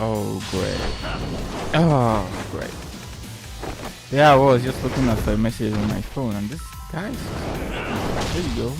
Oh, great. Oh, great. Yeah, I was just looking at the message on my phone, and this guy's. There you go.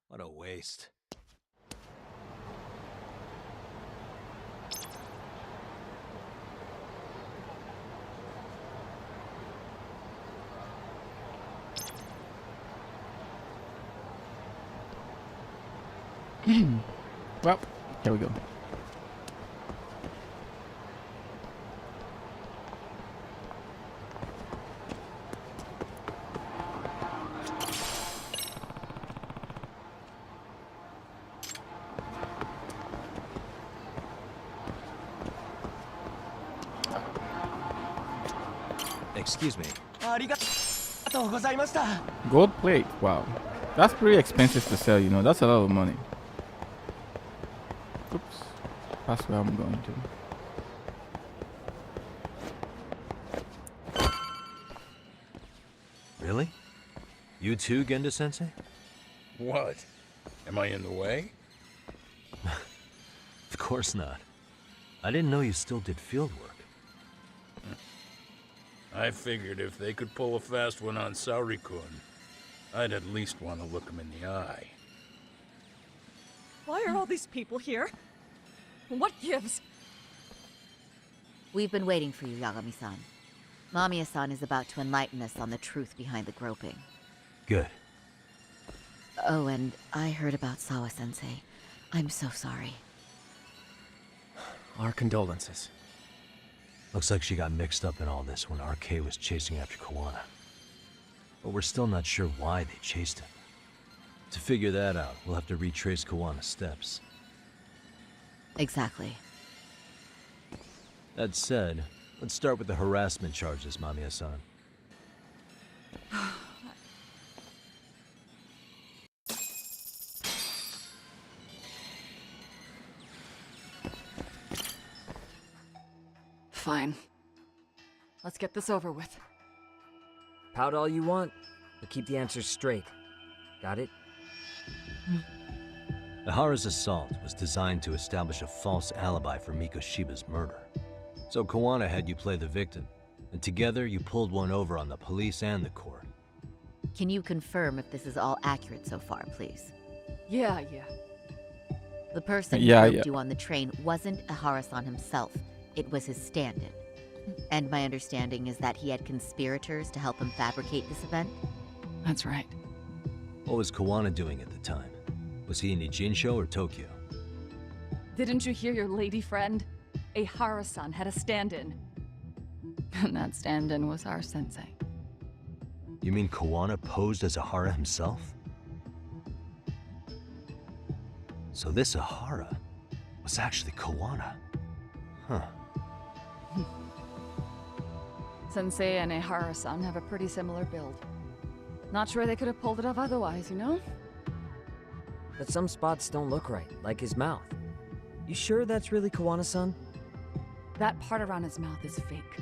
What a waste. Well, here we go. Excuse me. Gold plate. Wow. That's pretty expensive to sell, you know. That's a lot of money. Oops. That's where I'm going to. Really? You too, Gendo-sensei? What? Am I in the way? Of course not. I didn't know you still did field work. I figured if they could pull a fast one on Saori-kun, I'd at least want to look him in the eye. Why are all these people here? What gives? We've been waiting for you, Yagami-san. Mamiya-san is about to enlighten us on the truth behind the groping. Good. Oh, and I heard about Sawa-sensei. I'm so sorry. Our condolences. Looks like she got mixed up in all this when RK was chasing after Kawana. But we're still not sure why they chased him. To figure that out, we'll have to retrace Kawana's steps. Exactly. That said, let's start with the harassment charges, Mamiya-san. Fine. Let's get this over with. Pout all you want, but keep the answers straight. Got it? Ihara's assault was designed to establish a false alibi for Mikoshiba's murder. So Kawana had you play the victim, and together you pulled one over on the police and the court. Can you confirm if this is all accurate so far, please? Yeah. The person who Yeah. roped you on the train wasn't Ihara-san himself. It was his stand-in. And my understanding is that he had conspirators to help him fabricate this event? That's right. What was Kawana doing at the time? Was he in Ijinsho or Tokyo? Didn't you hear your lady friend? Ihara-san had a stand-in. And that stand-in was our sensei. You mean Kawana posed as Ihara himself? So this Ihara was actually Kawana. Huh. Sensei and Ihara-san have a pretty similar build. Not sure they could have pulled it off otherwise, you know? But some spots don't look right, like his mouth. You sure that's really Kawana-san? That part around his mouth is fake.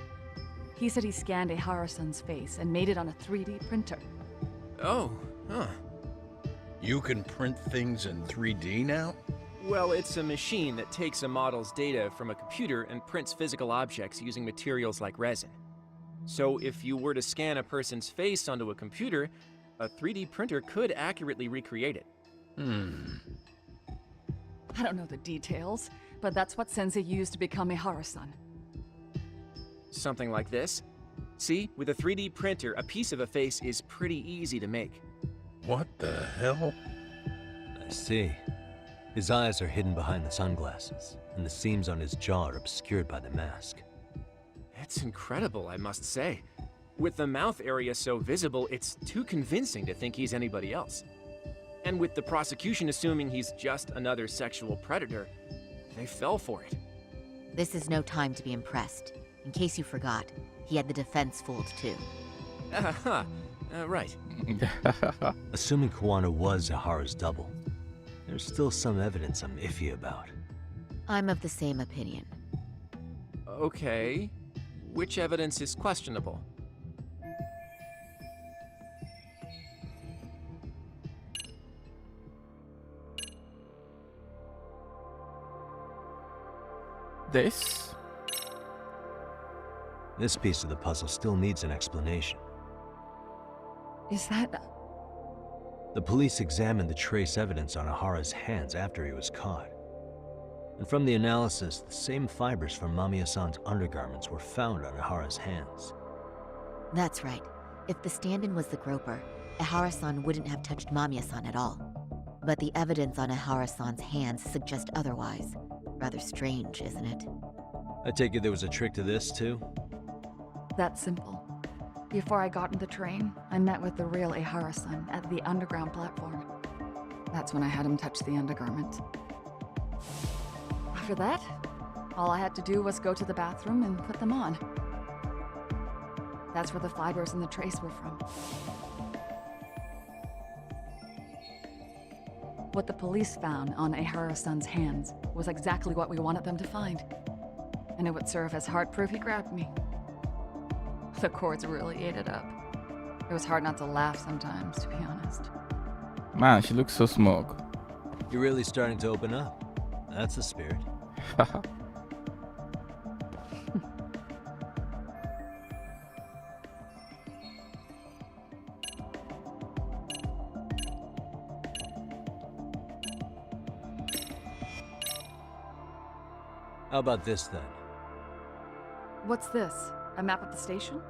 He said he scanned Ihara-san's face and made it on a 3D printer. Oh, huh. You can print things in 3D now? Well, it's a machine that takes a model's data from a computer and prints physical objects using materials like resin. So if you were to scan a person's face onto a computer, a 3D printer could accurately recreate it. I don't know the details, but that's what Sensei used to become Ihara-san. Something like this. See, with a 3D printer, a piece of a face is pretty easy to make. What the hell? I see. His eyes are hidden behind the sunglasses, and the seams on his jaw are obscured by the mask. It's incredible, I must say. With the mouth area so visible, it's too convincing to think he's anybody else. And with the prosecution assuming he's just another sexual predator, they fell for it. This is no time to be impressed. In case you forgot, he had the defense fooled too. Right. Assuming Koana was Ihara's double, there's still some evidence I'm iffy about. I'm of the same opinion. Okay. Which evidence is questionable? This? This piece of the puzzle still needs an explanation. Is that... The police examined the trace evidence on Ihara's hands after he was caught. And from the analysis, the same fibers from Mamiya-san's undergarments were found on Ihara's hands. That's right. If the stand-in was the groper, Ihara-san wouldn't have touched Mamiya-san at all. But the evidence on Ihara-san's hands suggests otherwise. Rather strange, isn't it? I take it there was a trick to this, too? That's simple. Before I got in the train, I met with the real Ihara-san at the underground platform. That's when I had him touch the undergarment. After that, all I had to do was go to the bathroom and put them on. That's where the fibers in the trace were from. What the police found on Ihara-san's hands was exactly what we wanted them to find. And it would serve as hard proof he grabbed me. The courts really ate it up. It was hard not to laugh sometimes, to be honest. Man, she looks so smug. You're really starting to open up. That's the spirit. How about this, then? What's this? A map of the station?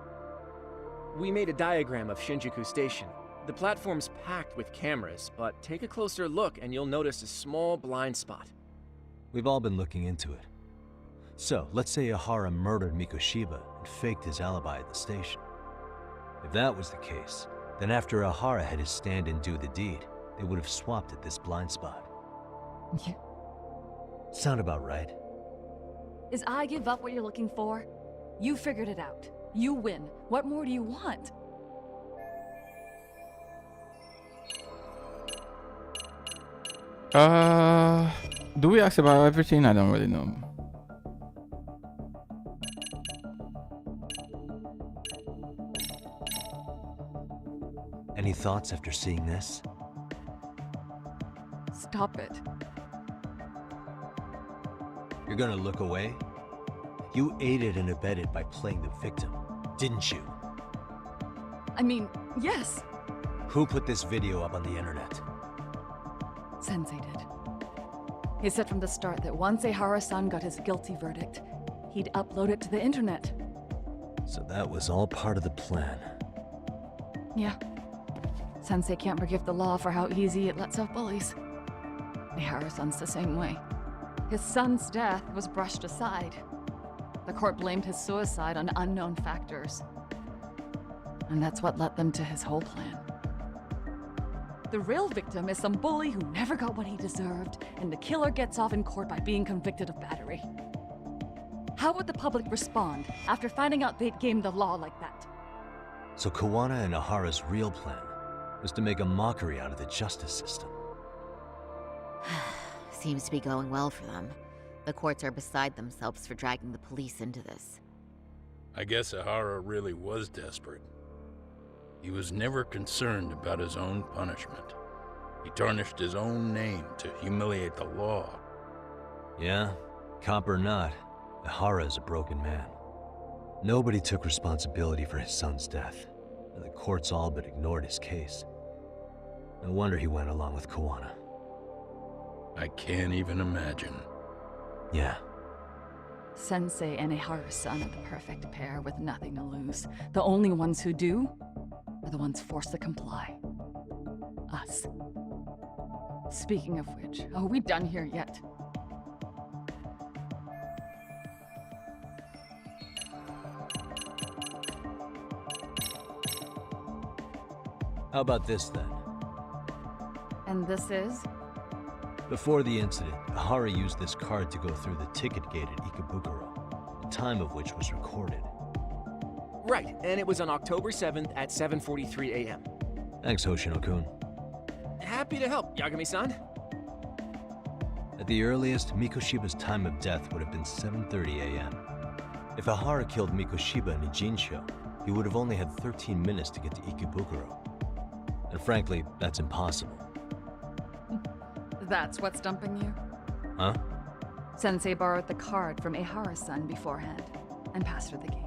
We made a diagram of Shinjuku Station. The platform's packed with cameras, but take a closer look and you'll notice a small blind spot. We've all been looking into it. So, let's say Ihara murdered Mikoshiba and faked his alibi at the station. If that was the case, then after Ihara had his stand-in do the deed, they would have swapped at this blind spot. Yeah. Sound about right? Is I give up what you're looking for? You figured it out. You win. What more do you want? Do we ask about everything? I don't really know. Any thoughts after seeing this? Stop it. You're gonna look away? You aided and abetted by playing the victim, didn't you? I mean, yes, Who put this video up on the internet? Sensei did. He said from the start that once Ihara-san got his guilty verdict, he'd upload it to the internet. So that was all part of the plan. Yeah. Sensei can't forgive the law for how easy it lets off bullies. Ihara-san's the same way. His son's death was brushed aside. The court blamed his suicide on unknown factors. And that's what led them to his whole plan. The real victim is some bully who never got what he deserved, and the killer gets off in court by being convicted of battery. How would the public respond after finding out they'd gamed the law like that? So Koana and Ihara's real plan was to make a mockery out of the justice system. Seems to be going well for them. The courts are beside themselves for dragging the police into this. I guess Ihara really was desperate. He was never concerned about his own punishment. He tarnished his own name to humiliate the law. Yeah, cop or not, Ihara is a broken man. Nobody took responsibility for his son's death, and the courts all but ignored his case. No wonder he went along with Koana. I can't even imagine. Yeah. Sensei and Ihara-san are the perfect pair with nothing to lose. The only ones who do are the ones forced to comply. Us. Speaking of which, are we done here yet? How about this then? And this is? Before the incident, Ahara used this card to go through the ticket gate at Ikebukuro, the time of which was recorded. Right, and it was on October 7th at 7:43 a.m. Thanks, Hoshino-kun. Happy to help, Yagami-san. At the earliest, Mikoshiba's time of death would have been 7:30 a.m. If Ahara killed Mikoshiba in Ijinsho, he would have only had 13 minutes to get to Ikebukuro. And frankly, that's impossible. That's what's dumping you? Huh? Sensei borrowed the card from Ehara-san beforehand and passed her the gate.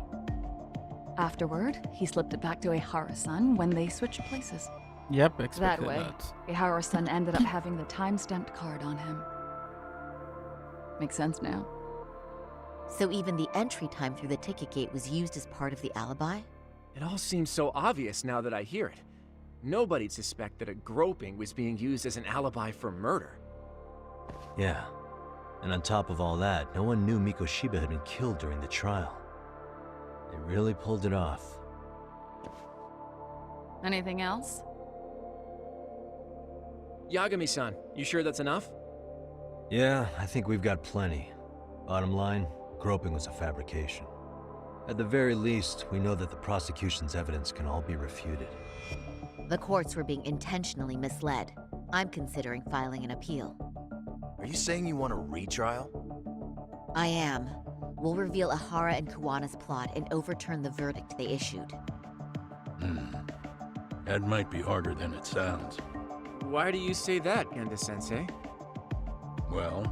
Afterward, he slipped it back to Ehara-san when they switched places. Yep, That expected way, that. Ehara-san ended up having the time-stamped card on him. Makes sense now. So even the entry time through the ticket gate was used as part of the alibi? It all seems so obvious now that I hear it. Nobody'd suspect that a groping was being used as an alibi for murder. Yeah. And on top of all that, no one knew Mikoshiba had been killed during the trial. They really pulled it off. Anything else? Yagami-san, you sure that's enough? Yeah, I think we've got plenty. Bottom line, groping was a fabrication. At the very least, we know that the prosecution's evidence can all be refuted. The courts were being intentionally misled. I'm considering filing an appeal. Are you saying you want a retrial? I am. We'll reveal Ahara and Kuwana's plot and overturn the verdict they issued. That might be harder than it sounds. Why do you say that, Genda-sensei? Well,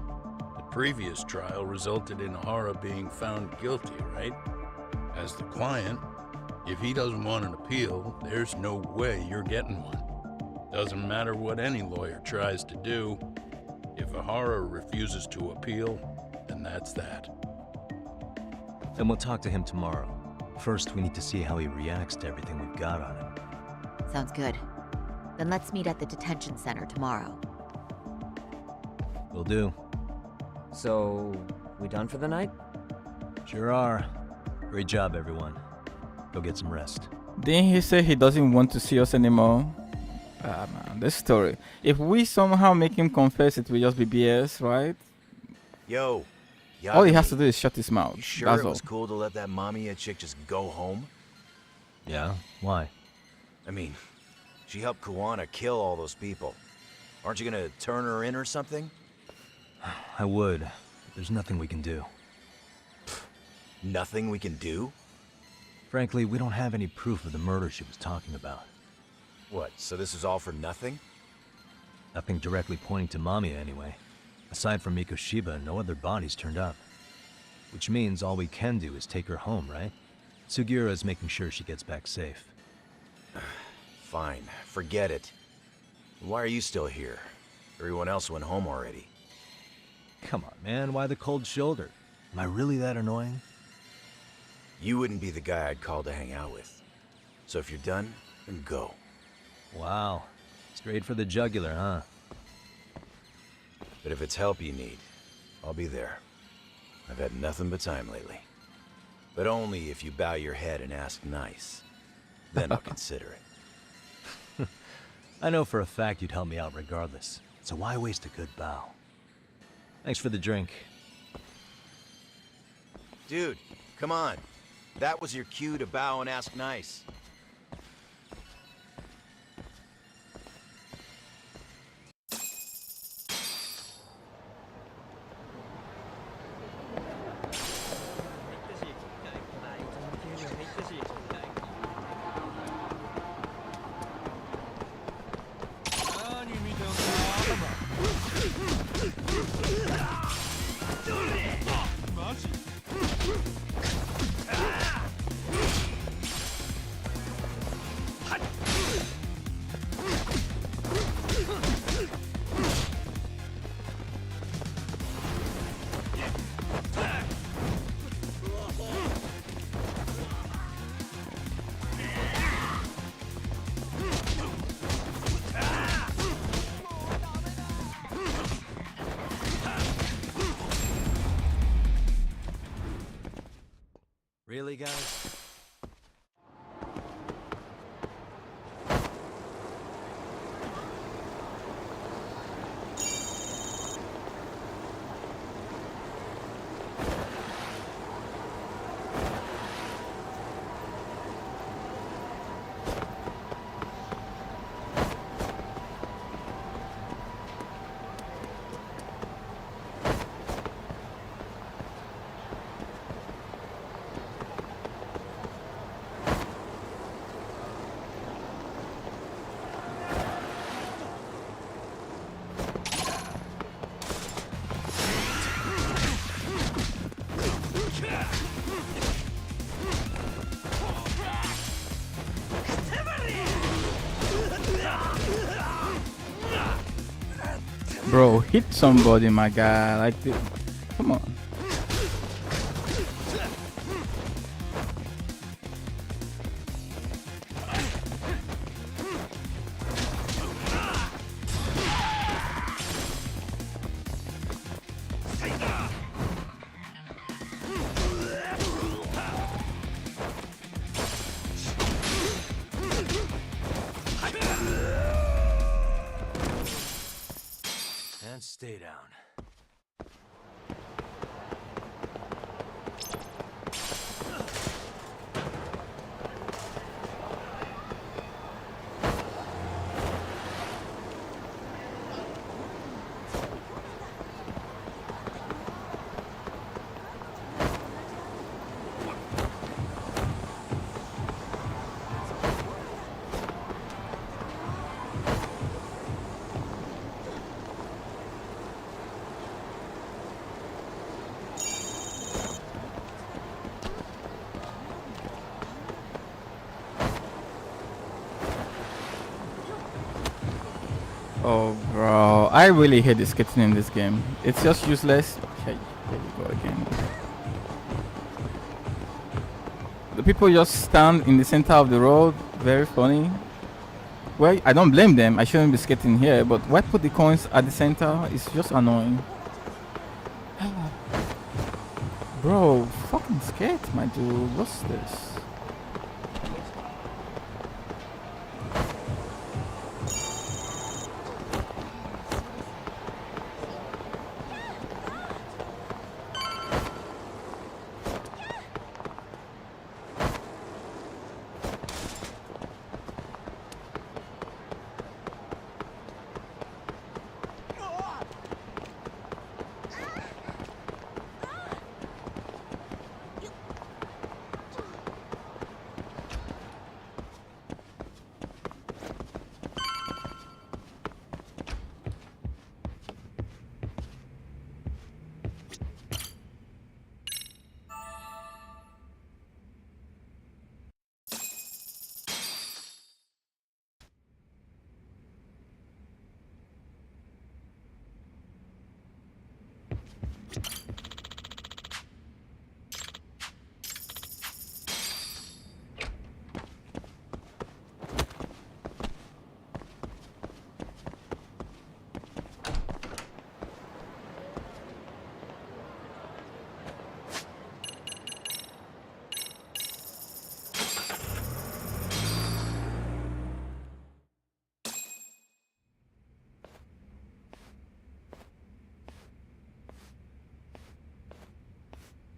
the previous trial resulted in Ahara being found guilty, right? As the client, if he doesn't want an appeal, there's no way you're getting one. Doesn't matter what any lawyer tries to do. If Ahara refuses to appeal, then that's that. And we'll talk to him tomorrow. First, we need to see how he reacts to everything we've got on him. Sounds good. Then let's meet at the detention center tomorrow. Will do. So, we done for the night? Sure are. Great job, everyone. Go get some rest. Didn't he say he doesn't want to see us anymore? Ah man, this story. If we somehow make him confess, it will just be BS, right? Yo, All he has Yagami, to do is shut his mouth. you sure That's it all. was cool to let that Mamiya chick just go home? Yeah? Why? I mean, she helped Kuwana kill all those people. Aren't you gonna turn her in or something? I would. But there's nothing we can do. Nothing we can do? Frankly, we don't have any proof of the murder she was talking about. What, so this is all for nothing? Nothing directly pointing to Mamiya anyway. Aside from Mikoshiba, no other bodies turned up. Which means all we can do is take her home, right? Sugiura is making sure she gets back safe. Fine, forget it. Why are you still here? Everyone else went home already. Come on, man, why the cold shoulder? Am I really that annoying? You wouldn't be the guy I'd call to hang out with. So if you're done, then go. Wow. Straight for the jugular, huh? But if it's help you need, I'll be there. I've had nothing but time lately. But only if you bow your head and ask nice. Then I'll consider it. I know for a fact you'd help me out regardless, so why waste a good bow? Thanks for the drink. Dude, come on. That was your cue to bow and ask nice. Really, guys? Bro, hit somebody, my guy. Like, come on. And stay down. Oh, bro. I really hate the skating in this game. It's just useless. Okay, here we go again. The people just stand in the center of the road. Very funny. Well, I don't blame them. I shouldn't be skating here, but why put the coins at the center? It's just annoying. Bro, fucking skate, my dude. What's this?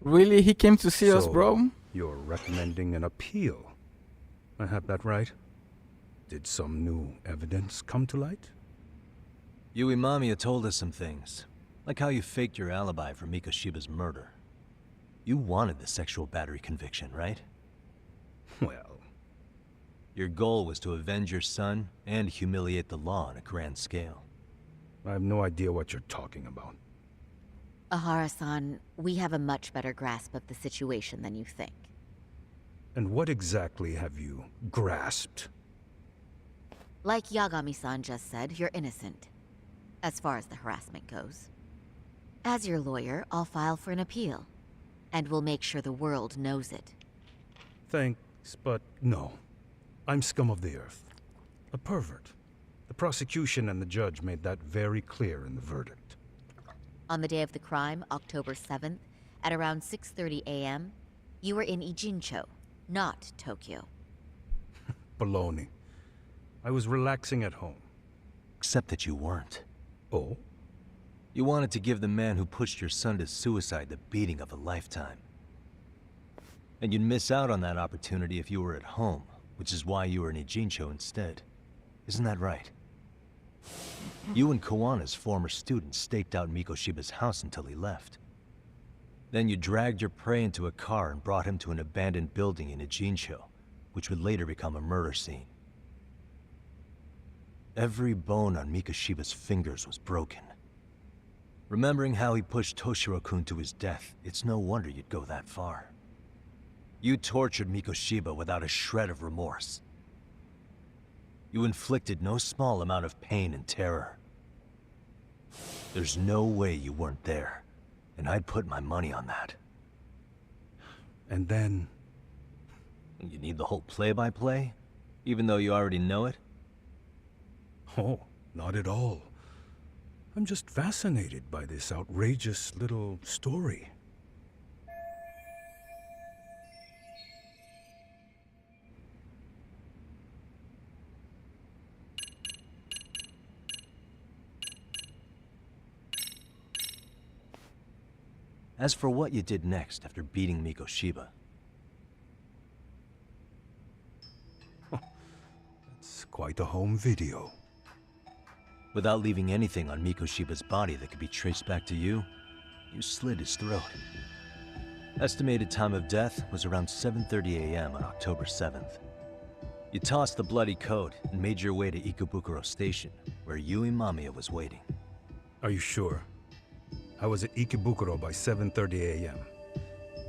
Really? He came to see us, bro? You're recommending an appeal. I have that right? Did some new evidence come to light? Yui Mamiya told us some things, like how you faked your alibi for Mikoshiba's murder. You wanted the sexual battery conviction, right? Well... Your goal was to avenge your son and humiliate the law on a grand scale. I have no idea what you're talking about. Ahara-san, we have a much better grasp of the situation than you think. And what exactly have you grasped? Like Yagami-san just said, you're innocent. As far as the harassment goes. As your lawyer, I'll file for an appeal. And we'll make sure the world knows it. Thanks, but no. I'm scum of the earth. A pervert. The prosecution and the judge made that very clear in the verdict. On the day of the crime, October 7th, at around 6:30 a.m., You were in Ijincho, not Tokyo. Baloney. I was relaxing at home. Except that you weren't. Oh? You wanted to give the man who pushed your son to suicide the beating of a lifetime. And you'd miss out on that opportunity if you were at home, which is why you were in Ijincho instead. Isn't that right? You and Kawana's former student staked out Mikoshiba's house until he left. Then you dragged your prey into a car and brought him to an abandoned building in Ijincho, which would later become a murder scene. Every bone on Mikoshiba's fingers was broken. Remembering how he pushed Toshiro-kun to his death, it's no wonder you'd go that far. You tortured Mikoshiba without a shred of remorse. You inflicted no small amount of pain and terror. There's no way you weren't there, and I'd put my money on that. And then... You need the whole play-by-play? Even though you already know it? Oh, not at all. I'm just fascinated by this outrageous little story. As for what you did next after beating Mikoshiba, It's quite a home video. without leaving anything on Mikoshiba's body that could be traced back to you, you slit his throat. Estimated time of death was around 7:30 a.m. on October 7th. You tossed the bloody coat and made your way to Ikebukuro Station, where Yui Mamiya was waiting. Are you sure? I was at Ikebukuro by 7:30 a.m.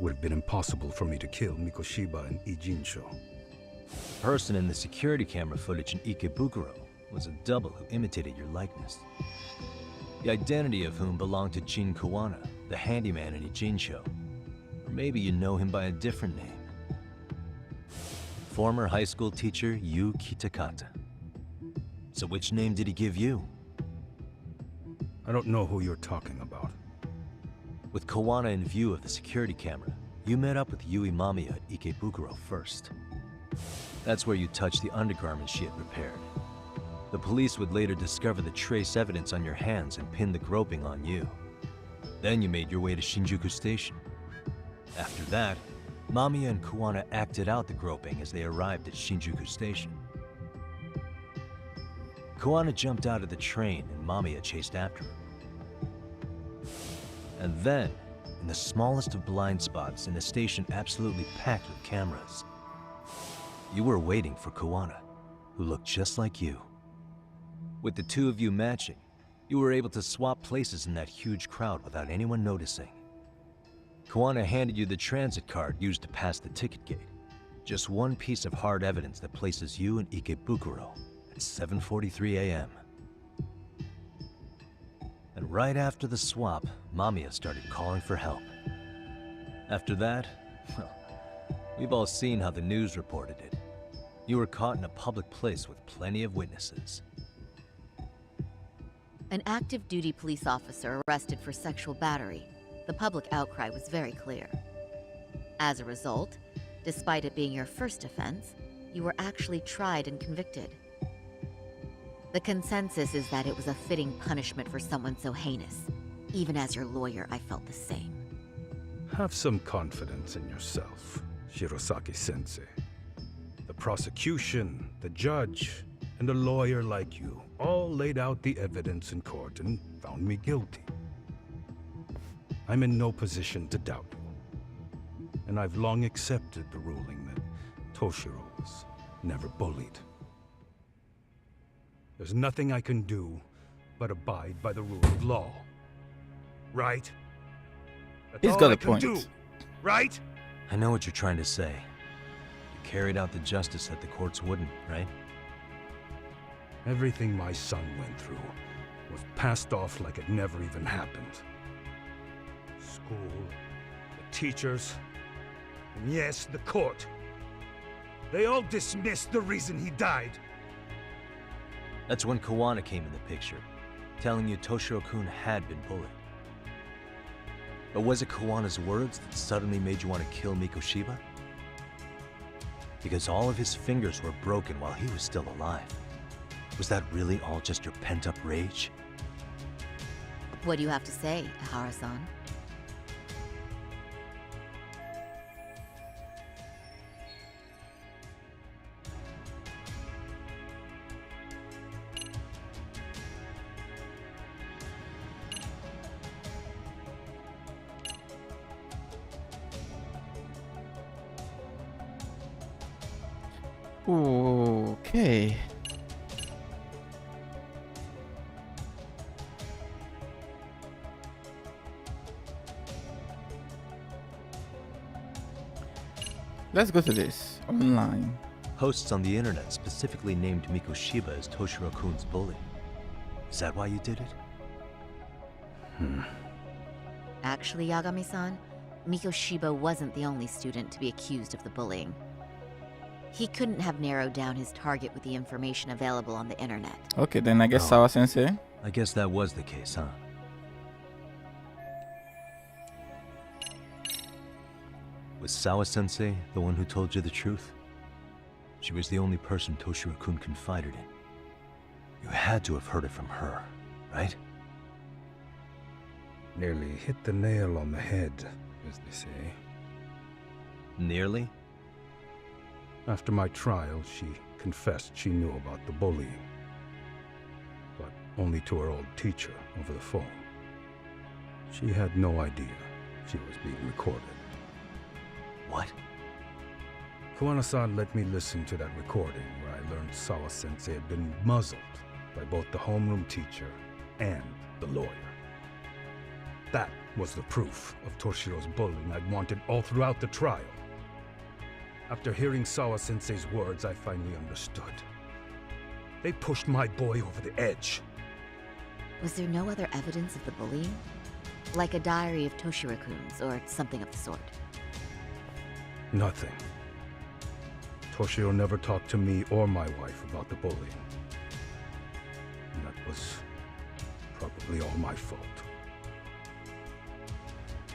Would have been impossible for me to kill Mikoshiba in Ijincho. The person in the security camera footage in Ikebukuro was a double who imitated your likeness. The identity of whom belonged to Jin Kawana, the handyman in Ijincho. Or maybe you know him by a different name. Former high school teacher Yu Kitakata. So which name did he give you? I don't know who you're talking about. With Kawana in view of the security camera, you met up with Yui Mamiya at Ikebukuro first. That's where you touched the undergarments she had prepared. The police would later discover the trace evidence on your hands and pin the groping on you. Then you made your way to Shinjuku Station. After that, Mamiya and Kawana acted out the groping as they arrived at Shinjuku Station. Kawana jumped out of the train and Mamiya chased after him. And then, in the smallest of blind spots in a station absolutely packed with cameras, you were waiting for Kawana, who looked just like you. With the two of you matching, you were able to swap places in that huge crowd without anyone noticing. Kawana handed you the transit card used to pass the ticket gate. Just one piece of hard evidence that places you in Ikebukuro at 7:43 a.m. And right after the swap, Mamiya started calling for help. After that, well, we've all seen how the news reported it. You were caught in a public place with plenty of witnesses. An active duty police officer arrested for sexual battery. The public outcry was very clear. As a result, despite it being your first offense, you were actually tried and convicted. The consensus is that it was a fitting punishment for someone so heinous. Even as your lawyer, I felt the same. Have some confidence in yourself, Shirosaki-sensei. The prosecution, the judge, and a lawyer like you all laid out the evidence in court and found me guilty. I'm in no position to doubt you. And I've long accepted the ruling that Toshiro was never bullied. There's nothing I can do but abide by the rule of law. Right? That's He's all got I a can point. do, right? I know what you're trying to say. You carried out the justice that the courts wouldn't, right? Everything my son went through was passed off like it never even happened. School, the teachers, and yes, the court. They all dismissed the reason he died. That's when Kawana came in the picture, telling you Toshiro-kun had been bullied. Or was it Kawana's words that suddenly made you want to kill Mikoshiba? Because all of his fingers were broken while he was still alive. Was that really all just your pent-up rage? What do you have to say, Ihara-san? Okay. Let's go to this online. Hosts on the internet specifically named Mikoshiba as Toshiro-kun's bully. Is that why you did it? Actually, Yagami-san, Mikoshiba wasn't the only student to be accused of the bullying. He couldn't have narrowed down his target with the information available on the internet. Okay, then I guess Oh. Sawa-sensei. I guess that was the case, huh? Was Sawa-sensei the one who told you the truth? She was the only person Toshiro-kun confided in. You had to have heard it from her, right? Nearly hit the nail on the head, as they say. Nearly? After my trial, she confessed she knew about the bullying. But only to her old teacher over the phone. She had no idea she was being recorded. What? Kawana-san let me listen to that recording where I learned Sawa-sensei had been muzzled by both the homeroom teacher and the lawyer. That was the proof of Toshiro's bullying I'd wanted all throughout the trial. After hearing Sawa-sensei's words, I finally understood. They pushed my boy over the edge. Was there no other evidence of the bullying? Like a diary of Toshiro-kun's or something of the sort? Nothing. Toshiro never talked to me or my wife about the bullying. And that was probably all my fault.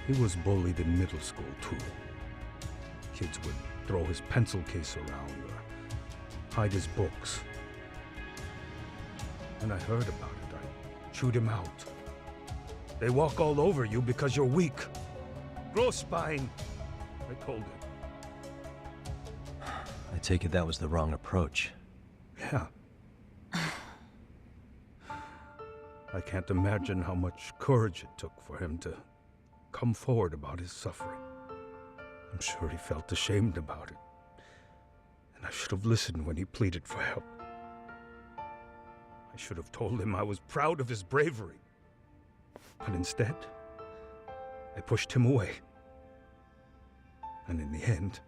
He was bullied in middle school, too. Kids would throw his pencil case around or hide his books. When I heard about it, I chewed him out. They walk all over you because you're weak. Grow spine, I told him. I take it that was the wrong approach. Yeah. I can't imagine how much courage it took for him to come forward about his suffering. I'm sure he felt ashamed about it. And I should have listened when he pleaded for help. I should have told him I was proud of his bravery. But instead, I pushed him away. And in the end,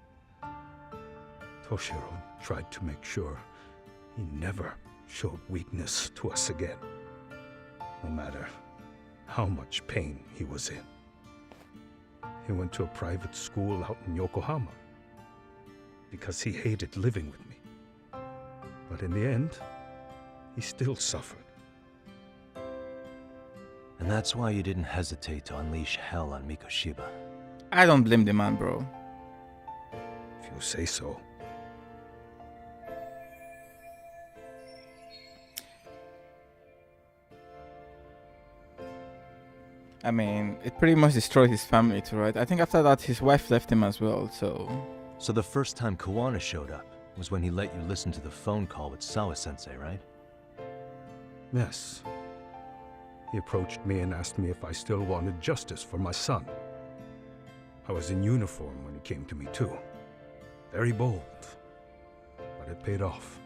Toshiro tried to make sure he never showed weakness to us again, no matter how much pain he was in. He went to a private school out in Yokohama because he hated living with me. But in the end, he still suffered. And that's why you didn't hesitate to unleash hell on Mikoshiba. I don't blame the man, bro. If you say so. I mean, it pretty much destroyed his family too, right? I think after that, his wife left him as well, so... So the first time Kawana showed up was when he let you listen to the phone call with Sawa-sensei, right? Yes. He approached me and asked me if I still wanted justice for my son. I was in uniform when he came to me too. Very bold. But it paid off.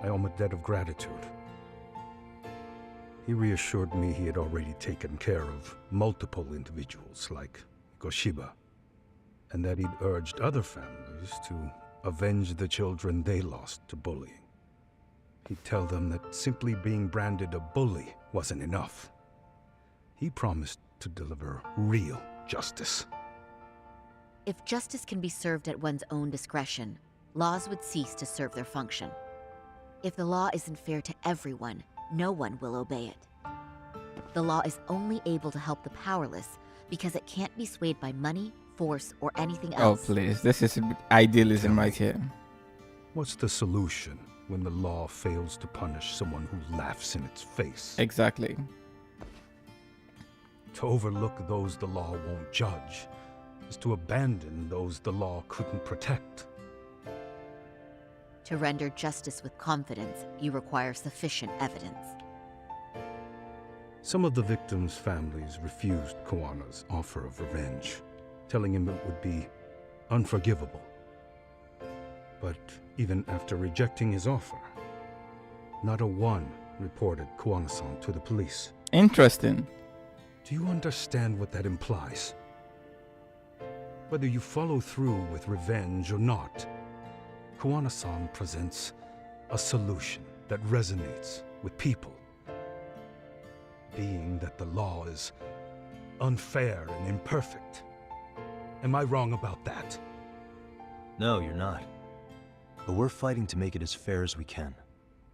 I owe him a debt of gratitude. He reassured me he had already taken care of multiple individuals like Goshiba, and that he'd urged other families to avenge the children they lost to bullying. He'd tell them that simply being branded a bully wasn't enough. He promised to deliver real justice. If justice can be served at one's own discretion, laws would cease to serve their function. If the law isn't fair to everyone, no one will obey it. The law is only able to help the powerless Because it can't be swayed by money, force, or anything Oh, else. please. This is idealism right here. What's the solution when the law fails to punish someone who laughs in its face? Exactly. To overlook those the law won't judge is to abandon those the law couldn't protect. To render justice with confidence, you require sufficient evidence. Some of the victims' families refused Kawana's offer of revenge, telling him it would be unforgivable. But even after rejecting his offer, not a one reported Kawana-san to the police. Interesting. Do you understand what that implies? Whether you follow through with revenge or not, Kawana-san presents a solution that resonates with people. Being that the law is unfair and imperfect. Am I wrong about that? No, you're not. But we're fighting to make it as fair as we can.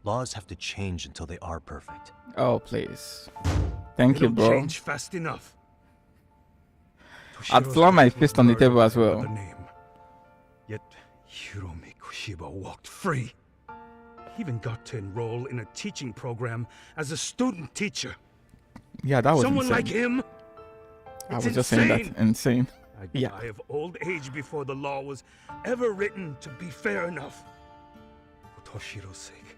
Laws have to change until they are perfect. Oh, please. Thank They you, don't bro. change fast enough. I'd slam my fist on the table as well. Another name. Yet Hiromi Kushiba walked free. He even got to enroll in a teaching program as a student teacher. Yeah, that was Someone insane. like him? I It's was just saying insane. that. Insane. I'd Yeah. die of old age before the law was ever written to be fair enough. For Toshiro's sake,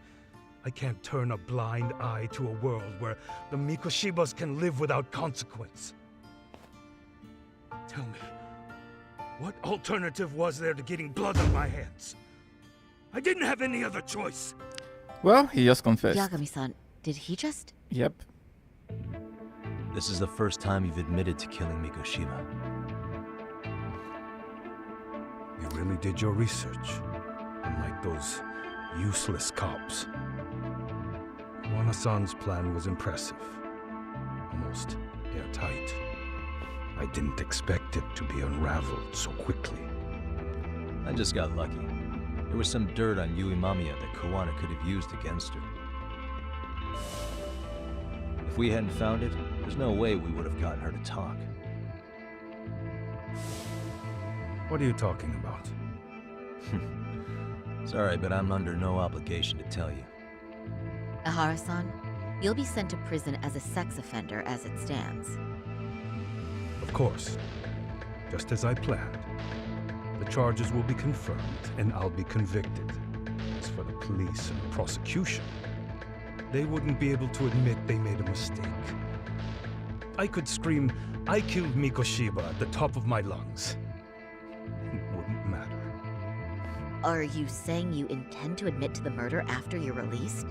I can't turn a blind eye to a world where the Mikoshibas can live without consequence. Tell me, what alternative was there to getting blood on my hands? I didn't have any other choice. Well, he just confessed. Yagami-san, did he just? Yep. This is the first time you've admitted to killing Mikoshiba. You really did your research, unlike those useless cops. Kawana-san's plan was impressive, almost airtight. I didn't expect it to be unraveled so quickly. I just got lucky. There was some dirt on Yui Mamiya that Kawana could have used against her. If we hadn't found it, there's no way we would have gotten her to talk. What are you talking about? Sorry, but I'm under no obligation to tell you. Ahara-san, you'll be sent to prison as a sex offender as it stands. Of course, just as I planned. The charges will be confirmed, and I'll be convicted. As for the police and the prosecution, they wouldn't be able to admit they made a mistake. I could scream, "I killed Mikoshiba" at the top of my lungs. It wouldn't matter. Are you saying you intend to admit to the murder after you're released?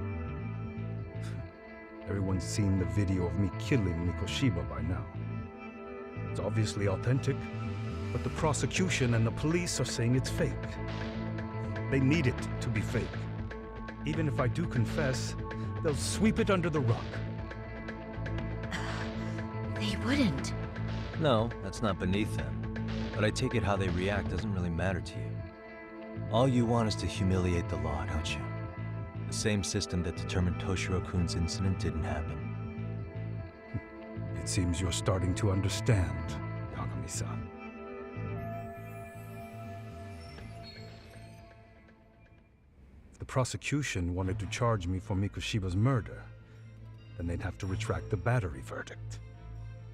Everyone's seen the video of me killing Mikoshiba by now. It's obviously authentic, but the prosecution and the police are saying it's fake. They need it to be fake. Even if I do confess, they'll sweep it under the rug. They wouldn't. No, that's not beneath them. But I take it how they react doesn't really matter to you. All you want is to humiliate the law, don't you? The same system that determined Toshiro-kun's incident didn't happen. It seems you're starting to understand, Yagami-san. If the prosecution wanted to charge me for Mikoshiba's murder, then they'd have to retract the battery verdict.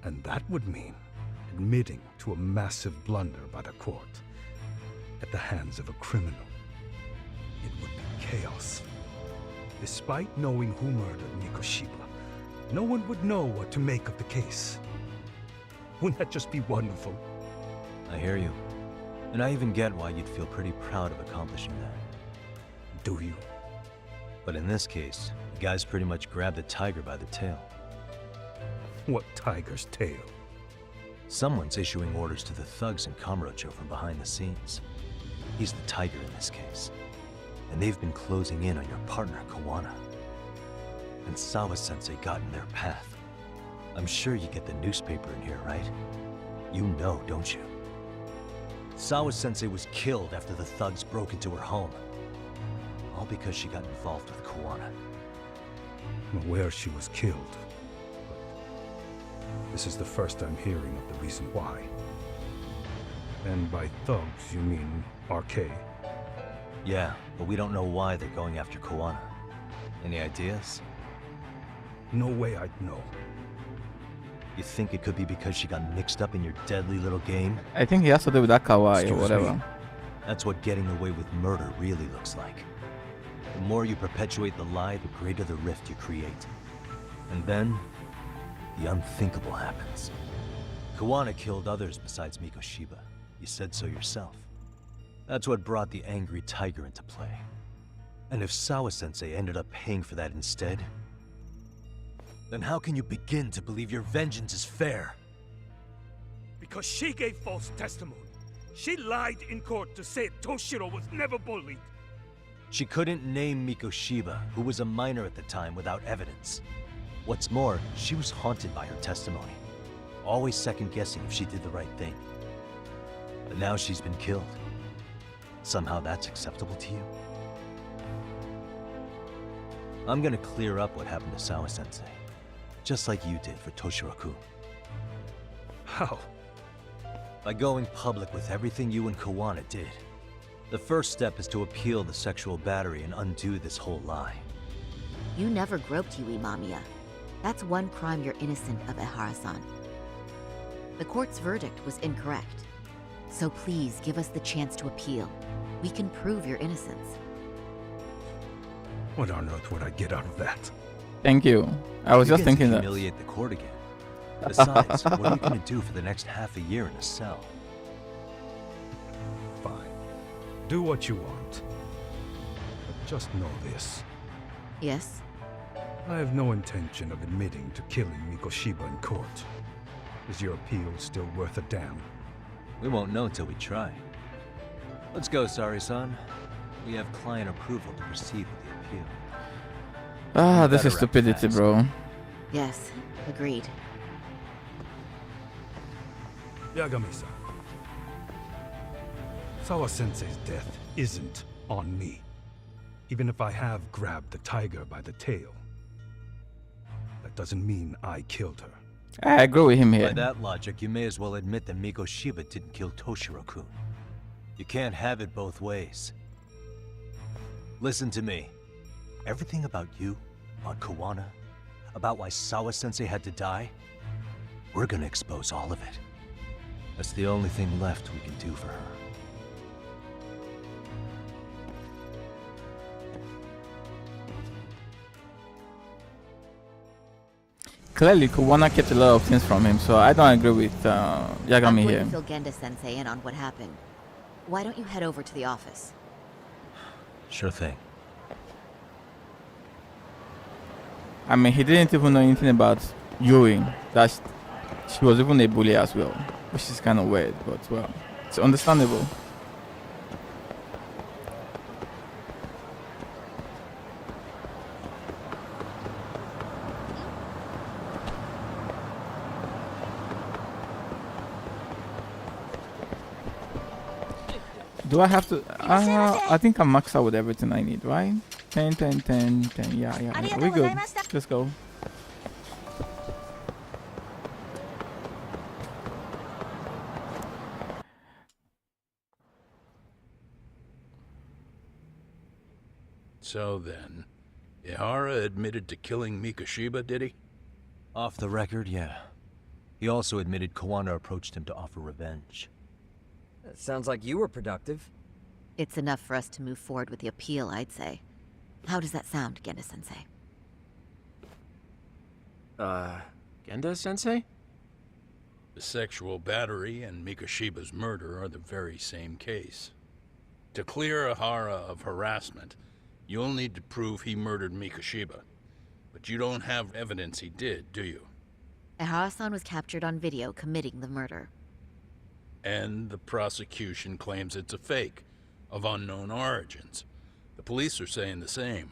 And that would mean admitting to a massive blunder by the court at the hands of a criminal. It would be chaos. Despite knowing who murdered Mikoshiba, no one would know what to make of the case. Wouldn't that just be wonderful? I hear you. And I even get why you'd feel pretty proud of accomplishing that. Do you? But in this case, the guys pretty much grabbed the tiger by the tail. What tiger's tail? Someone's issuing orders to the thugs in Kamurocho from behind the scenes. He's the tiger in this case. And they've been closing in on your partner, Kawana. And Sawa-sensei got in their path. I'm sure you get the newspaper in here, right? You know, don't you? Sawa-sensei was killed after the thugs broke into her home. All because she got involved with Kawana. I'm aware she was killed. But This is the first I'm hearing of the reason why. And by thugs, you mean RK? Yeah, but we don't know why they're going after Koana. Any ideas? No way I'd know. You think it could be because she got mixed up in your deadly little game? I think he has to do with that kawaii or Excuse whatever. me? That's what getting away with murder really looks like. The more you perpetuate the lie, the greater the rift you create. And then, the unthinkable happens. Koana killed others besides Mikoshiba. You said so yourself. That's what brought the angry tiger into play. And if Sawa-sensei ended up paying for that instead, then how can you begin to believe your vengeance is fair? Because she gave false testimony. She lied in court to say Toshiro was never bullied. She couldn't name Mikoshiba, who was a minor at the time, without evidence. What's more, she was haunted by her testimony, always second-guessing if she did the right thing. But now she's been killed. Somehow that's acceptable to you? I'm gonna clear up what happened to Sawa-sensei, just like you did for Toshiro-kun. How? By going public with everything you and Koana did. The first step is to appeal the sexual battery and undo this whole lie. You never groped Yui Mamiya. That's one crime you're innocent of, Ehara-san. The court's verdict was incorrect. So please give us the chance to appeal. We can prove your innocence. What on earth would I get out of that? Thank you. I was You just get thinking to that. humiliate the court again. Besides, what are you gonna do for the next half a year in a cell? Fine. Do what you want. But just know this. Yes? I have no intention of admitting to killing Mikoshiba in court. Is your appeal still worth a damn? We won't know till we try. Let's go, Sari-san. We have client approval to proceed with the appeal. Ah, this better is act stupidity, fast. bro. Yes, agreed. Yagami-san. Sawa-sensei's death isn't on me. Even if I have grabbed the tiger by the tail. That doesn't mean I killed her. I agree with him here. By that logic, you may as well admit that Mikoshiba didn't kill Toshiro-kun. You can't have it both ways. Listen to me. Everything about you, about Koana, about why Sawa-sensei had to die, we're gonna expose all of it. That's the only thing left we can do for her. Clearly, Koana kept a lot of things from him, so I don't agree with Yagami I'm going here. to fill Genda-sensei in on what happened. Why don't you head over to the office? Sure thing. I mean, he didn't even know anything about Yui. That she was even a bully as well, which is kind of weird, but well, it's understandable. Do I have to? I think I'm maxed out with everything I need, right? 10, 10, 10, 10. Yeah. We're good. Let's go. So then, Ihara admitted to killing Mikoshiba, did he? Off the record, yeah. He also admitted Koana approached him to offer revenge. That sounds like you were productive. It's enough for us to move forward with the appeal, I'd say. How does that sound, Genda-sensei? Genda-sensei? The sexual battery and Mikoshiba's murder are the very same case. To clear Ihara of harassment, you'll need to prove he murdered Mikoshiba. But you don't have evidence he did, do you? Ehara-san was captured on video committing the murder. And the prosecution claims it's a fake, of unknown origins. The police are saying the same.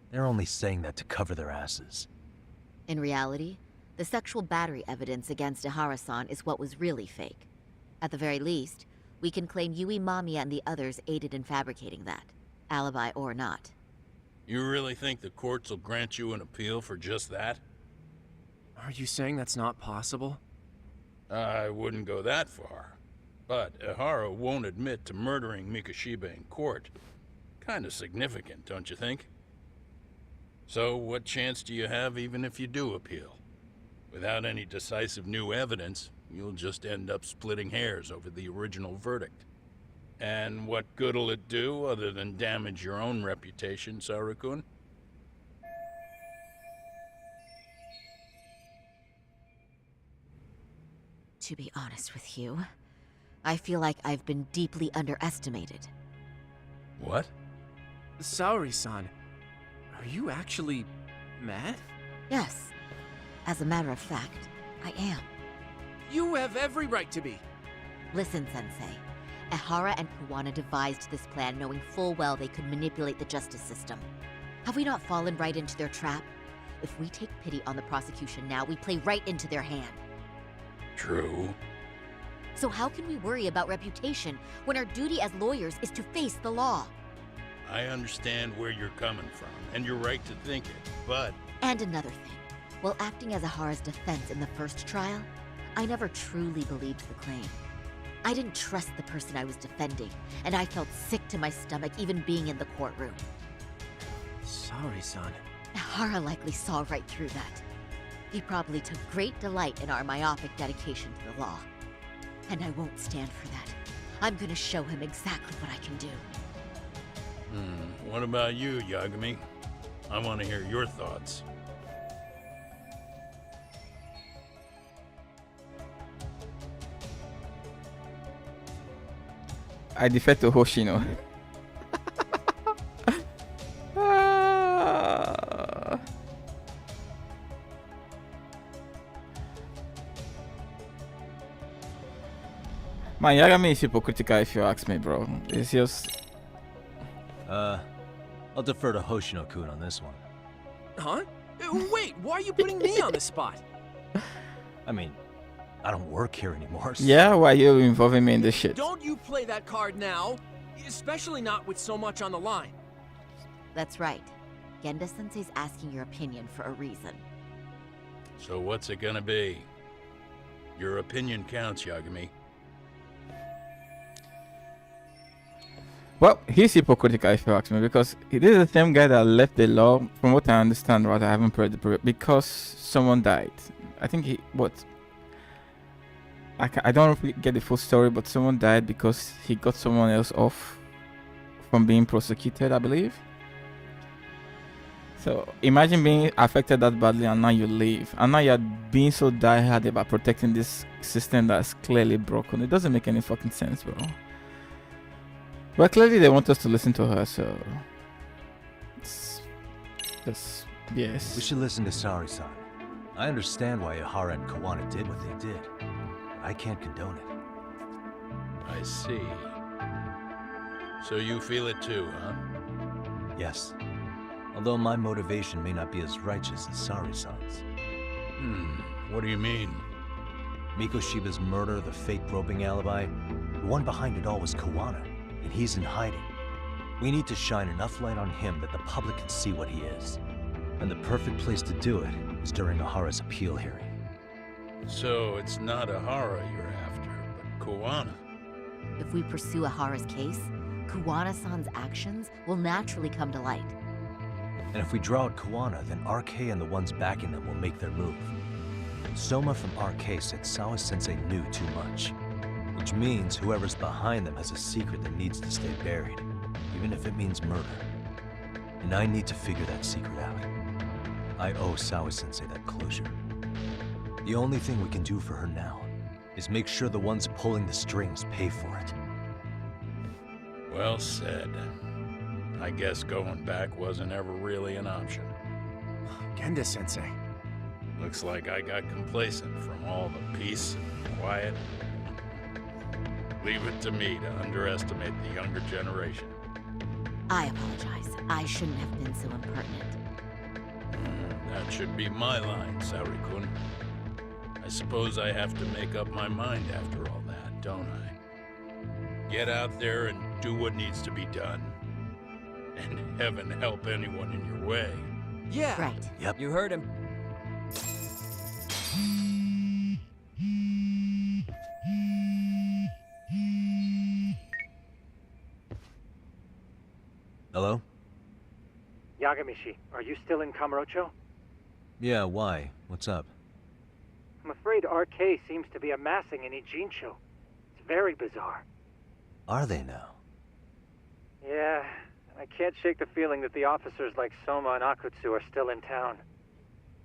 They're only saying that to cover their asses. In reality, the sexual battery evidence against Ehara-san is what was really fake. At the very least, we can claim Yui Mamiya and the others aided in fabricating that, alibi or not. You really think the courts will grant you an appeal for just that? Are you saying that's not possible? I wouldn't go that far. But Ihara won't admit to murdering Mikoshiba in court. Kinda significant, don't you think? So what chance do you have even if you do appeal? Without any decisive new evidence, you'll just end up splitting hairs over the original verdict. And what good'll it do other than damage your own reputation, Saru-kun? To be honest with you, I feel like I've been deeply underestimated. What? Saori-san, are you actually mad? Yes. As a matter of fact, I am. You have every right to be. Listen, Sensei. Ihara and Kawana devised this plan knowing full well they could manipulate the justice system. Have we not fallen right into their trap? If we take pity on the prosecution now, we play right into their hand. True. So how can we worry about reputation when our duty as lawyers is to face the law? I understand where you're coming from, and you're right to think it, but... And another thing. While acting as Ihara's defense in the first trial, I never truly believed the claim. I didn't trust the person I was defending, and I felt sick to my stomach even being in the courtroom. Saori-san. Ihara likely saw right through that. He probably took great delight in our myopic dedication to the law. And I won't stand for that. I'm gonna show him exactly what I can do. What about you, Yagami? I want to hear your thoughts. I defer to Hoshino. Man, Yagami is hypocritical if you ask me, bro. It's just... I'll defer to Hoshino-kun on this one. Huh? Wait, why are you putting me on the spot? I mean, I don't work here anymore, so... Yeah, why are you involving me in this shit? Don't you play that card now, especially not with so much on the line. That's right. Genda-sensei's asking your opinion for a reason. So what's it gonna be? Your opinion counts, Yagami. Well, he's hypocritical if you ask me, because he is the same guy that left the law, from what I understand, right? I haven't read the because someone died. I think he, I don't really get the full story, but someone died because he got someone else off from being prosecuted, I believe. So imagine being affected that badly and now you leave. And now you're being so diehard about protecting this system that's clearly broken. It doesn't make any fucking sense, bro. But clearly they want us to listen to her, so... It's just... yes. We should listen to Saori-san. I understand why Ihara and Kawana did what they did. But I can't condone it. I see. So you feel it too, huh? Yes. Although my motivation may not be as righteous as Saori-san's. What do you mean? Mikoshiba's murder, the fake groping alibi, the one behind it all was Kawana, and he's in hiding. We need to shine enough light on him that the public can see what he is. And the perfect place to do it is during Ihara's appeal hearing. So it's not Ihara you're after, but Kawana. If we pursue Ihara's case, Kawana-san's actions will naturally come to light. And if we draw out Kawana, then RK and the ones backing them will make their move. Soma from RK said Sawa-sensei knew too much. Which means whoever's behind them has a secret that needs to stay buried, even if it means murder. And I need to figure that secret out. I owe Sawa-sensei that closure. The only thing we can do for her now is make sure the ones pulling the strings pay for it. Well said. I guess going back wasn't ever really an option. Genda-sensei. Looks like I got complacent from all the peace and quiet. Leave it to me to underestimate the younger generation. I apologize. I shouldn't have been so impertinent. That should be my line, Saori-kun. I suppose I have to make up my mind after all that, don't I? Get out there and do what needs to be done. And heaven help anyone in your way. Yeah. Right. Yep. You heard him. Hello? Yagamishi, are you still in Kamurocho? Yeah, why? What's up? I'm afraid RK seems to be amassing in Ijincho. It's very bizarre. Are they now? Yeah, I can't shake the feeling that the officers like Soma and Akutsu are still in town.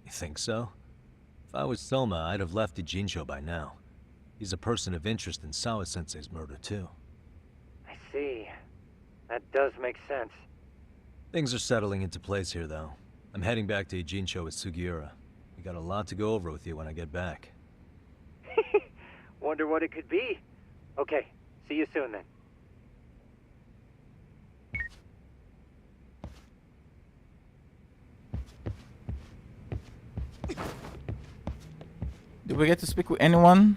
You think so? If I was Soma, I'd have left Ijincho by now. He's a person of interest in Sawa-sensei's murder, too. I see. That does make sense. Things are settling into place here, though. I'm heading back to Ijincho with Sugiura. We got a lot to go over with you when I get back. Wonder what it could be. Okay, see you soon then. Did we get to speak with anyone?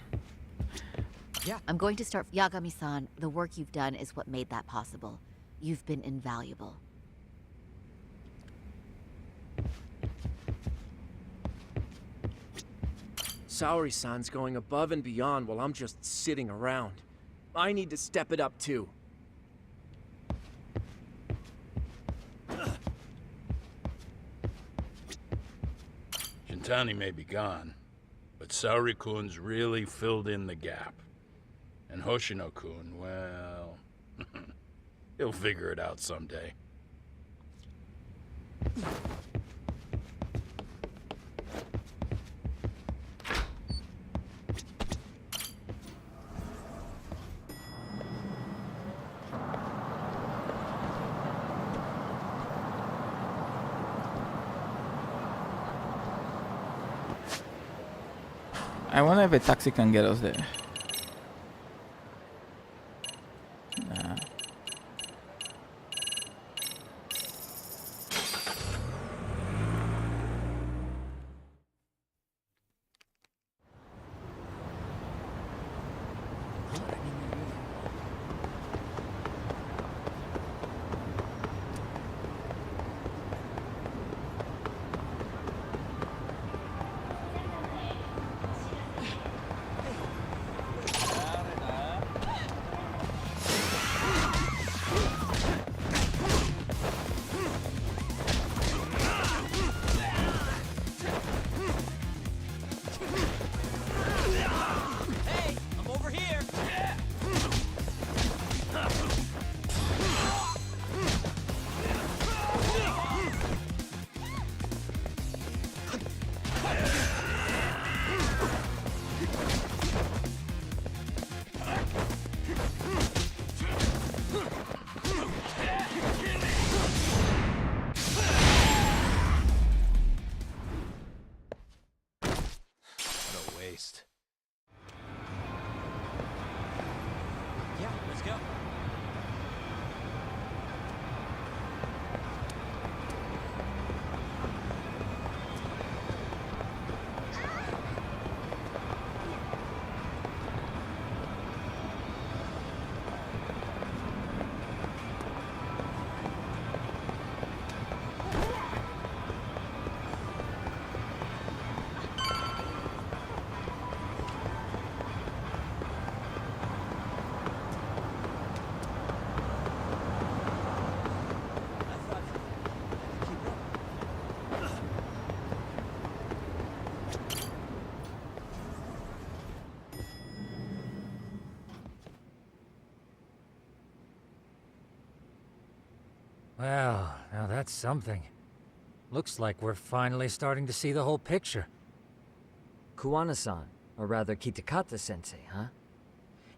Yeah. I'm going to start. Yagami-san, the work you've done is what made that possible. You've been invaluable. Saori-san's going above and beyond while I'm just sitting around. I need to step it up too. Shintani may be gone, but Saori-kun's really filled in the gap. And Hoshino-kun, well... he'll figure it out someday. I wonder if a taxi can get us there. Nah. Well, now that's something. Looks like we're finally starting to see the whole picture. Kuwana-san, or rather Kitakata-sensei, huh?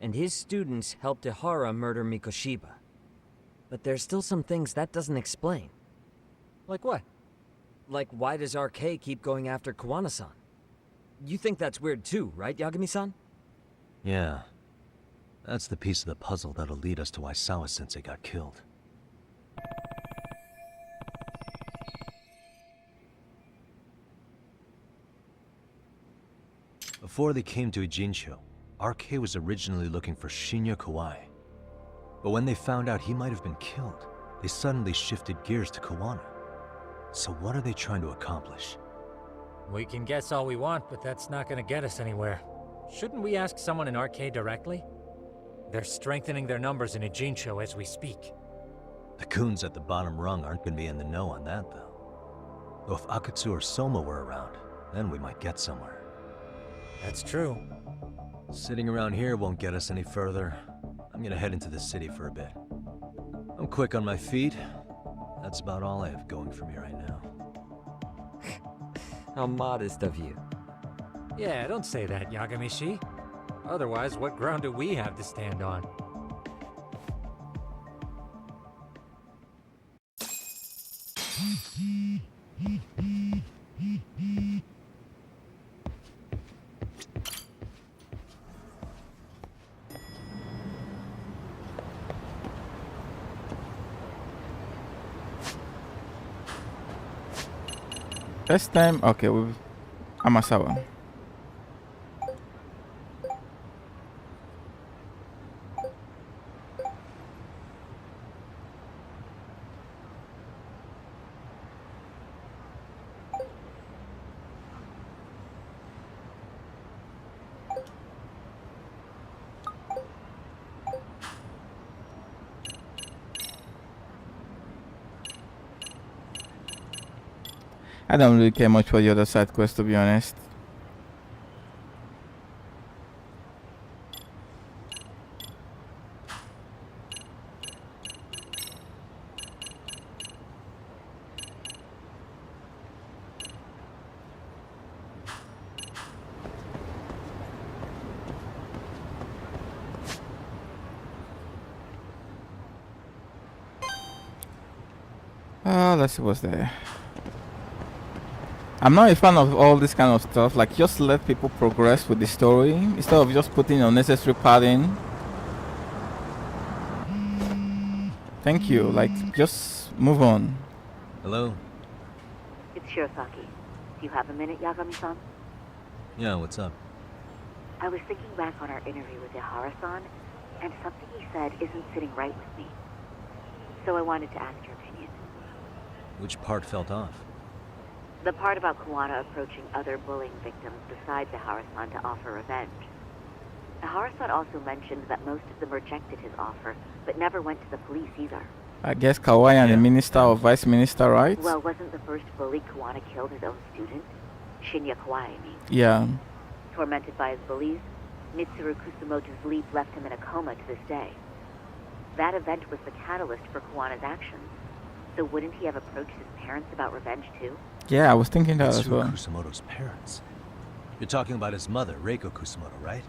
And his students helped Ihara murder Mikoshiba. But there's still some things that doesn't explain. Like what? Like, why does RK keep going after Kuwana-san? You think that's weird too, right, Yagami-san? Yeah. That's the piece of the puzzle that'll lead us to why Sawa-sensei got killed. Before they came to Ijincho, RK was originally looking for Shinya Kawai. But when they found out he might have been killed, they suddenly shifted gears to Kawana. So what are they trying to accomplish? We can guess all we want, but that's not gonna get us anywhere. Shouldn't we ask someone in RK directly? They're strengthening their numbers in Ijincho as we speak. The goons at the bottom rung aren't gonna be in the know on that, though. Though if Akatsu or Soma were around, then we might get somewhere. That's true. Sitting around here won't get us any further. I'm gonna head into the city for a bit. I'm quick on my feet. That's about all I have going for me right now. How modest of you. Yeah, don't say that, Yagamishi. Otherwise, what ground do we have to stand on? First time, okay, with Amasawa. I don't really care much for the other side quest, to be honest. Let's see what's there. I'm not a fan of all this kind of stuff. Like, just let people progress with the story instead of just putting unnecessary padding. Thank you. Like, just move on. Hello? It's Shirosaki. Do you have a minute, Yagami-san? Yeah, what's up? I was thinking back on our interview with Ihara-san, and something he said isn't sitting right with me. So I wanted to ask your opinion. Which part felt off? The part about Kuwana approaching other bullying victims besides Ihara-san to offer revenge. Ihara-san also mentioned that most of them rejected his offer, but never went to the police either. I guess Kawaii and the minister or vice minister, right? Well, wasn't the first bully Kuwana killed his own student? Shinya Kawaii, I mean. Yeah. Tormented by his bullies, Mitsuru Kusumoto's leap left him in a coma to this day. That event was the catalyst for Kuwana's actions. So wouldn't he have approached his parents about revenge too? Yeah, I was thinking that as well. Kusumoto's parents. You're talking about his mother, Reiko Kusumoto, right?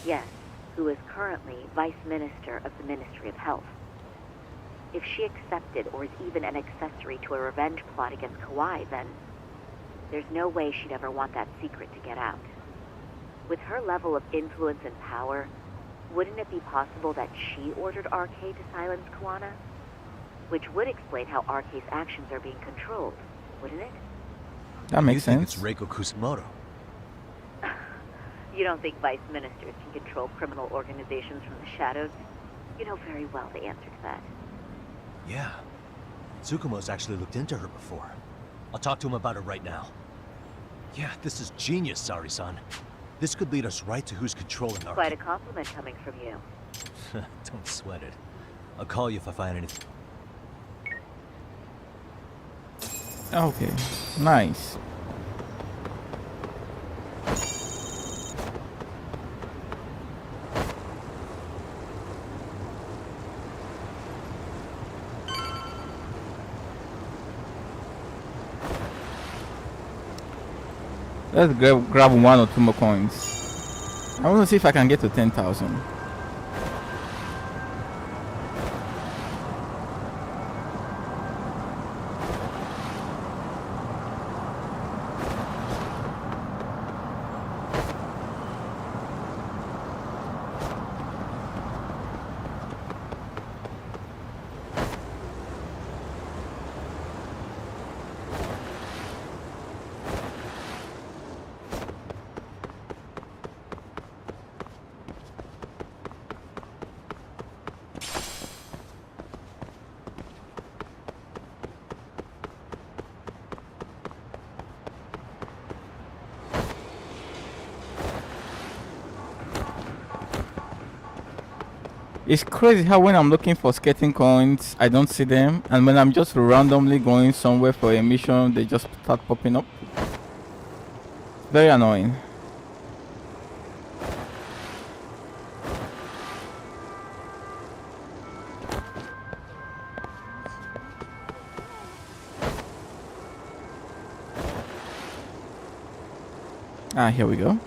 Yes, who is currently Vice Minister of the Ministry of Health. If she accepted or is even an accessory to a revenge plot against Kawaii, then there's no way she'd ever want that secret to get out. With her level of influence and power, wouldn't it be possible that she ordered RK to silence Kuwana? Which would explain how RK's actions are being controlled, wouldn't it? That makes sense. It's Reiko Kusumoto. You don't think vice ministers can control criminal organizations from the shadows? You know very well the answer to that. Yeah. Tsukumo's actually looked into her before. I'll talk to him about it right now. Yeah, this is genius, Sari-san. This could lead us right to who's controlling our... Quite a compliment coming from you. Don't sweat it. I'll call you if I find anything. Okay, nice. Let's grab 1 or 2 more coins. I want to see if I can get to 10,000. It's crazy how when I'm looking for skating coins, I don't see them, and when I'm just randomly going somewhere for a mission, they just start popping up. Very annoying. Ah, here we go.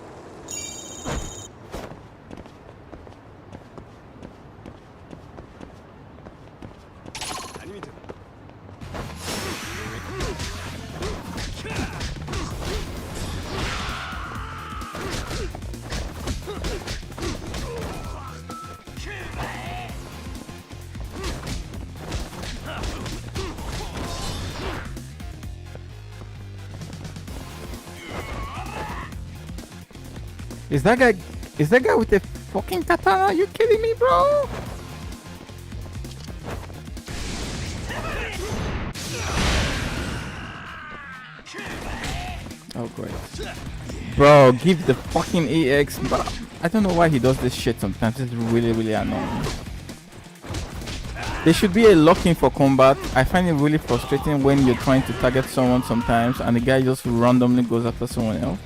Is that guy with the fucking katana? Are you kidding me, bro? Oh great. Bro, give the fucking EX, but I don't know why he does this shit sometimes. It's really, really annoying. There should be a locking for combat. I find it really frustrating when you're trying to target someone sometimes and the guy just randomly goes after someone else.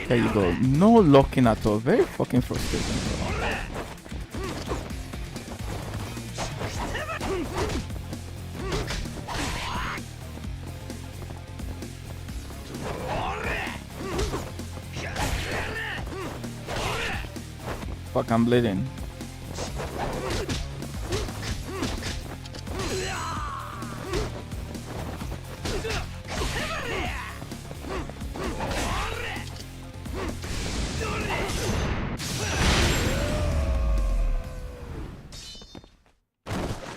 There you go. No locking at all. Very fucking frustrating, bro. Fuck, I'm bleeding.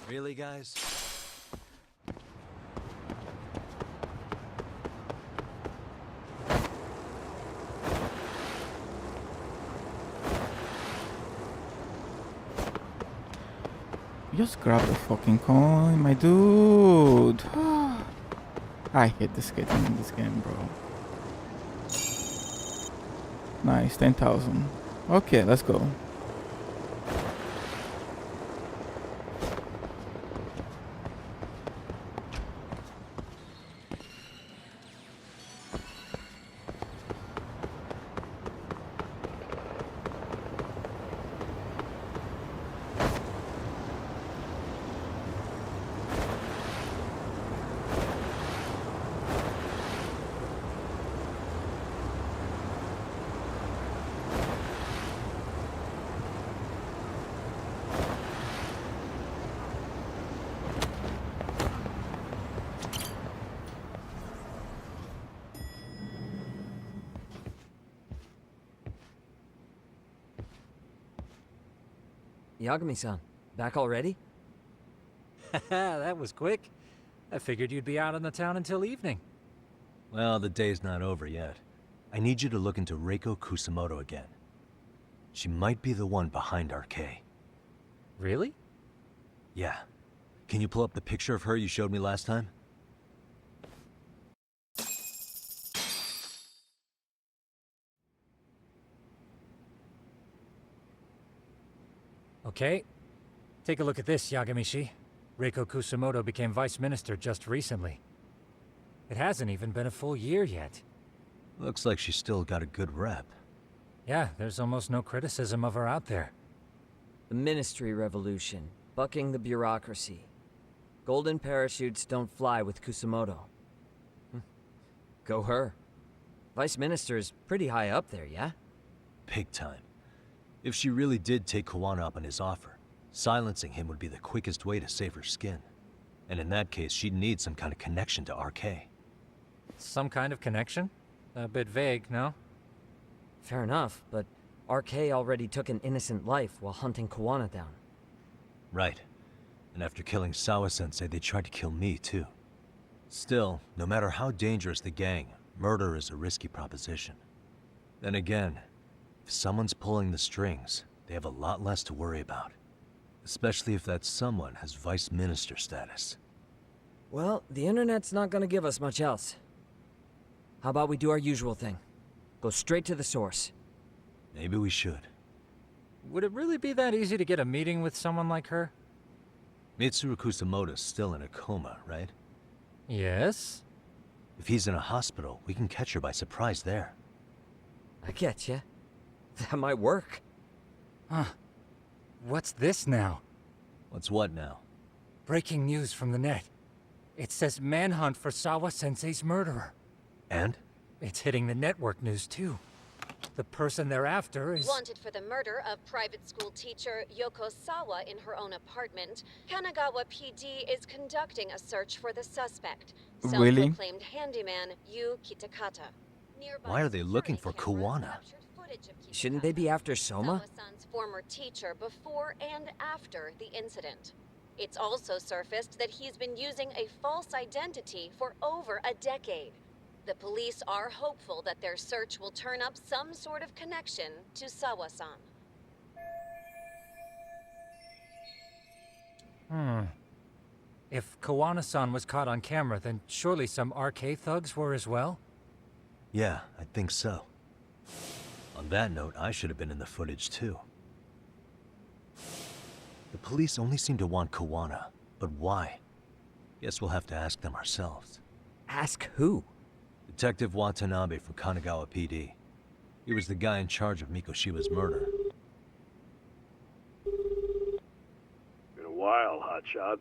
Really, guys? Just grab the fucking coin, my dude. I hate the skating in this game, bro. Nice, 10,000. Okay, let's go. Yagami-san, back already? That was quick. I figured you'd be out in the town until evening. Well, the day's not over yet. I need you to look into Reiko Kusamoto again. She might be the one behind RK. Really? Yeah. Can you pull up the picture of her you showed me last time? Okay. Take a look at this, Yagamishi. Reiko Kusamoto became vice minister just recently. It hasn't even been a full year yet. Looks like she's still got a good rep. Yeah, there's almost no criticism of her out there. The Ministry Revolution, bucking the bureaucracy. Golden parachutes don't fly with Kusamoto. Go her. Vice Minister's pretty high up there, yeah? Big time. If she really did take Kawana up on his offer, silencing him would be the quickest way to save her skin. And in that case, she'd need some kind of connection to RK. Some kind of connection? A bit vague, no? Fair enough, but RK already took an innocent life while hunting Kawana down. Right. And after killing Sawa-sensei, they tried to kill me, too. Still, no matter how dangerous the gang, murder is a risky proposition. Then again, if someone's pulling the strings, they have a lot less to worry about. Especially if that someone has vice minister status. Well, the internet's not gonna give us much else. How about we do our usual thing? Go straight to the source. Maybe we should. Would it really be that easy to get a meeting with someone like her? Mitsuru Kusamoto's still in a coma, right? Yes? If he's in a hospital, we can catch her by surprise there. I get ya. That might work. Huh. What's this now? What's what now? Breaking news from the net. It says manhunt for Sawa-sensei's murderer. And? It's hitting the network news too. The person they're after is... Wanted for the murder of private school teacher Yoko Sawa in her own apartment, Kanagawa PD is conducting a search for the suspect, Really? self-proclaimed handyman Yu Kitakata. Nearby Why are they looking for security cameras Kuwana? captured footage of Shouldn't they be after Soma? Sawa-san's former teacher before and after the incident. It's also surfaced that he's been using a false identity for over a decade. The police are hopeful that their search will turn up some sort of connection to Sawa-san. If Kawana-san was caught on camera, then surely some RK thugs were as well? Yeah, I think so. On that note, I should have been in the footage too. The police only seem to want Kawana, but why? Guess we'll have to ask them ourselves. Ask who? Detective Watanabe from Kanagawa PD. He was the guy in charge of Mikoshiba's murder. Been a while, hotshot.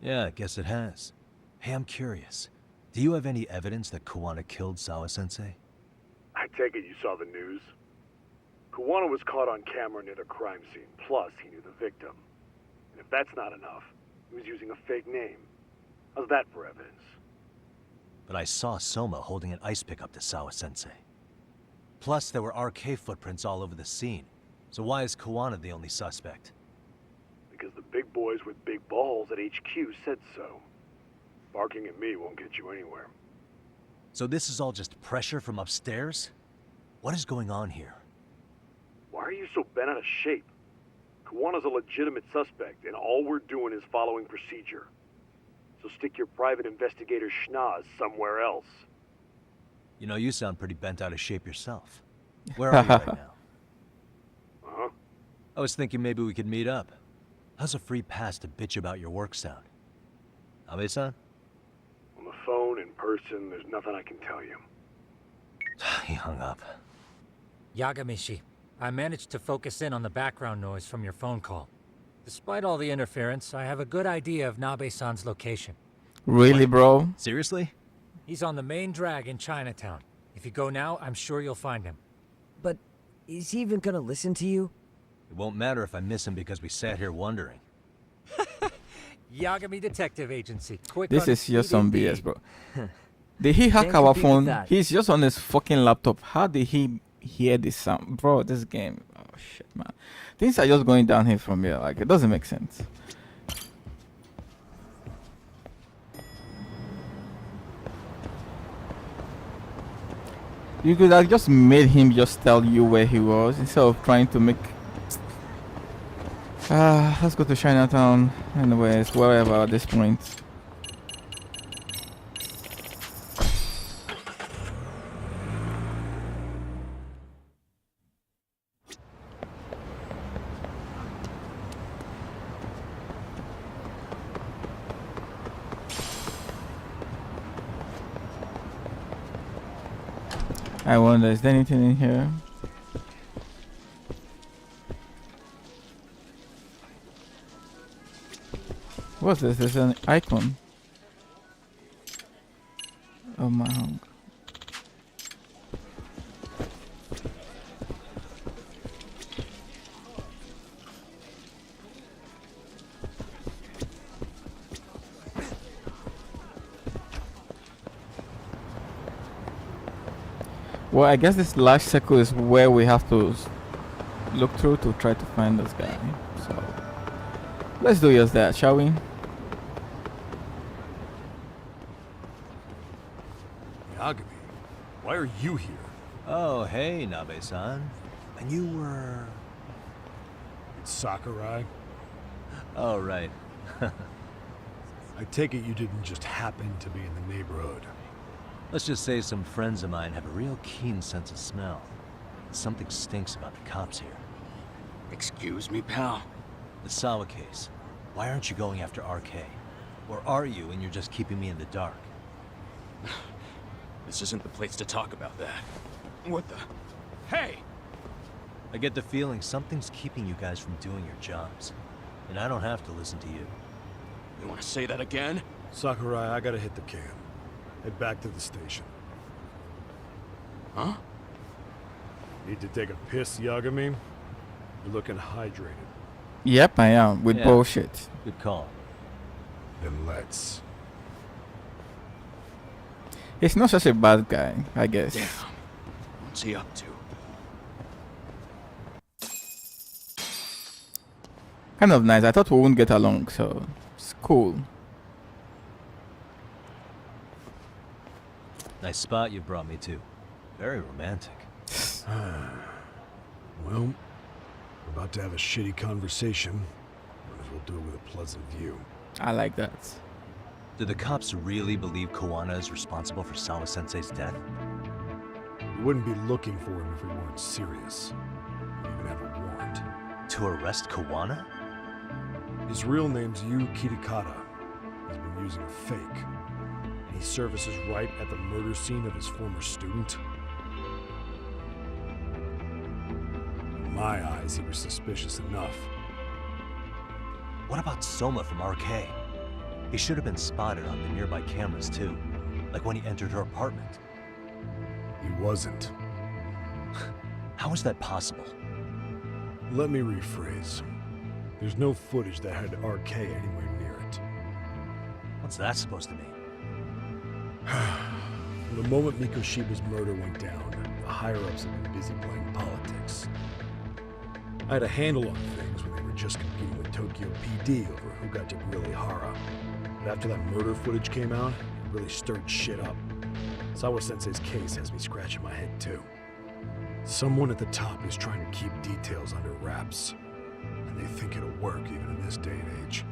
Yeah, I guess it has. Hey, I'm curious. Do you have any evidence that Kawana killed Sawa-sensei? I take it you saw the news. Kawana was caught on camera near the crime scene, plus he knew the victim. And if that's not enough, he was using a fake name. How's that for evidence? But I saw Soma holding an ice pick up to Sawa-sensei. Plus, there were RK footprints all over the scene. So why is Kawana the only suspect? Because the big boys with big balls at HQ said so. Barking at me won't get you anywhere. So this is all just pressure from upstairs? What is going on here? Why are you so bent out of shape? Kawana's a legitimate suspect, and all we're doing is following procedure. So stick your private investigator schnoz somewhere else. You know, you sound pretty bent out of shape yourself. Where are you right now? Uh-huh. I was thinking maybe we could meet up. How's a free pass to bitch about your work sound? Abe-san? On the phone, in person, there's nothing I can tell you. He hung up. Yagamishi, I managed to focus in on the background noise from your phone call. Despite all the interference, I have a good idea of Nabe-san's location. Really, bro? Seriously? He's on the main drag in Chinatown. If you go now, I'm sure you'll find him. But is he even gonna listen to you? It won't matter if I miss him because we sat here wondering. Yagami Detective Agency. Quick This on is just some CDD. BS, bro. Did he hack Can't our compete with phone? that. He's just on his fucking laptop. How did he hear this sound? Bro, this game. Oh, shit, man. Things are just going down here from here. Like, it doesn't make sense. You could have just made him just tell you where he was instead of trying to make... let's go to Chinatown. Anyways, wherever at this point. I wonder, is there anything in here? What's this? There's an icon. Oh my god. Well, I guess this last circle is where we have to look through to try to find this guy. So let's do just that, shall we? Yagami, why are you here? Oh, hey, Nabe-san. And you were... It's Sakurai. Oh, right. I take it you didn't just happen to be in the neighborhood. Let's just say some friends of mine have a real keen sense of smell. Something stinks about the cops here. Excuse me, pal? The Sawa case. Why aren't you going after RK? Or are you and you're just keeping me in the dark? This isn't the place to talk about that. What the? Hey! I get the feeling something's keeping you guys from doing your jobs. And I don't have to listen to you. You want to say that again? Sakurai, I gotta hit the can. Head back to the station. Huh? Need to take a piss, Yagami? You're looking hydrated. Yep, I am. With bullshit. Good call. Then let's. He's not such a bad guy, I guess. Damn. What's he up to? Kind of nice. I thought we wouldn't get along, so it's cool. Nice spot you brought me to. Very romantic. Well, we're about to have a shitty conversation. Might as well do it with a pleasant view. I like that. Do the cops really believe Koana is responsible for Sawa-sensei's death? We wouldn't be looking for him if we weren't serious. We even have a warrant. To arrest Koana? His real name's Yu Kitakata. He's been using a fake. And he services right at the murder scene of his former student. In my eyes, he was suspicious enough. What about Soma from RK? He should have been spotted on the nearby cameras too. Like when he entered her apartment. He wasn't. How is that possible? Let me rephrase. There's no footage that had RK anywhere near it. What's that supposed to mean? From the moment Mikoshiba's murder went down, the higher-ups have been busy playing politics. I had a handle on things when they were just competing with Tokyo PD over who got to grill Ihara. But after that murder footage came out, it really stirred shit up. Sawa-sensei's case has me scratching my head too. Someone at the top is trying to keep details under wraps. And they think it'll work even in this day and age.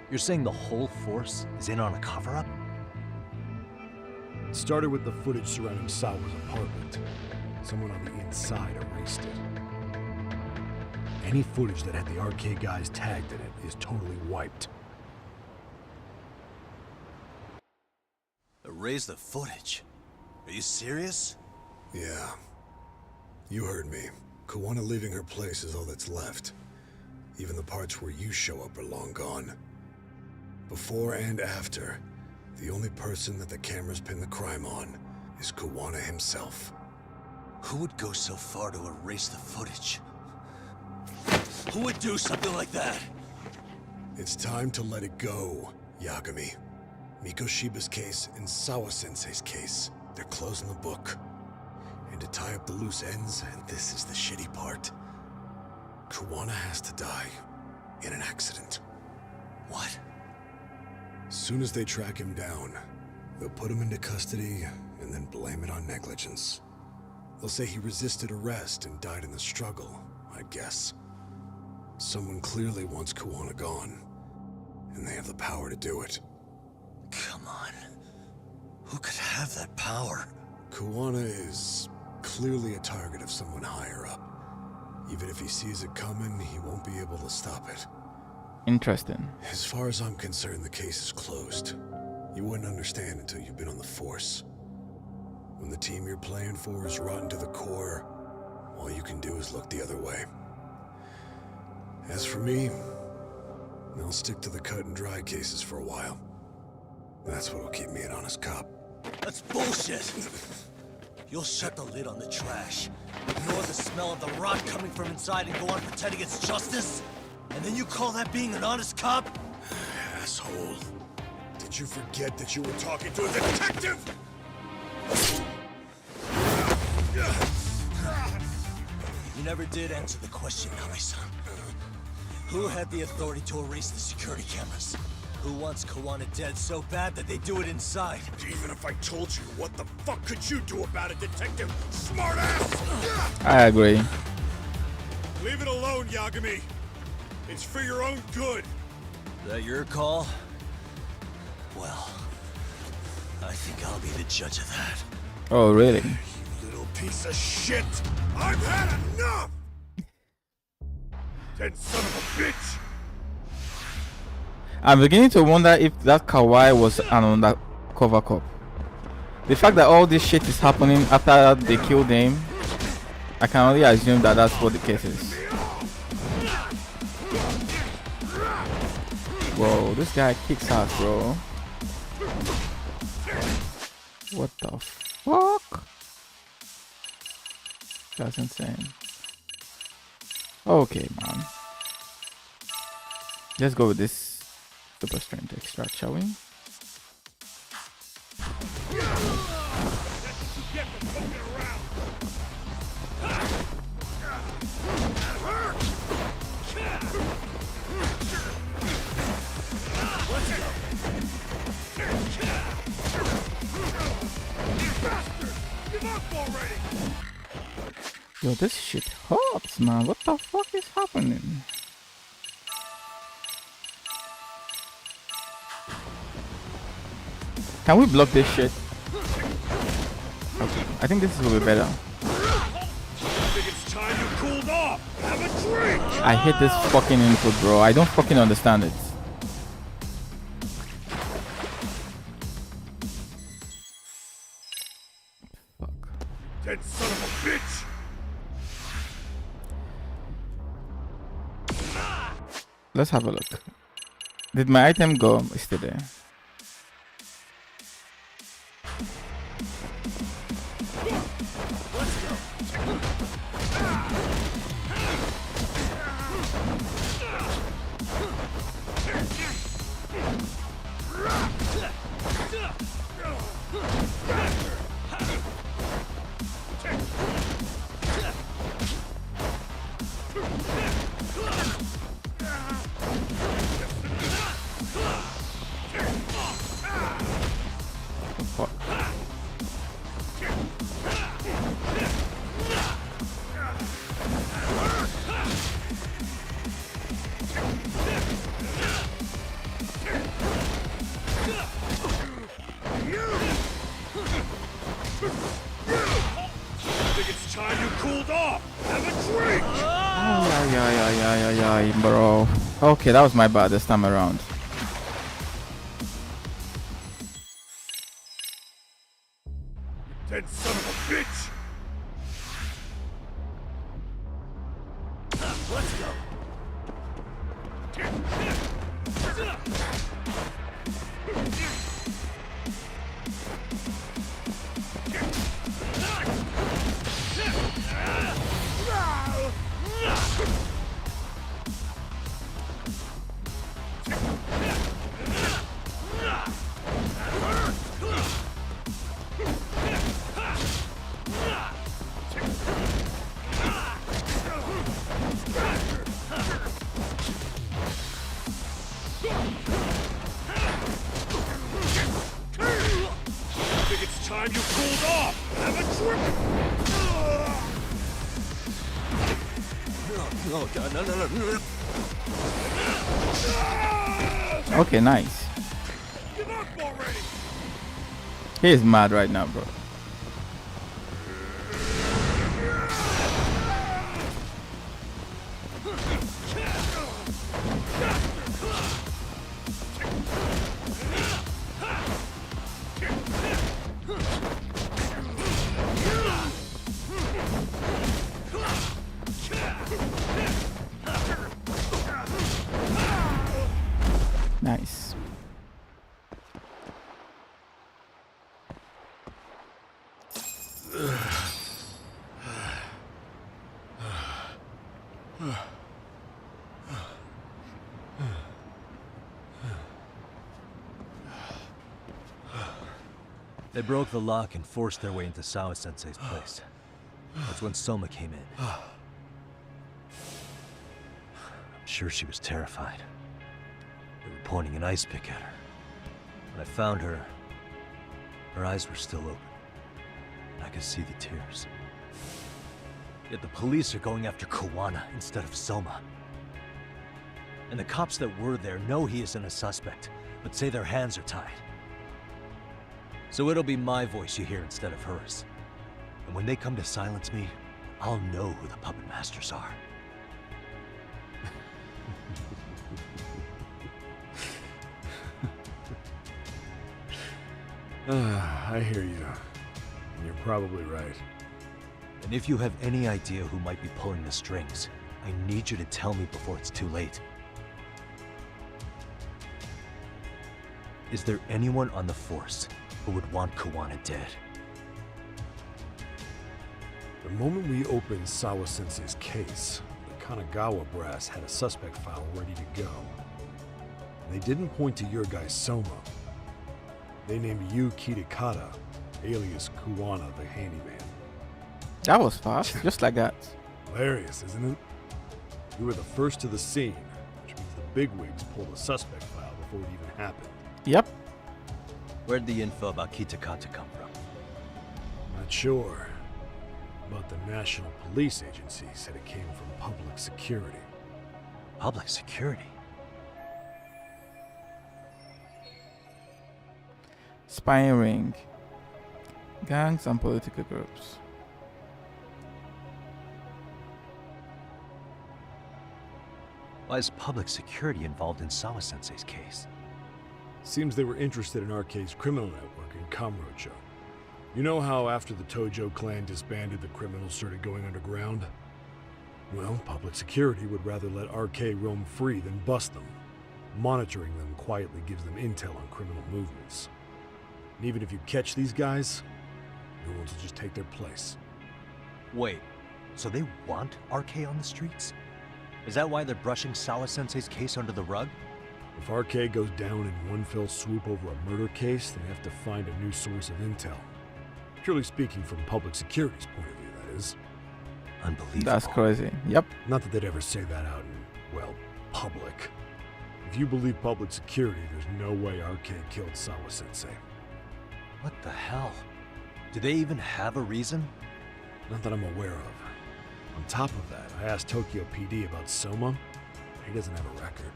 You're saying the whole force is in on a cover-up? It started with the footage surrounding Sawa's apartment. Someone on the inside erased it. Any footage that had the RK guys tagged in it is totally wiped. Erase the footage? Are you serious? Yeah. You heard me. Koana leaving her place is all that's left. Even the parts where you show up are long gone. Before and after, the only person that the cameras pin the crime on is Koana himself. Who would go so far to erase the footage? Who would do something like that? It's time to let it go, Yagami. Mikoshiba's case and Sawa-sensei's case, they're closing the book. And to tie up the loose ends, and this is the shitty part, Koana has to die in an accident. What? As soon as they track him down, they'll put him into custody and then blame it on negligence. They'll say he resisted arrest and died in the struggle, I guess. Someone clearly wants Koana gone, and they have the power to do it. Come on. Who could have that power? Koana is clearly a target of someone higher up. Even if he sees it coming, he won't be able to stop it. Interesting. As far as I'm concerned, the case is closed. You wouldn't understand until you've been on the force. When the team you're playing for is rotten to the core, all you can do is look the other way. As for me, I'll stick to the cut and dry cases for a while. That's what'll keep me an honest cop. That's bullshit! You'll shut the lid on the trash, ignore the smell of the rot coming from inside and go on pretending it's justice? And then you call that being an honest cop? Asshole. Did you forget that you were talking to a detective? You never did answer the question, Nabe-san. Who had the authority to erase the security cameras? Who wants Koana dead so bad that they do it inside? Even if I told you, what the fuck could you do about it, detective? Smartass! I agree. Leave it alone, Yagami. It's for your own good. Is that your call? Well, I think I'll be the judge of that. Oh, really? You little piece of shit! I've had enough! Dead son of a bitch! I'm beginning to wonder if that kawaii was an undercover cop. The fact that all this shit is happening after they killed him, I can only assume that that's what the case is. Whoa, this guy kicks ass, bro. What the fuck? That's insane. Okay, man. Let's go with this super strength extract, shall we? Yo, this shit hurts, man. What the fuck is happening? Can we block this shit? Okay, I think this will be better. I hate this fucking input, bro. I don't fucking understand it. Fuck. Dead son of a bitch! Let's have a look. Did my item go? It's still there. Bro. Okay, that was my bad this time around. Dead son of a bitch! Let's go. Okay, nice. He is mad right now, bro. Nice. They broke the lock and forced their way into Sawa-sensei's place. That's when Soma came in. I'm sure she was terrified. They were pointing an ice pick at her. When I found her, her eyes were still open. I could see the tears. Yet the police are going after Kawana instead of Soma. And the cops that were there know he isn't a suspect, but say their hands are tied. So it'll be my voice you hear instead of hers. And when they come to silence me, I'll know who the puppet masters are. I hear you. And you're probably right. And if you have any idea who might be pulling the strings, I need you to tell me before it's too late. Is there anyone on the Force who would want Kuwana dead? The moment we opened Sawa-sensei's case, the Kanagawa brass had a suspect file ready to go. And they didn't point to your guy Soma. They named you Kitakata, alias Kuwana the Handyman. That was fast, just like that. Hilarious, isn't it? You were the first to the scene, which means the bigwigs pulled a suspect file before it even happened. Yep. Where'd the info about Kitakata come from? Not sure. But the National Police Agency said it came from public security. Public security? Spying ring. Gangs and political groups. Why is public security involved in Sawa-sensei's case? Seems they were interested in RK's criminal network in Kamurocho. You know how after the Tojo clan disbanded, the criminals started going underground? Well, public security would rather let RK roam free than bust them. Monitoring them quietly gives them intel on criminal movements. And even if you catch these guys, no one's will just take their place. Wait, so they want RK on the streets? Is that why they're brushing Sawa-sensei's case under the rug? If RK goes down in one fell swoop over a murder case, they have to find a new source of intel. Purely speaking, from public security's point of view, that is. Unbelievable. That's crazy. Yep. Not that they'd ever say that out in, well, public. If you believe public security, there's no way RK killed Sawa-sensei. What the hell? Do they even have a reason? Not that I'm aware of. On top of that, I asked Tokyo PD about Soma, but he doesn't have a record.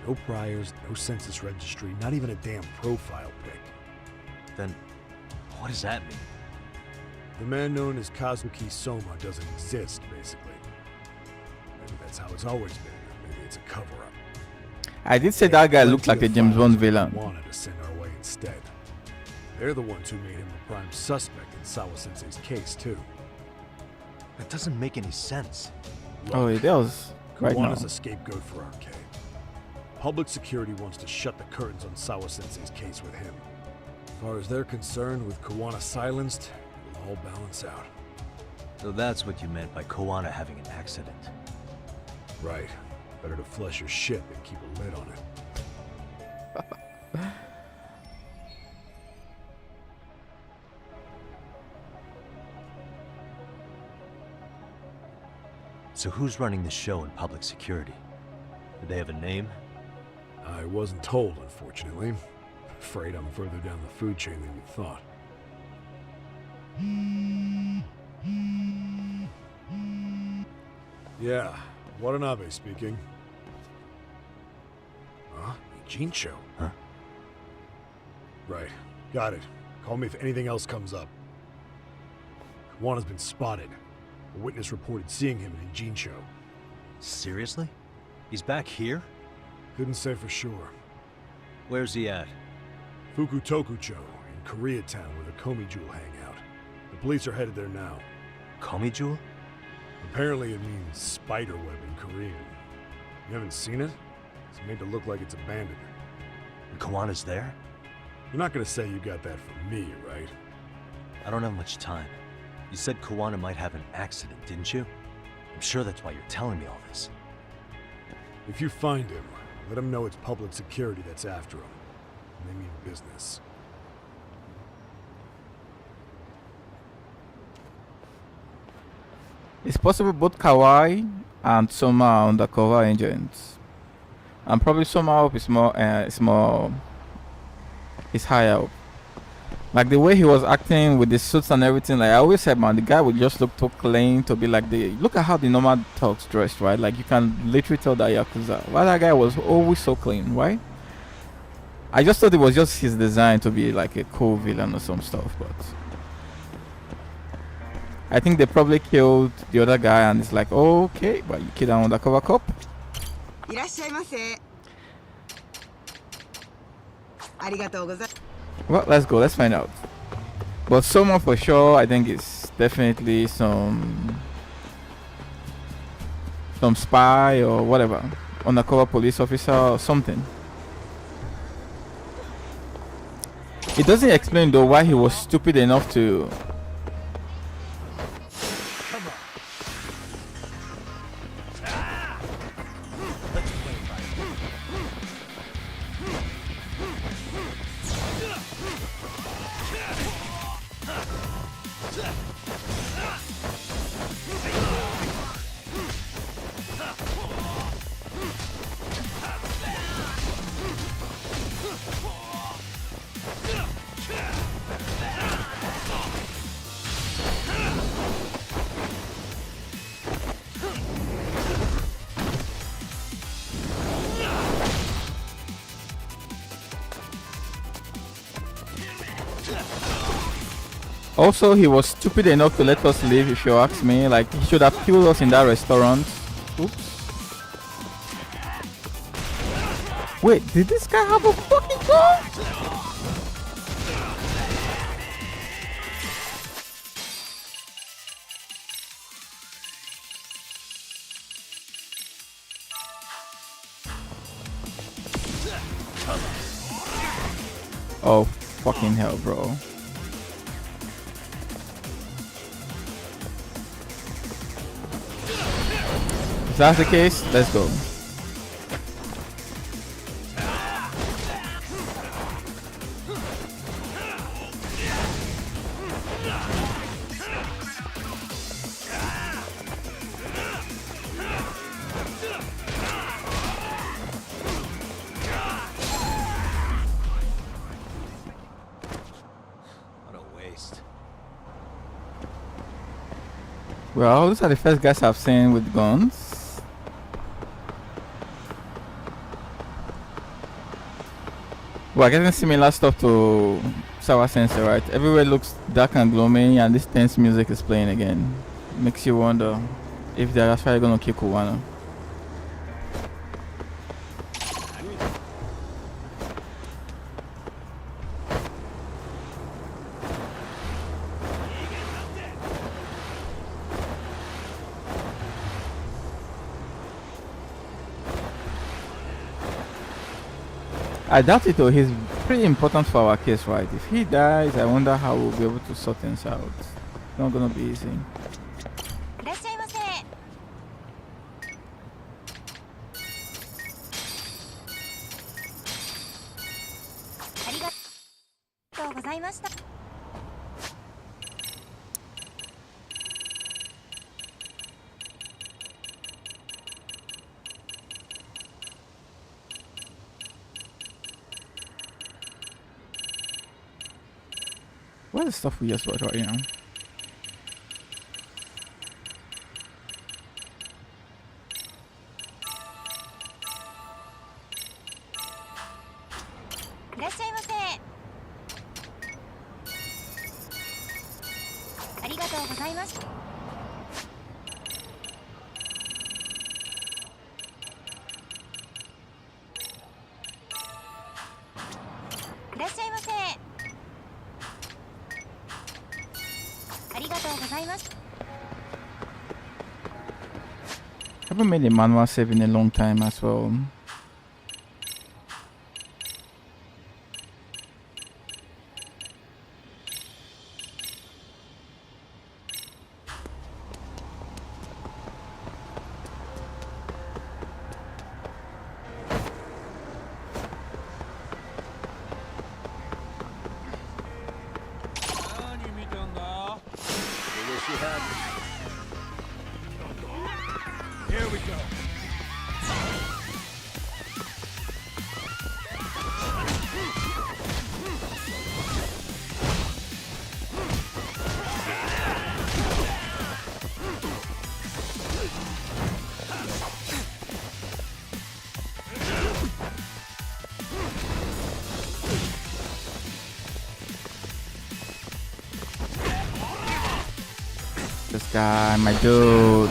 No priors, no census registry, not even a damn profile pic. Then, what does that mean? The man known as Kazuki Soma doesn't exist, basically. Maybe that's how it's always been, or maybe it's a cover-up. I did say that guy looked like a James Bond villain. Wanted to send our way instead. They're the ones who made him a prime suspect in Sawa-sensei's case, too. That doesn't make any sense. Look, Oh, it does. Right now. Kuwana's a scapegoat for RK. Public security wants to shut the curtains on Sawa-sensei's case with him. As far as they're concerned, with Kuwana silenced, it'll all balance out. So that's what you meant by Kuwana having an accident. Right. Better to flush your shit than keep a lid on it. So who's running the show in public security? Do they have a name? I wasn't told, unfortunately. Afraid I'm further down the food chain than you thought. Yeah, Watanabe speaking. Huh? Jincho? Huh? Right. Got it. Call me if anything else comes up. Kuwana's been spotted. A witness reported seeing him in Jincho. Seriously? He's back here? Couldn't say for sure. Where's he at? Fukutokucho, in Koreatown, where the Komi Jewel hang out. The police are headed there now. Komi Jewel? Apparently it means spider web in Korean. You haven't seen it? It's made to look like it's abandoned. And Kuwana's there? You're not gonna say you got that from me, right? I don't have much time. You said Kuwana might have an accident, didn't you? I'm sure that's why you're telling me all this. If you find him, let him know it's public security that's after him. And they mean business. It's possible both Kawai and Soma are undercover agents. And probably Soma up is is higher up. Like the way he was acting with the suits and everything, like I always said, man, the guy would just look too clean to be like look at how the normal talks dressed, right? Like you can literally tell that Yakuza. Why that guy was always so clean, right? I just thought it was just his design to be like a cool villain or some stuff, but I think they probably killed the other guy and it's like, okay, but you killed an undercover cop. Well, let's go, let's find out. But someone for sure, I think it's definitely some spy or whatever, undercover police officer or something. It doesn't explain though why he was stupid enough to Also, he was stupid enough to let us leave, if you ask me. Like, he should have killed us in that restaurant. Oops. Wait, did this guy have a fucking gun? Oh, fucking hell, bro. If that's the case, let's go. What a waste. Well, these are the first guys I've seen with guns. We're getting similar stuff to Sour Sensei, right? Everywhere looks dark and gloomy, and this tense music is playing again. Makes you wonder if they're actually gonna kill Kuwana. I doubt it though, he's pretty important for our case, right? If he dies, I wonder how we'll be able to sort things out. It's not gonna be easy. What is stuff we just bought right now? I haven't made a manual save in a long time as well. Here we go. guy, my dude.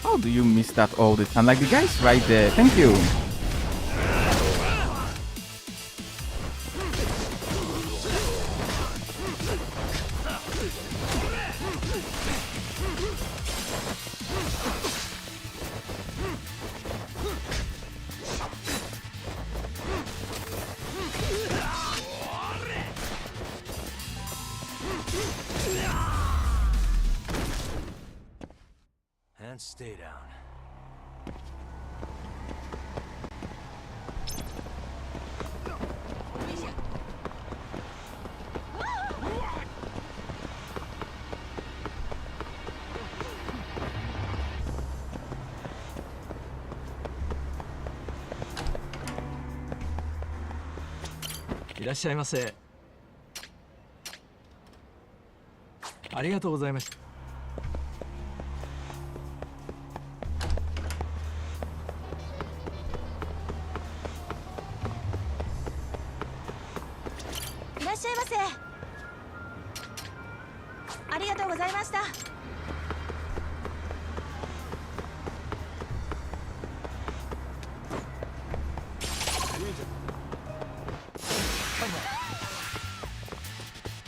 How do you miss that all the time? Like, the guy's right there. Thank you. And stay down.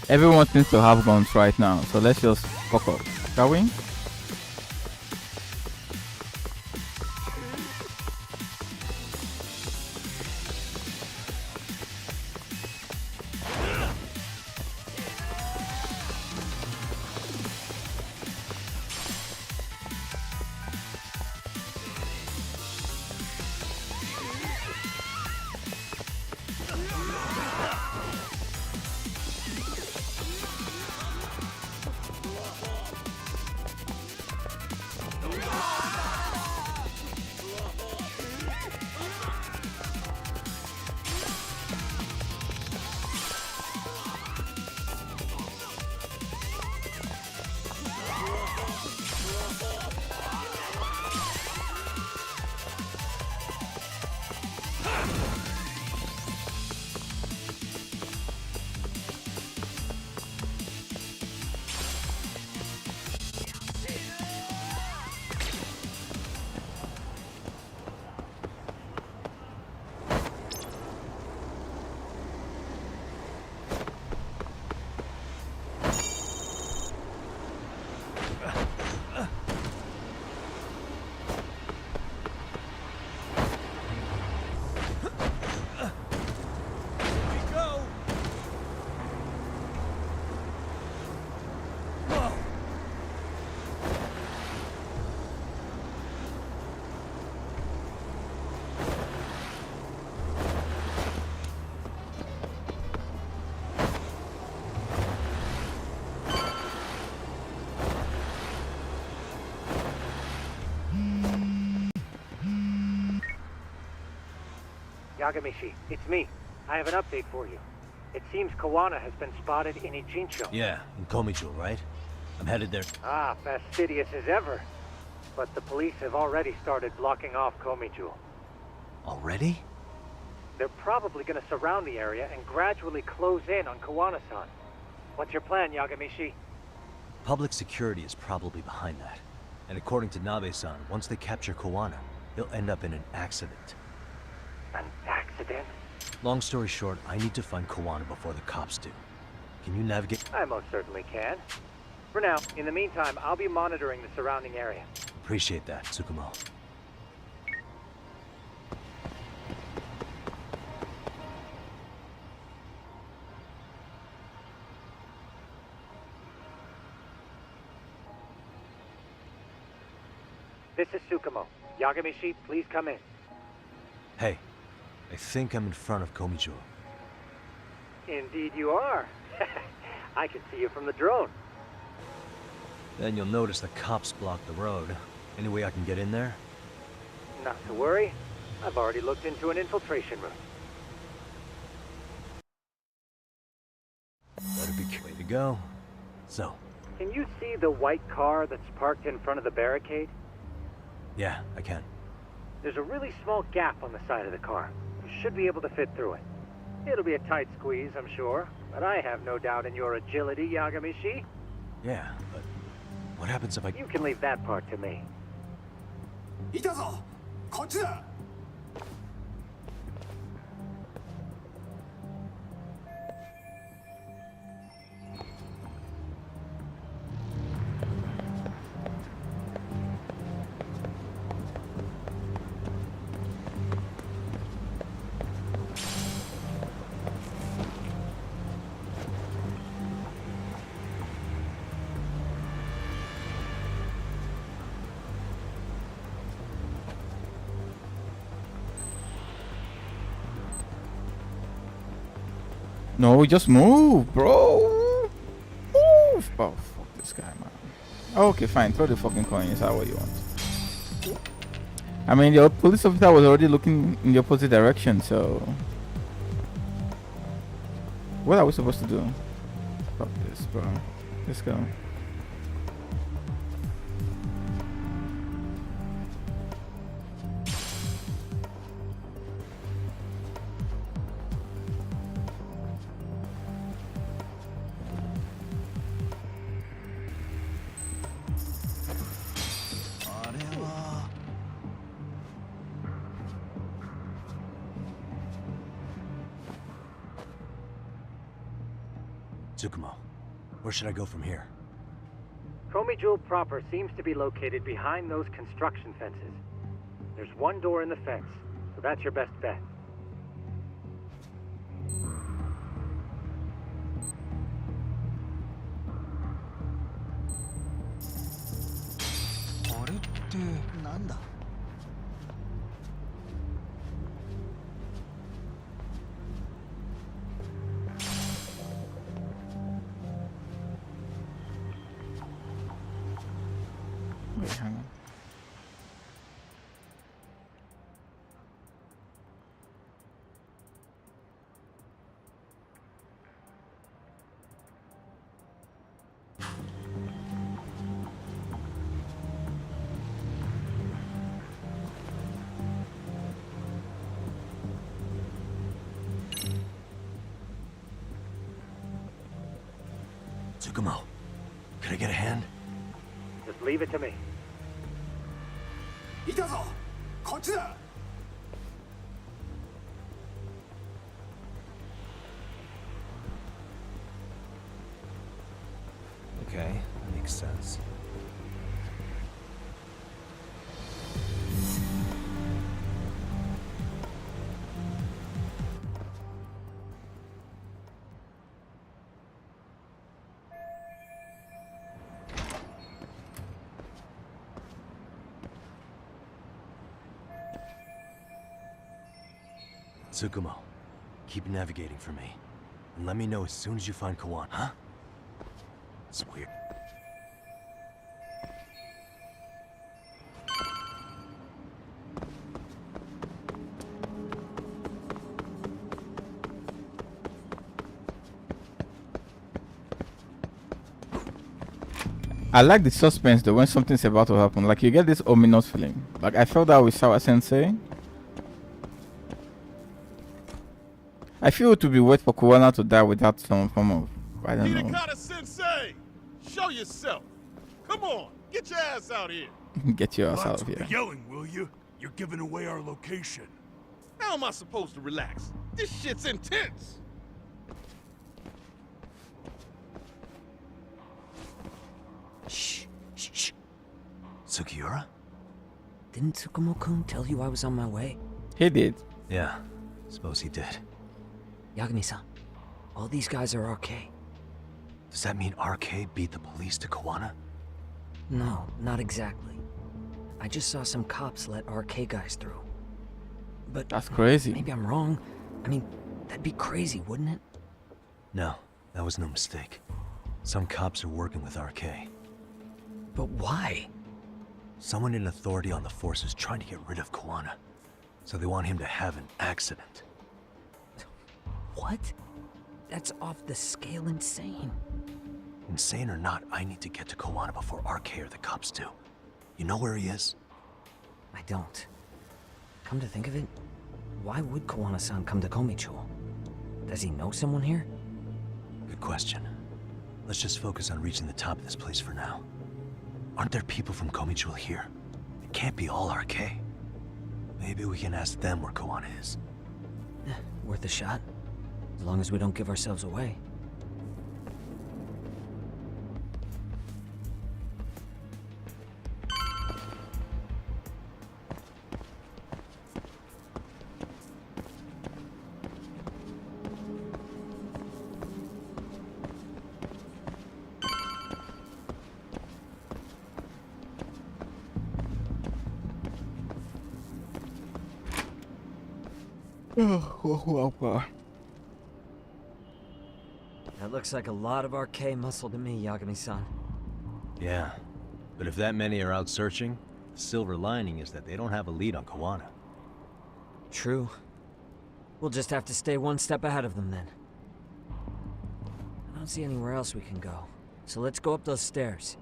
Everyone seems to have guns right now, so let's just fuck up, shall we? Yagamishi, it's me. I have an update for you. It seems Kawana has been spotted in Ijincho. Yeah, in Komicho, right? I'm headed there. Ah, fastidious as ever. But the police have already started blocking off Komicho. Already? They're probably gonna surround the area and gradually close in on Kawana-san. What's your plan, Yagamishi? Public security is probably behind that. And according to Nabe-san, once they capture Kawana, he'll end up in an accident. An accident? Long story short, I need to find Kawana before the cops do. Can you navigate? I most certainly can. For now, in the meantime, I'll be monitoring the surrounding area. Appreciate that, Tsukumo. This is Tsukumo. Yagamishi, please come in. Hey, I think I'm in front of Komicho. Indeed you are. I can see you from the drone. Then you'll notice the cops block the road. Any way I can get in there? Not to worry. I've already looked into an infiltration route. Better be way to go. So, Can you see the white car that's parked in front of the barricade? yeah, I can. There's a really small gap on the side of the car. You should be able to fit through it. It'll be a tight squeeze, I'm sure, but I have no doubt in your agility, Yagamishi. Yeah, but what happens if I... You can leave that part to me. いたぞこっちだ No, just move, bro. Move. Oh, fuck this guy, man. Okay, fine. Throw the fucking coin. Is that what you want? I mean, your police officer was already looking in the opposite direction, so... What are we supposed to do? Fuck this, bro. Let's go. Tsukumo, where should I go from here? Komi Jewel proper seems to be located behind those construction fences. There's one door in the fence, so that's your best bet. Wait, hang on. Tsukumo, can I get a hand? Just leave it to me. いたぞこっちだ Okay, that makes sense. Tsukumo, keep navigating for me. And let me know as soon as you find Kawan, huh? It's weird. I like the suspense though when something's about to happen. Like you get this ominous feeling. Like I felt that with Sawa Sensei. I feel it would be weird for Kuwana to die without some form of, I don't know. Hidekata Sensei, show yourself. Come on, get your ass out here. Get your ass Relax out of with here. the yelling, will you? You're giving away our location. How am I supposed to relax? This shit's intense. Shh, shh, shh. Sugiura? Didn't Tsukumo-kun tell you I was on my way? He did. Yeah, suppose he did. Yagami-san, all these guys are RK. Does that mean RK beat the police to Kawana? No, not exactly. I just saw some cops let RK guys through. But That's crazy. maybe I'm wrong. I mean, that'd be crazy, wouldn't it? No, that was no mistake. Some cops are working with RK. But why? Someone in authority on the force is trying to get rid of Koana. So they want him to have an accident. What? That's off the scale insane. Insane or not, I need to get to Koana before RK or the cops do. You know where he is? I don't. Come to think of it, why would Koana-san come to Komicho? Does he know someone here? Good question. Let's just focus on reaching the top of this place for now. Aren't there people from Komicho here? It can't be all RK. Maybe we can ask them where Koana is. Worth a shot. As long as we don't give ourselves away. That looks like a lot of RK muscle to me, Yagami-san. Yeah, but if that many are out searching, the silver lining is that they don't have a lead on Koana. True. We'll just have to stay one step ahead of them then. I don't see anywhere else we can go, so let's go up those stairs.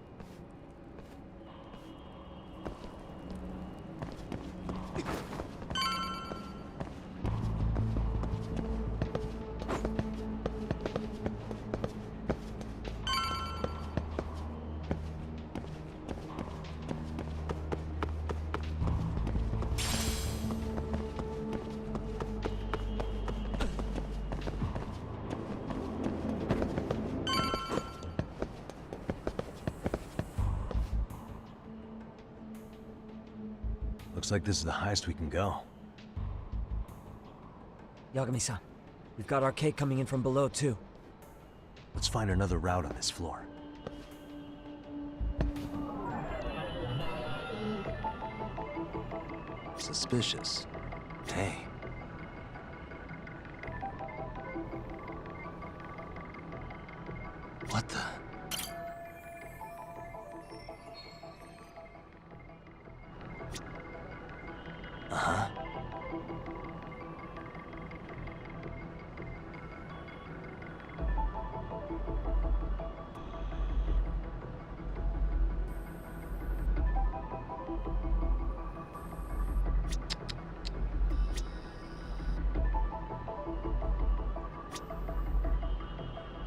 Looks like this is the highest we can go. Yagami-san, we've got RK coming in from below too. Let's find another route on this floor. Suspicious. Hey. What the? Uh-huh.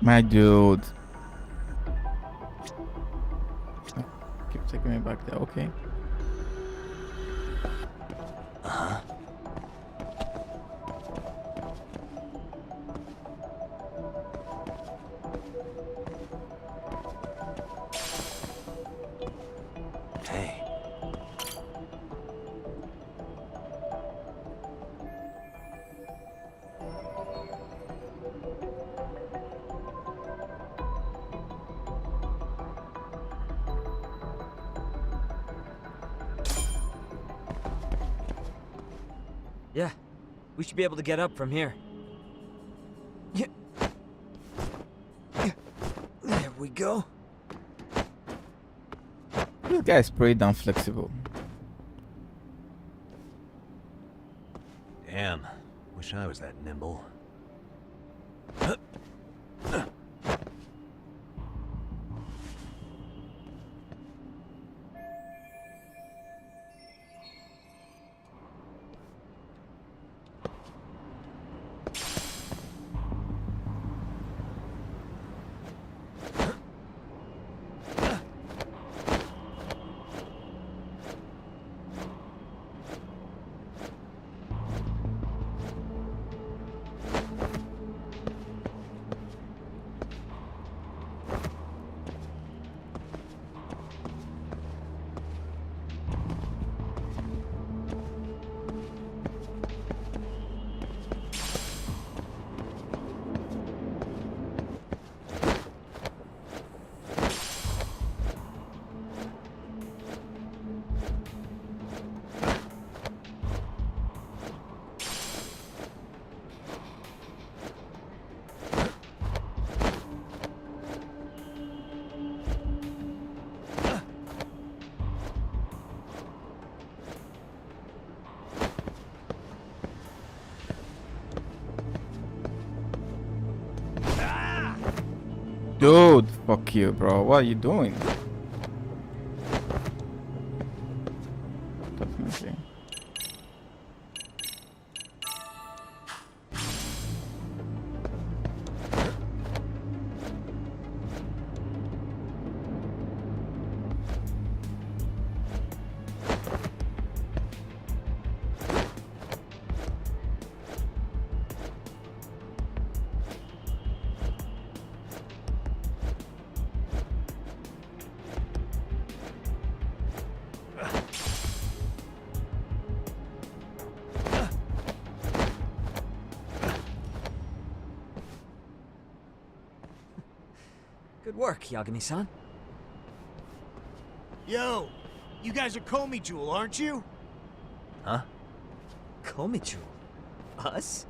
My dude. Keep taking me back there, okay. Uh-huh. Hey. Yeah, we should be able to get up from here. Yeah. There we go. This guy is pretty damn flexible. Damn. Wish I was that nimble. Dude, fuck you, bro. What are you doing? Definitely. Good work, Yagami-san. Yo, you guys are Comey Jewel, aren't you? Huh? Comey Jewel? Us?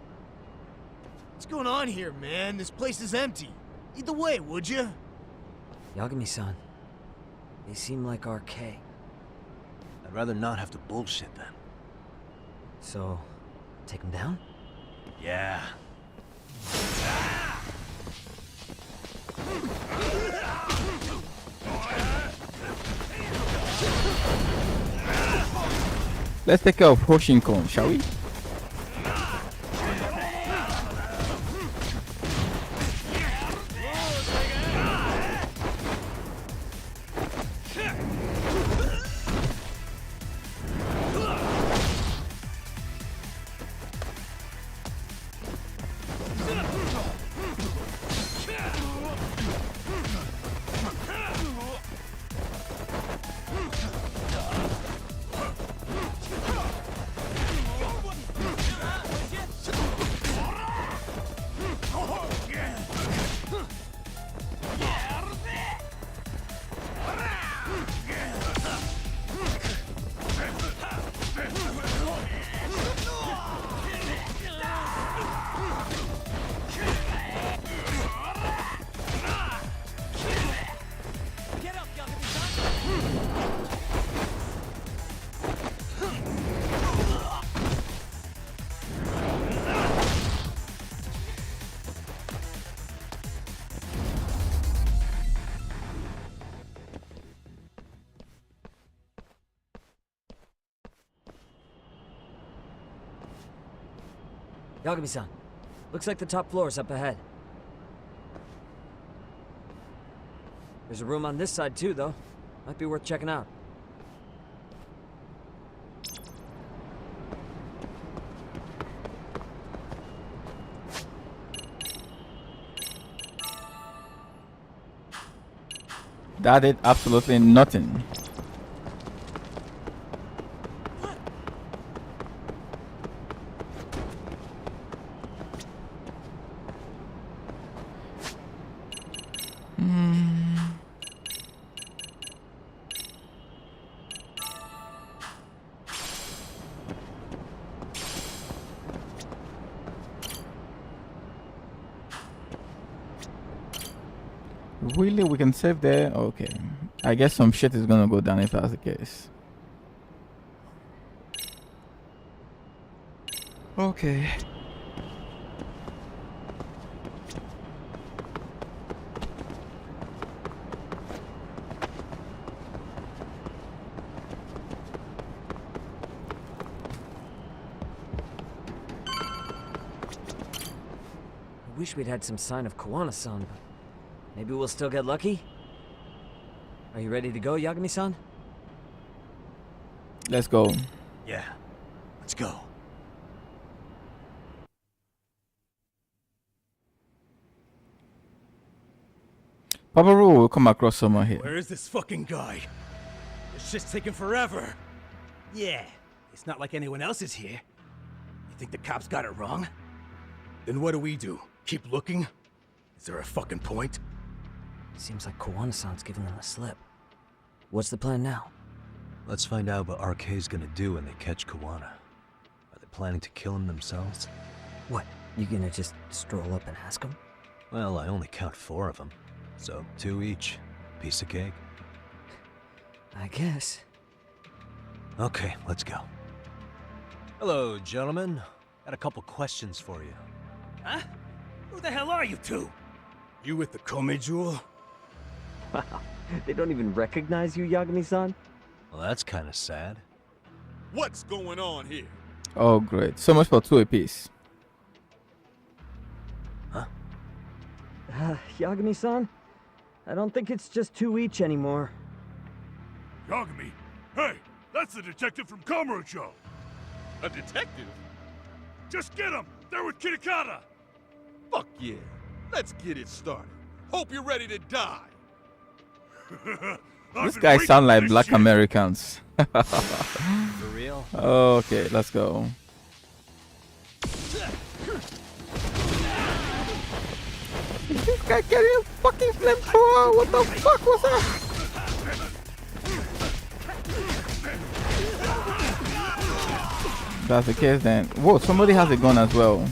What's going on here, man? This place is empty. Lead the way, would you? Yagami-san, they seem like RK. I'd rather not have to bullshit then. So, take them down? Yeah. Let's take care of Hoshinkon, shall we? Yagami-san, looks like the top floor is up ahead. There's a room on this side too, though. Might be worth checking out. That did absolutely nothing. Really, we can save there? Okay. I guess some shit is gonna go down if that's the case. Okay. I wish we'd had some sign of Kawana-san, but maybe we'll still get lucky? Are you ready to go, Yagami-san? Let's go. Yeah, let's go. Papa Ru will come across someone here. Where is this fucking guy? This shit's taking forever. Yeah, it's not like anyone else is here. You think the cops got it wrong? Then what do? Keep looking? Is there a fucking point? Seems like Kawana-san's giving them a slip. What's the plan now? Let's find out what RK's gonna do when they catch Kawana. Are they planning to kill him themselves? What, you gonna just stroll up and ask him? Well, I only count 4 of them. So 2 each. Piece of cake. I guess. Okay, let's go. Hello, gentlemen. Got a couple questions for you. Huh? Who the hell are you two? You with the Kome jewel? Wow, they don't even recognize you, Yagami-san? Well, that's kind of sad. What's going on here? Oh, great. So much for 2 apiece. Huh? Yagami-san? I don't think it's just 2 each anymore. Yagami? Hey, that's the detective from Kamurocho. A detective? Just get him! They're with Kitakata! Fuck yeah. Let's get it started. Hope you're ready to die. These guys sound like black Americans. For real? Okay, let's go. Is this guy carrying a fucking flamethrower? What the fuck was that? That's the case then. Whoa, somebody has a gun as well.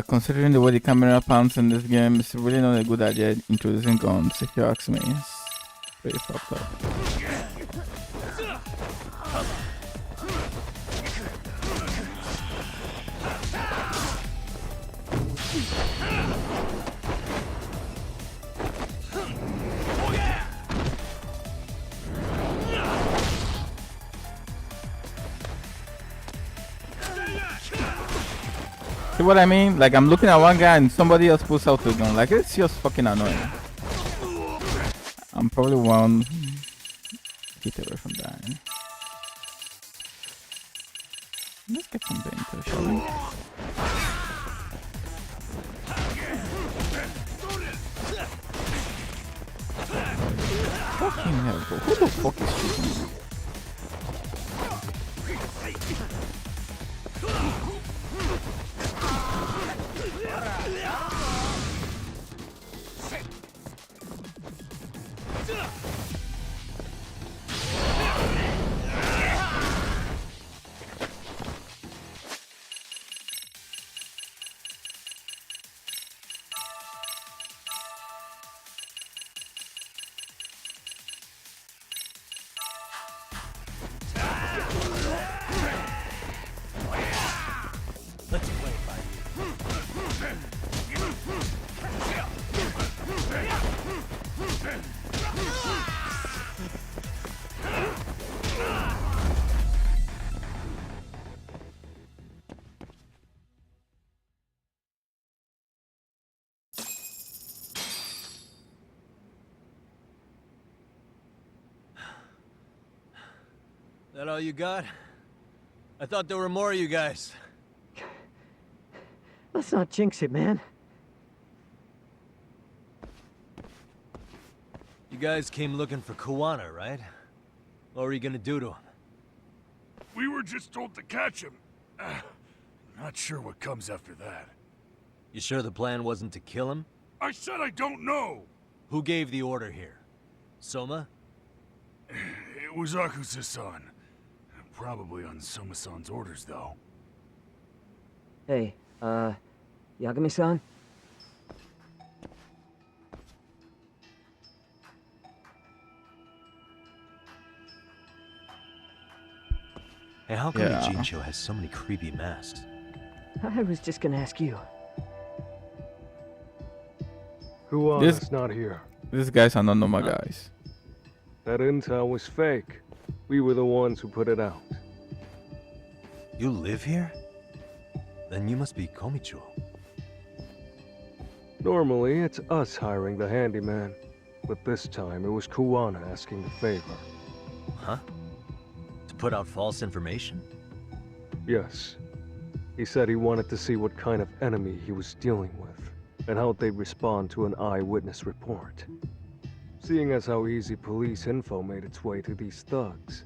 Considering the way the camera pans in this game, it's really not a good idea introducing guns, if you ask me. It's pretty fucked up. See what I mean? Like, I'm looking at one guy and somebody else pulls out the gun. Like, it's just fucking annoying. I'm probably one hit away from dying. Let's get some bento, shall we? Fucking hell, bro. Who the fuck is shooting me? That all you got? I thought there were more of you guys. Let's not jinx it, man. You guys came looking for Kuwana, right? What were you gonna do to him? We were just told to catch him. Not sure what comes after that. You sure the plan wasn't to kill him? I said I don't know! Who gave the order here? Soma? It was Hak.Z-san. Probably on Soma-san's orders, though. Hey, Yagami-san? Hey, how come Ijincho has so many creepy masks? I was just gonna ask you. Kuwana's not here. These guys are not normal guys. That intel was fake. We were the ones who put it out. You live here? Then you must be Komicho. Normally, it's us hiring the handyman. But this time, it was Kuwana asking the favor. Huh? To put out false information? Yes. He said he wanted to see what kind of enemy he was dealing with, and how they'd respond to an eyewitness report. Seeing as how easy police info made its way to these thugs,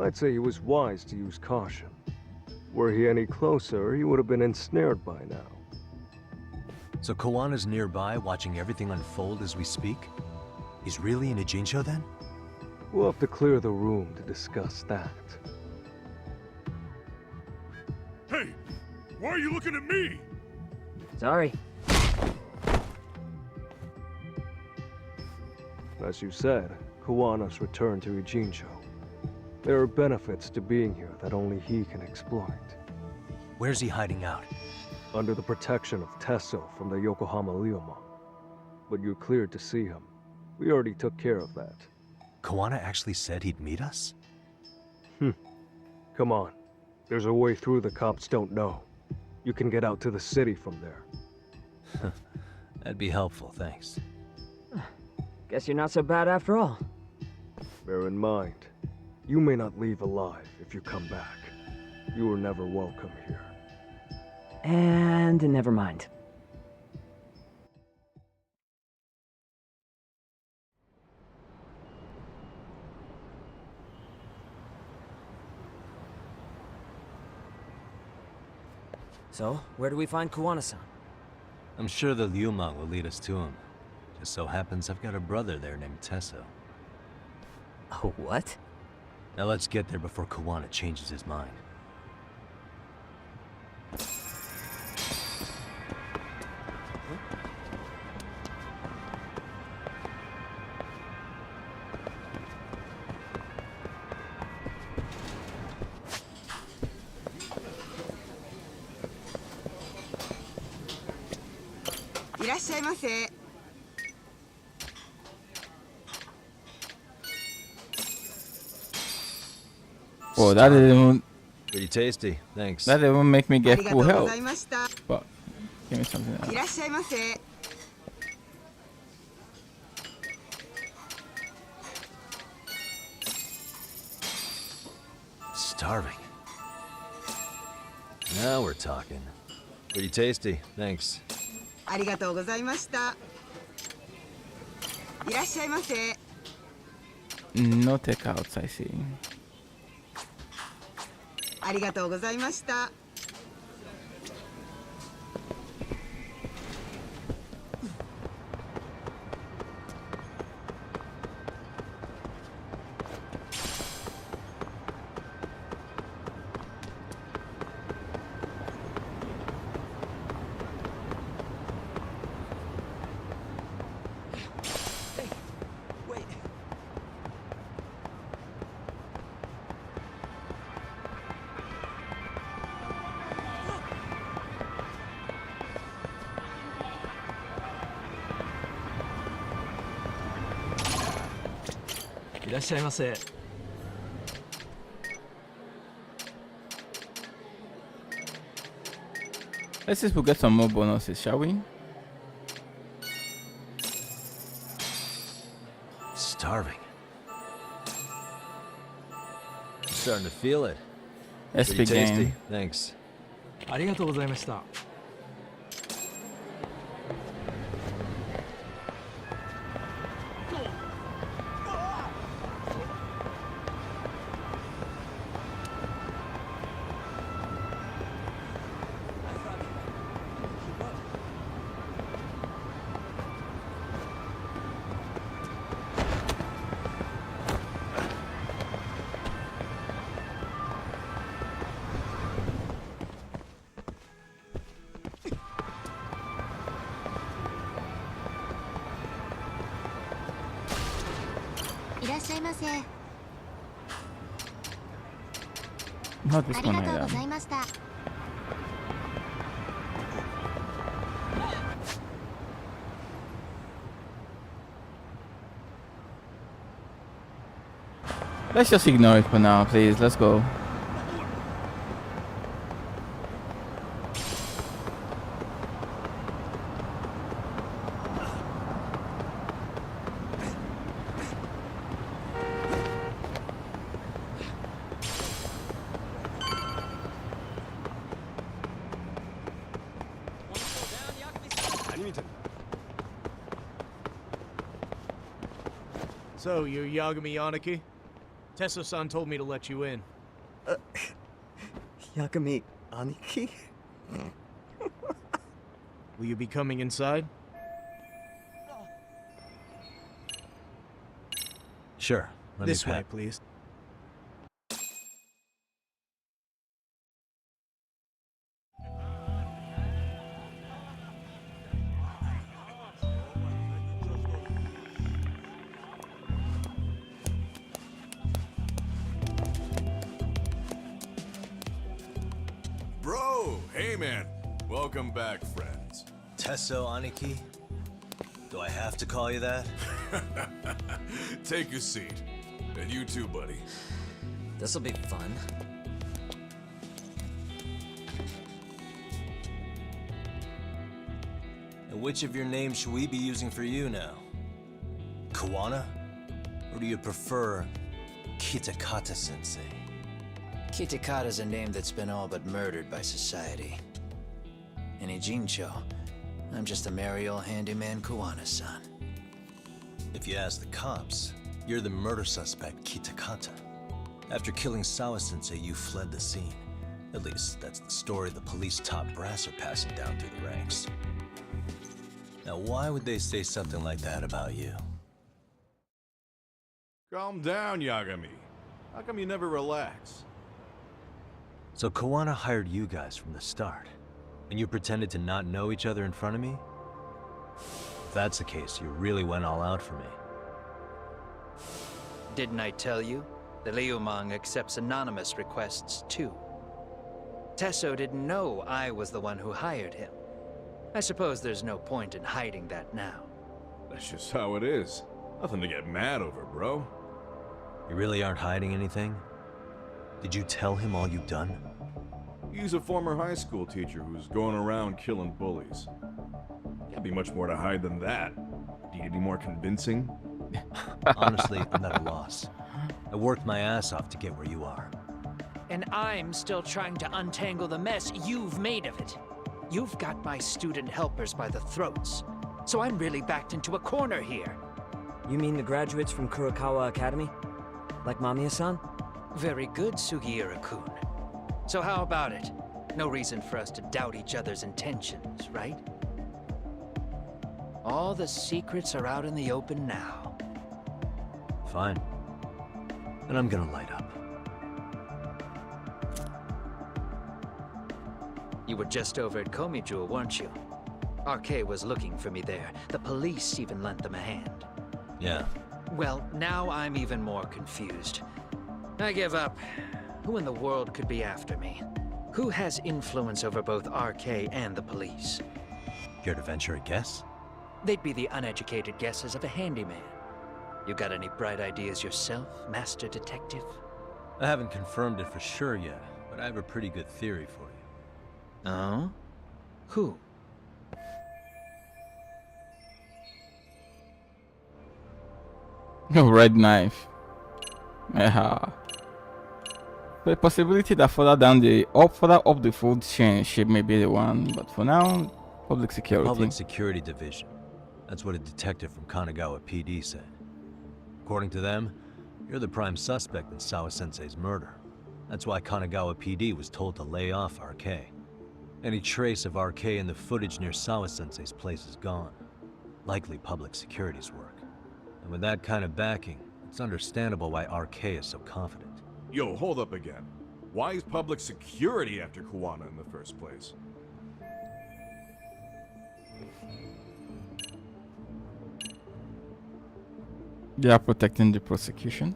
I'd say he was wise to use caution. Were he any closer, he would have been ensnared by now. So Kawana's nearby, watching everything unfold as we speak? He's really in Ijincho then? We'll have to clear the room to discuss that. Hey! Why are you looking at me? Sorry. As you said, Kuwana's returned to Ujincho. There are benefits to being here that only he can exploit. Where's he hiding out? Under the protection of Tesso from the Yokohama Ryoma. But you're cleared to see him. We already took care of that. Kuwana actually said he'd meet us? Come on. There's a way through the cops don't know. You can get out to the city from there. That'd be helpful, thanks. Guess you're not so bad after all. Bear in mind, you may not leave alive if you come back. You were never welcome here. And never mind. So, where do we find Kuwana-san? I'm sure the Ryuma will lead us to him. Just so happens I've got a brother there named Tesso. Oh, what? Now let's get there before Kuwana changes his mind. Oh, that didn't. Pretty tasty, thanks. That didn't make me get full health. But give me something else. Starving. Now we're talking. Pretty tasty, thanks. No takeouts, I see. ありがとうございました。いらっしゃいませ。Let's see if we get some more bonuses, shall we? Starving. I'm starting to feel it. SP Pretty tasty, game. thanks. ありがとうございました。Not this one either. Let's just ignore it for now, please. Let's go. So, you're Yagami Yanaki? Tesso-san told me to let you in. Yagami Aniki? Will you be coming inside? Sure. Let This me way, please. Bro! Hey, man. Welcome back, friends. Tesso Aniki? Do I have to call you that? Take a seat. And you too, buddy. This'll be fun. And which of your names should we be using for you now? Kawana? Or do you prefer Kitakata-sensei? Kitakata's a name that's been all but murdered by society. And Ijincho, I'm just a merry old handyman Kawana-san. If you ask the cops, you're the murder suspect, Kitakata. After killing Sawa-sensei, you fled the scene. At least, that's the story the police top brass are passing down through the ranks. Now, why would they say something like that about you? Calm down, Yagami. How come you never relax? So Kawana hired you guys from the start, and you pretended to not know each other in front of me? If that's the case, you really went all out for me. Didn't I tell you? The Liumang accepts anonymous requests too. Tesso didn't know I was the one who hired him. I suppose there's no point in hiding that now. That's just how it is. Nothing to get mad over, bro. You really aren't hiding anything? Did you tell him all you've done? He's a former high school teacher who's going around killing bullies. Can't be much more to hide than that. Do you need any more convincing? Honestly, I'm at a loss. I worked my ass off to get where you are. And I'm still trying to untangle the mess you've made of it. You've got my student helpers by the throats, so I'm really backed into a corner here. You mean the graduates from Kurokawa Academy? Like Mamiya-san? Very good, Sugiura-kun. So how about it? No reason for us to doubt each other's intentions, right? All the secrets are out in the open now. Fine. Then I'm gonna light up. You were just over at Komiju, weren't you? RK was looking for me there. The police even lent them a hand. Yeah. Well, now I'm even more confused. I give up. Who in the world could be after me? Who has influence over both RK and the police? Care to venture a guess? They'd be the uneducated guesses of a handyman. You got any bright ideas yourself, Master Detective? I haven't confirmed it for sure yet, but I have a pretty good theory for you. Oh? Who? Oh, red knife. Yeah. The possibility that further up the food chain, she may be the one, but for now, public security. Public Security Division. That's what a detective from Kanagawa PD said. According to them, you're the prime suspect in Sawa-sensei's murder. That's why Kanagawa PD was told to lay off RK. Any trace of RK in the footage near Sawa-sensei's place is gone. Likely public security's work. And with that kind of backing, it's understandable why RK is so confident. Yo, hold up again. Why is public security after Kawana in the first place? They are protecting the prosecution?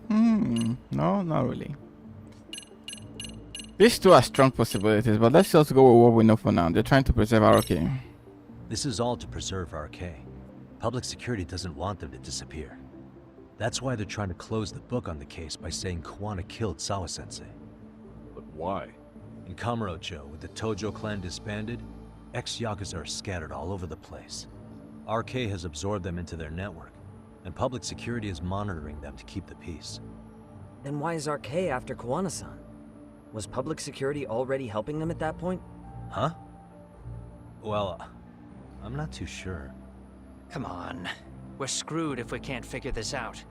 No, not really. These two are strong possibilities, but let's just go with what we know for now. They're trying to preserve RK. This is all to preserve RK. Public security doesn't want them to disappear. That's why they're trying to close the book on the case by saying Kawana killed Sawa-sensei. But why? In Kamurocho, with the Tojo clan disbanded, ex-Yakuza are scattered all over the place. RK has absorbed them into their network, and public security is monitoring them to keep the peace. Then why is RK after Kawana-san? Was public security already helping them at that point? Huh? Well, I'm not too sure. Come on. We're screwed if we can't figure this out.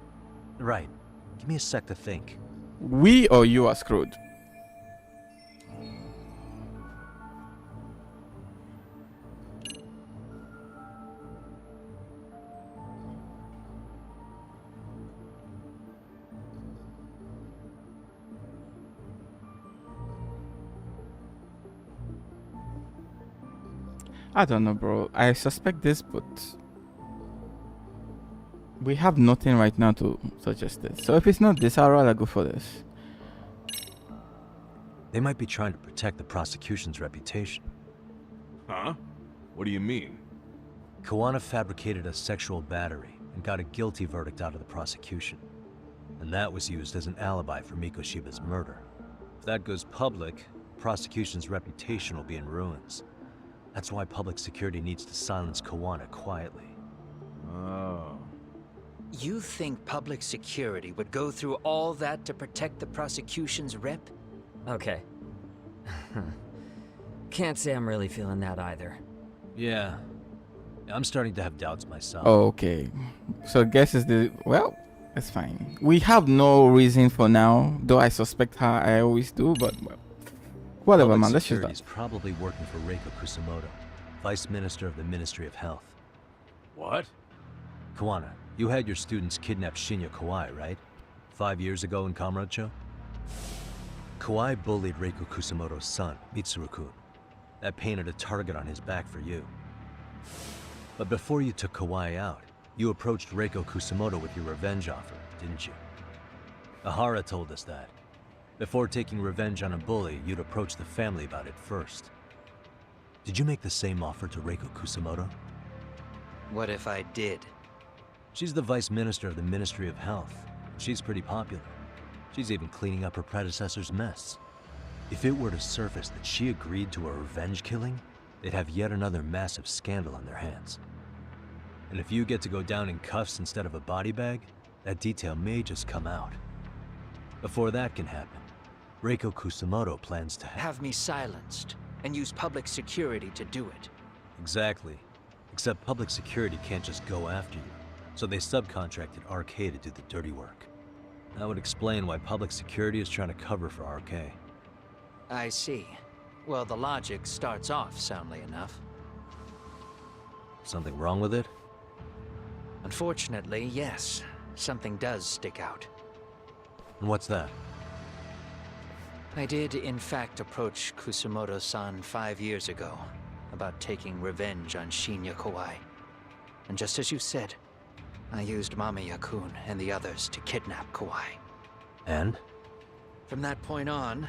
Right. Give me a sec to think. We or you are screwed? I don't know, bro. I suspect this, but we have nothing right now to suggest this. So if it's not this, I'd rather go for this. They might be trying to protect the prosecution's reputation. Huh? What do you mean? Koana fabricated a sexual battery and got a guilty verdict out of the prosecution. And that was used as an alibi for Mikoshiba's murder. If that goes public, the prosecution's reputation will be in ruins. That's why public security needs to silence Koana quietly. Oh. You think public security would go through all that to protect the prosecution's rep? Okay. Can't say I'm really feeling that either. Yeah. I'm starting to have doubts myself. Okay. So guess is the well, it's fine. We have no reason for now, though I suspect her. I always do, but well, whatever, Public man. Let's just. Security's probably working for Reiko Kusamoto, Vice Minister of the Ministry of Health. What? Koana, you had your students kidnap Shinya Kawai, right? 5 years ago in Kamurocho? Kawai bullied Reiko Kusamoto's son, Mitsuru-kun. That painted a target on his back for you. But before you took Kawai out, you approached Reiko Kusamoto with your revenge offer, didn't you? Ahara told us that. Before taking revenge on a bully, you'd approach the family about it first. Did you make the same offer to Reiko Kusamoto? What if I did? She's the Vice Minister of the Ministry of Health. She's pretty popular. She's even cleaning up her predecessor's mess. If it were to surface that she agreed to a revenge killing, they'd have yet another massive scandal on their hands. And if you get to go down in cuffs instead of a body bag, that detail may just come out. Before that can happen, Reiko Kusamoto plans to Have me silenced and use public security to do it. Exactly. Except public security can't just go after you, so they subcontracted RK to do the dirty work. That would explain why public security is trying to cover for RK. I see. Well, the logic starts off soundly enough. Something wrong with it? Unfortunately, yes. Something does stick out. And what's that? I did, in fact, approach Kusamoto-san 5 years ago about taking revenge on Shinya Kawai. And just as you said, I used Mamiya-kun and the others to kidnap Kawai. And? From that point on,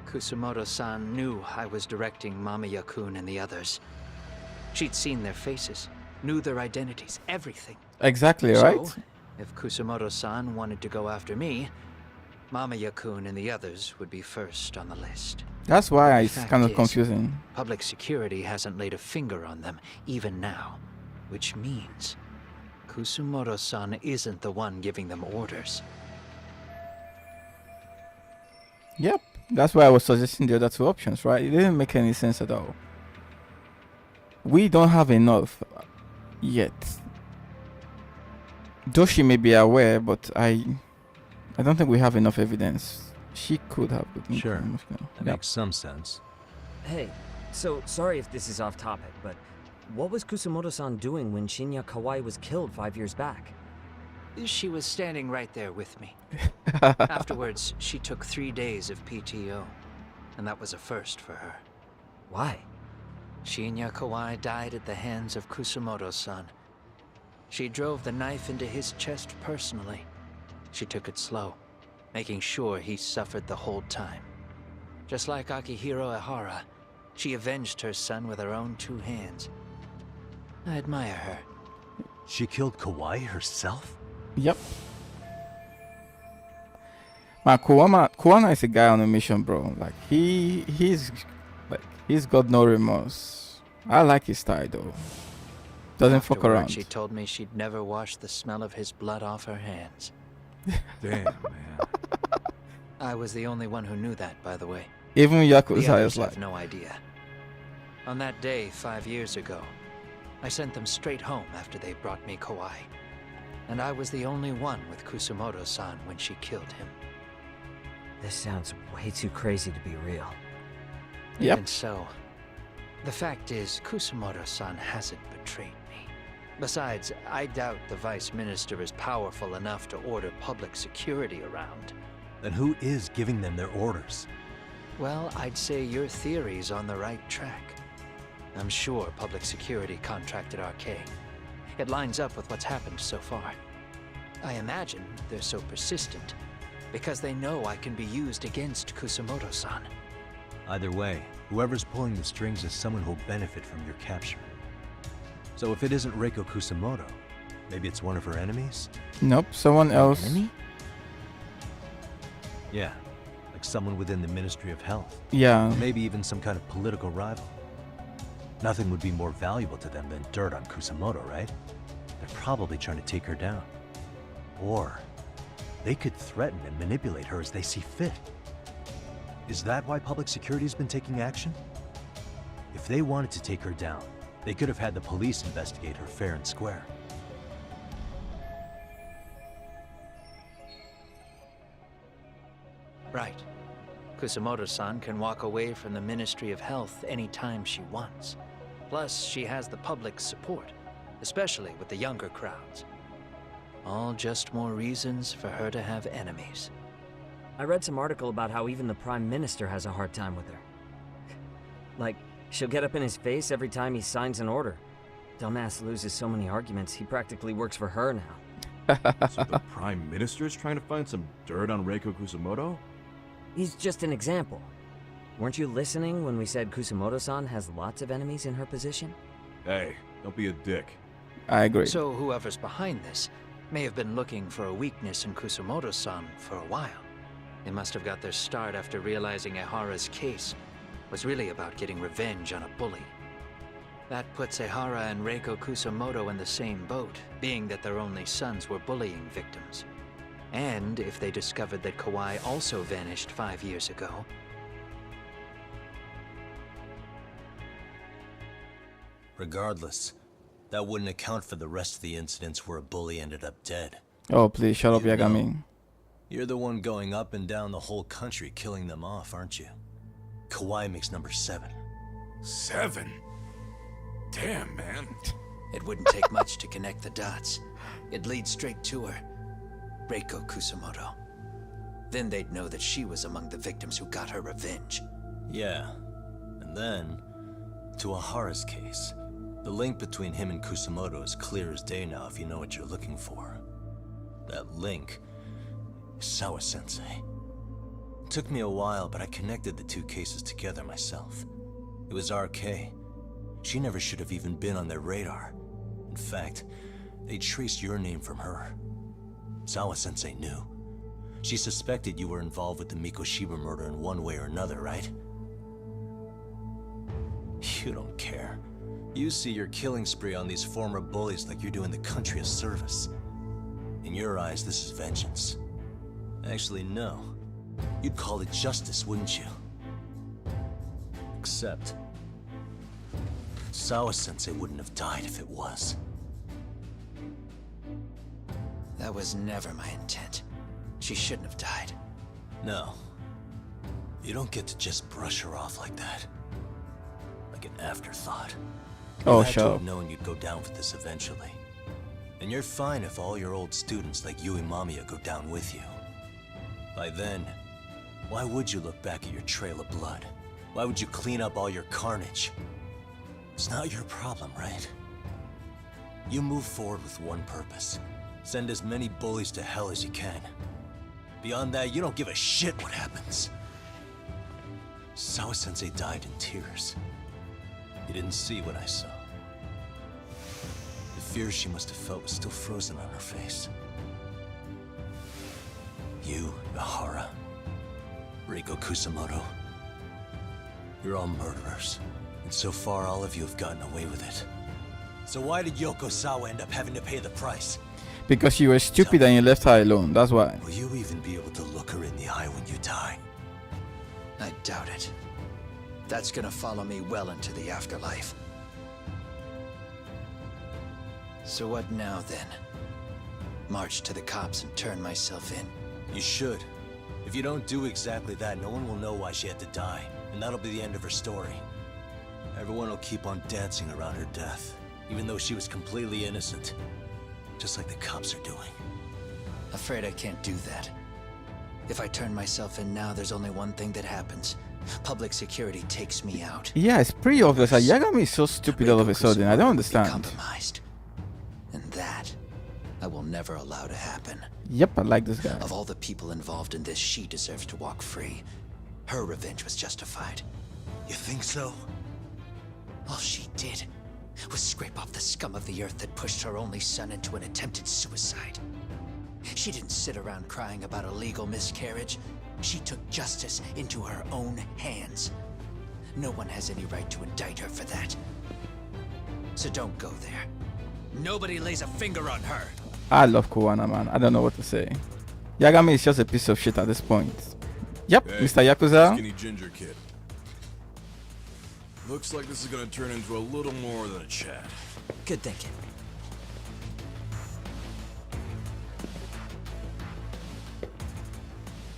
Kusamoto-san knew I was directing Mamiya-kun and the others. She'd seen their faces, knew their identities, everything. Exactly, right? So, if Kusamoto-san wanted to go after me, Mamiya-kun and the others would be first on the list. That's why The it's fact kind of is, confusing. Public security hasn't laid a finger on them, even now. Which means Kusamoto-san isn't the one giving them orders. Yep. That's why I was suggesting the other two options, right? It didn't make any sense at all. We don't have enough yet. Though she may be aware, but I don't think we have enough evidence. She could have. Sure. That makes some sense. Hey, so sorry if this is off topic, but what was Kusamoto-san doing when Shinya Kawai was killed 5 years back? She was standing right there with me. Afterwards, she took 3 days of PTO, and that was a first for her. Why? Shinya Kawai died at the hands of Kusamoto-san. She drove the knife into his chest personally. She took it slow, making sure he suffered the whole time. Just like Akihiro Ehara, she avenged her son with her own 2 hands. I admire her. She killed Kawai herself? Yep. Man, Kuwana is a guy on a mission, bro. Like he's got no remorse. I like his style though. Doesn't fuck Afterward, around. She told me she'd never wash the smell of his blood off her hands. Damn, man. I was the only one who knew that, by the way. Even The Yakuza others is like, have no idea. On that day 5 years ago, I sent them straight home after they brought me Kawai. And I was the only one with Kusamoto-san when she killed him. This sounds way too crazy to be real. Yep. Even so, the fact is, Kusamoto-san hasn't betrayed me. Besides, I doubt the Vice Minister is powerful enough to order public security around. Then who is giving them their orders? Well, I'd say your theory's on the right track. I'm sure public security contracted RK. It lines up with what's happened so far. I imagine they're so persistent because they know I can be used against Kusamoto-san. Either way, whoever's pulling the strings is someone who'll benefit from your capture. So if it isn't Reiko Kusamoto, maybe it's one of her enemies? Nope, someone else. Enemy? Yeah, like someone within the Ministry of Health. Yeah. Or maybe even some kind of political rival. Nothing would be more valuable to them than dirt on Kusamoto, right? They're probably trying to take her down. Or they could threaten and manipulate her as they see fit. Is that why public security's been taking action? If they wanted to take her down, they could have had the police investigate her fair and square. Right. Kusamoto-san can walk away from the Ministry of Health anytime she wants. Plus, she has the public's support, especially with the younger crowds. All just more reasons for her to have enemies. I read some article about how even the Prime Minister has a hard time with her. Like, she'll get up in his face every time he signs an order. Dumbass loses so many arguments, he practically works for her now. So the Prime Minister is trying to find some dirt on Reiko Kusamoto? He's just an example. Weren't you listening when we said Kusamoto-san has lots of enemies in her position? Hey, don't be a dick. I agree. So whoever's behind this may have been looking for a weakness in Kusamoto-san for a while. They must have got their start after realizing Ehara's case was really about getting revenge on a bully. That puts Ehara and Reiko Kusamoto in the same boat, being that their only sons were bullying victims. And if they discovered that Kawai also vanished 5 years ago... Regardless, that wouldn't account for the rest of the incidents where a bully ended up dead. Oh, please shut up, Yagami. You're the one going up and down the whole country killing them off, aren't you? Kawai makes number 7. 7? Damn, man. It wouldn't take much to connect the dots. It'd lead straight to her. Reiko Kusamoto. Then they'd know that she was among the victims who got her revenge. Yeah. And then, to Ehara's case, the link between him and Kusamoto is clear as day now if you know what you're looking for. That link is Sawa-sensei. It took me a while, but I connected the two cases together myself. It was RK. She never should have even been on their radar. In fact, they traced your name from her. Sawa-sensei knew. She suspected you were involved with the Mikoshiba murder in one way or another, right? You don't care. You see your killing spree on these former bullies like you're doing the country a service. In your eyes, this is vengeance. Actually, no. You'd call it justice, wouldn't you? Except... Sawa-sensei wouldn't have died if it was. That was never my intent. She shouldn't have died. No. You don't get to just brush her off like that. Like an afterthought. Oh, you had to sure. have known you'd go down for this eventually. And you're fine if all your old students like Yui Mamiya go down with you. By then, why would you look back at your trail of blood? Why would you clean up all your carnage? It's not your problem, right? You move forward with one purpose. Send as many bullies to hell as you can. Beyond that, you don't give a shit what happens. Sawa-sensei died in tears. You didn't see what I saw. The fear she must have felt was still frozen on her face. You, Ehara, Reiko Kusamoto, you're all murderers. And so far, all of you have gotten away with it. So why did Yoko Sawa end up having to pay the price? Because you were stupid and you left her alone, that's why. Will you even be able to look her in the eye when you die? I doubt it. That's gonna follow me well into the afterlife. So what now, then? March to the cops and turn myself in? You should. If you don't do exactly that, no one will know why she had to die. And that'll be the end of her story. Everyone will keep on dancing around her death, even though she was completely innocent. Just like the cops are doing. Afraid I can't do that. If I turn myself in now, there's only one thing that happens. Public security takes me out. Yeah, it's pretty obvious. Like, Yagami is so stupid all of a sudden. I don't understand. Compromised. And that, I will never allow to happen. Yep, I like this guy. Of all the people involved in this, she deserves to walk free. her revenge was justified. You think so? All she did was scrape off the scum of the earth that pushed her only son into an attempted suicide. She didn't sit around crying about a legal miscarriage. She took justice into her own hands. No one has any right to indict her for that. So don't go there. Nobody lays a finger on her. I love Kuwana, man. I don't know what to say. Yagami is just a piece of shit at this point. Yep, Hey, Mr. Yakuza. Skinny ginger kid. Looks like this is gonna turn into a little more than a chat. Good thinking.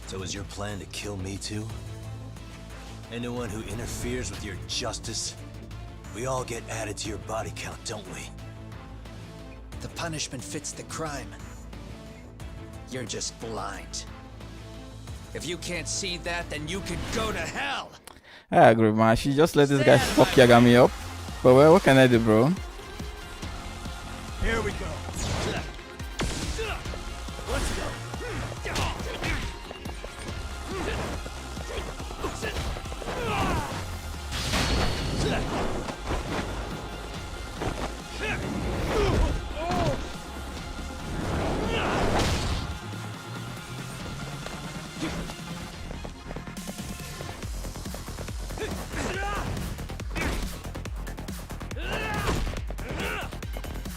So is your plan to kill me too? Anyone who interferes with your justice, we all get added to your body count, don't we? The punishment fits the crime. You're just blind. If you can't see that, then you can go to hell! I agree, man. She just let this guy fuck Yagami up. But well, what can I do, bro? Here we go. Let's go.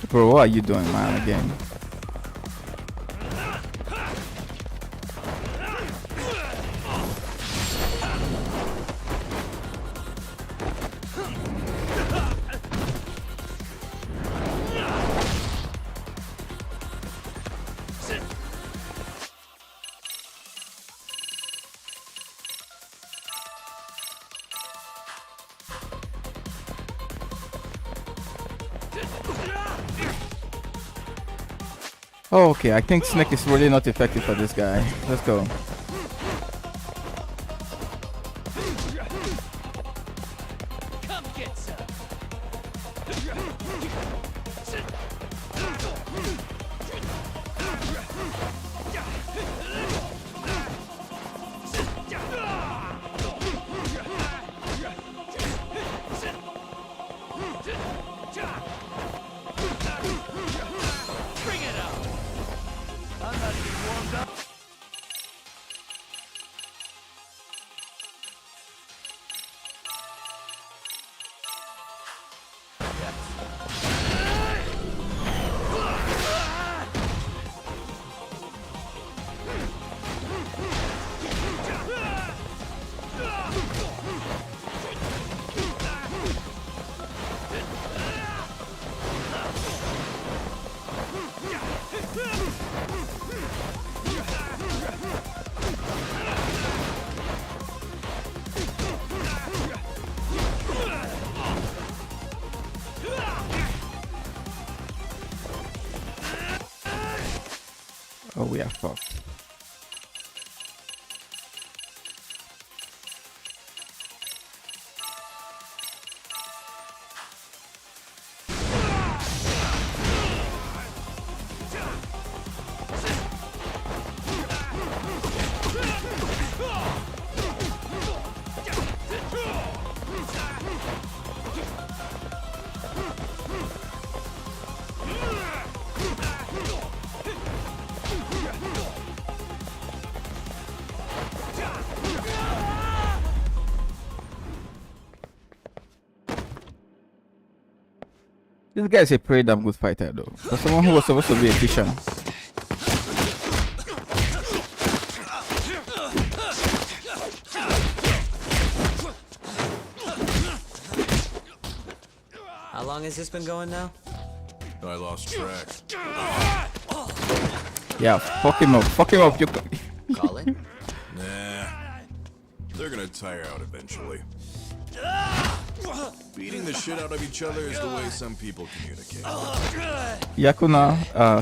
Bro, what are you doing, man, again? Oh, okay, I think Snake is really not effective for this guy. Let's go. Come get some. Bring it up. I'm not even warmed up. Oh, we are fucked. This guy is a pretty damn good fighter, though. For someone who was supposed to be a fisher. How long has this been going now? I lost track. Yeah, fuck him up. Fuck him up. You Call it? Nah. They're gonna tire out eventually. Beating the shit out of each other is the way some people communicate. Yakuna,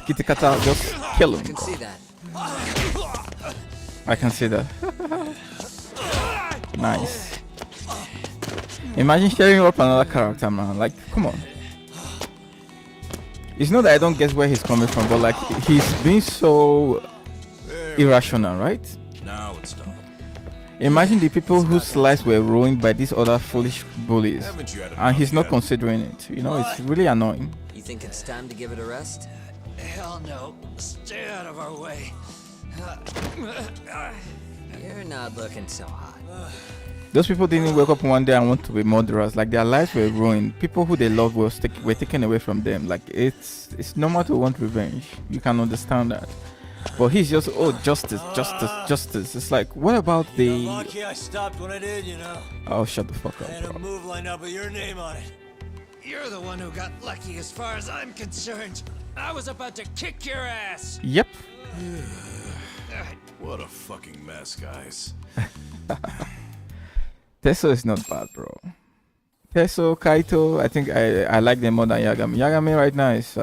Kitakata, just kill him. I can see that. I can see that. Nice. Imagine sharing up another character, man. Like, come on. It's not that I don't get where he's coming from, but like, he's being so irrational, right? Now it's done. Imagine the people whose lives were ruined by these other foolish bullies, and he's not considering it. You know, it's really annoying. You think it's time to give it a rest? Hell no. Stay out of our way. You're not looking so hot. Those people didn't wake up one day and want to be murderers. Like, their lives were ruined. People who they loved were taken away from them. Like, it's normal to want revenge. You can understand that. But he's just, oh, justice, justice, justice. It's like, what about the... Lucky I stopped when I did, you know. Oh, shut the fuck up, I had a bro. move lined up with your name on it. You're the one who got lucky as far as I'm concerned. I was about to kick your ass. Yep. What a fucking mess, guys. Teso is not bad, bro. Teso, Kaito, I think I like them more than Yagami. Yagami right now is...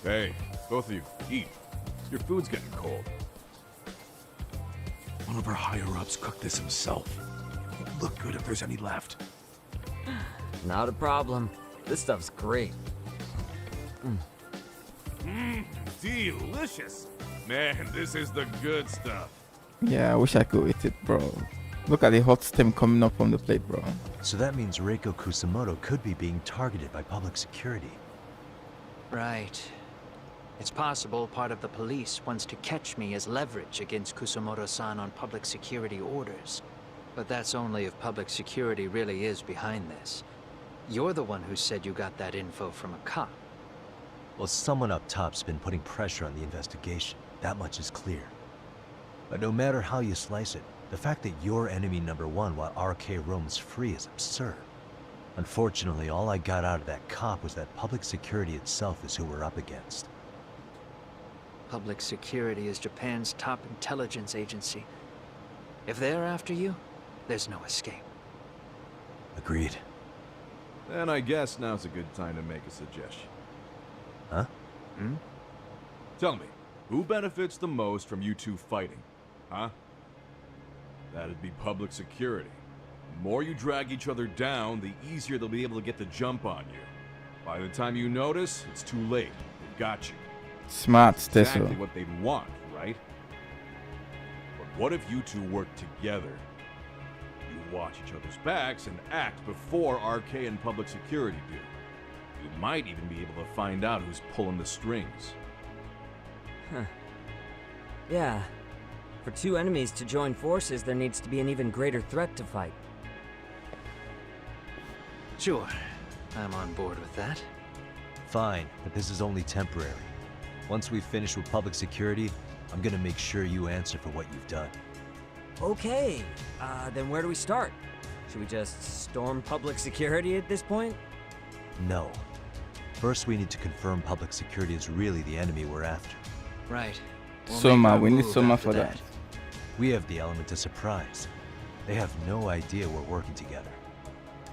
Hey, both of you, eat. Your food's getting cold. One of our higher-ups cooked this himself. It'd look good if there's any left. Not a problem. This stuff's great. Delicious. Man, this is the good stuff. Yeah, I wish I could eat it, bro. Look at the hot steam coming up from the plate, bro. So that means Reiko Kusamoto could be being targeted by public security. Right. It's possible part of the police wants to catch me as leverage against Kusamoto-san on public security orders. But that's only if public security really is behind this. You're the one who said you got that info from a cop. Well, someone up top's been putting pressure on the investigation. That much is clear. But no matter how you slice it, the fact that you're enemy number one while RK roams free is absurd. Unfortunately, all I got out of that cop was that public security itself is who we're up against. Public security is Japan's top intelligence agency. If they're after you, there's no escape. Agreed. Then I guess now's a good time to make a suggestion. Huh? Tell me, who benefits the most from you two fighting? Huh? That'd be public security. The more you drag each other down, the easier they'll be able to get the jump on you. By the time you notice, it's too late. They've got you. Smart, That's Teso. exactly what they'd want, right? But what if you two work together? You watch each other's backs and act before RK and public security do. You might even be able to find out who's pulling the strings. Huh. Yeah. For two enemies to join forces, there needs to be an even greater threat to fight. Sure. I'm on board with that. Fine, but this is only temporary. Once we finish with public security, I'm gonna make sure you answer for what you've done. Okay. Then where do we start? Should we just storm public security at this point? No. First, we need to confirm public security is really the enemy we're after. Right. Soma, we need Soma for that. We have the element of surprise. They have no idea we're working together.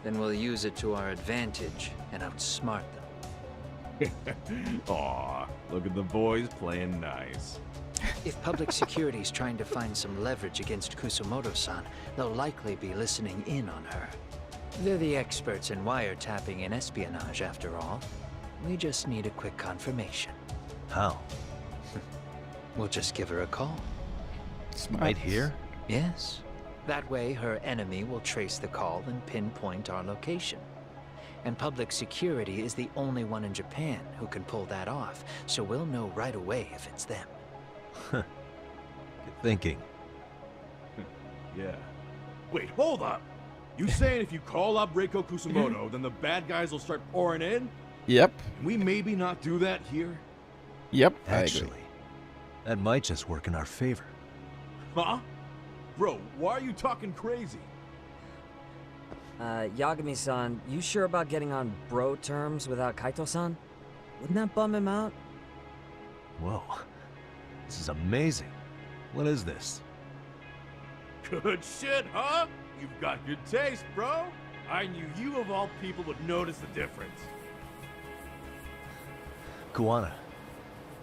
Then we'll use it to our advantage and outsmart them. Aw, look at the boys playing nice. If public security's trying to find some leverage against Kusamoto-san, they'll likely be listening in on her. They're the experts in wiretapping and espionage, after all. We just need a quick confirmation. How? We'll just give her a call. Right here? Yes. That way, her enemy will trace the call and pinpoint our location. And public security is the only one in Japan who can pull that off, so we'll know right away if it's them. Good thinking. Yeah. Wait, hold up! You saying if you call up Reiko Kusamoto, then the bad guys will start pouring in? Yep. Can we maybe not do that here? Yep, Actually, that might just work in our favor. Huh? Bro, why are you talking crazy? Yagami-san, you sure about getting on bro terms without Kaito-san? Wouldn't that bum him out? Whoa. This is amazing. What is this? Good shit, huh? You've got good taste, bro. I knew you of all people would notice the difference. Kuwana,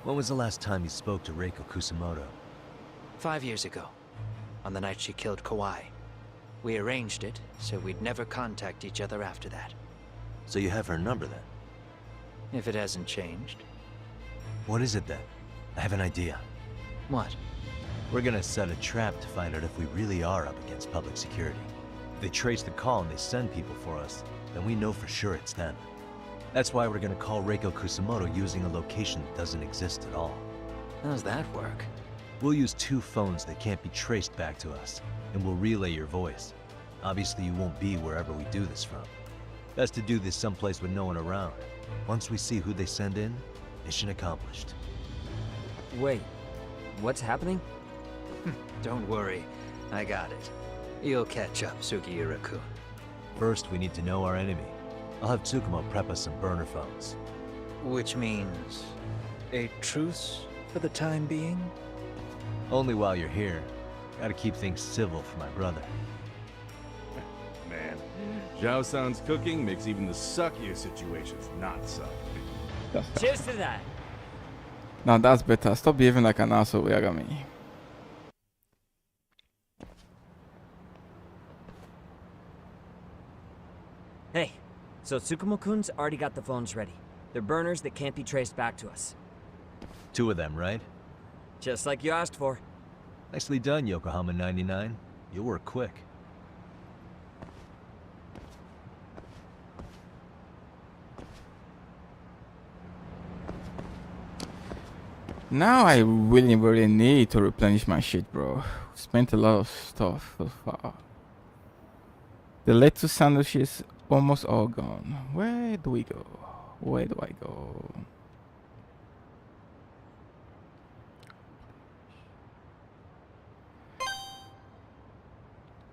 when was the last time you spoke to Reiko Kusamoto? 5 years ago, on the night she killed Kawai. We arranged it, so we'd never contact each other after that. So you have her number then? If it hasn't changed. What is it then? I have an idea. What? We're gonna set a trap to find out if we really are up against public security. If they trace the call and they send people for us, then we know for sure it's them. That's why we're gonna call Reiko Kusamoto using a location that doesn't exist at all. How's that work? We'll use 2 phones that can't be traced back to us, and we'll relay your voice. Obviously you won't be wherever we do this from. Best to do this someplace with no one around. Once we see who they send in, mission accomplished. Wait, what's happening? Don't worry, I got it. You'll catch up, Sugiura-kun. First, we need to know our enemy. I'll have Tsukumo prep us some burner phones. Which means a truce for the time being? Only while you're here. Gotta keep things civil for my brother. Man, Zhao-san's cooking makes even the suckiest situations not suck. Cheers to that. Now that's better. Stop behaving like an asshole, Yagami. Hey, so Tsukumo-kun's already got the phones ready. They're burners that can't be traced back to us. 2 of them, right? Just like you asked for. Nicely done, Yokohama 99. You'll work quick. Now I really need to replenish my shit, bro. Spent a lot of stuff so far. The lettuce sandwiches almost all gone. Where do we go? Where do I go?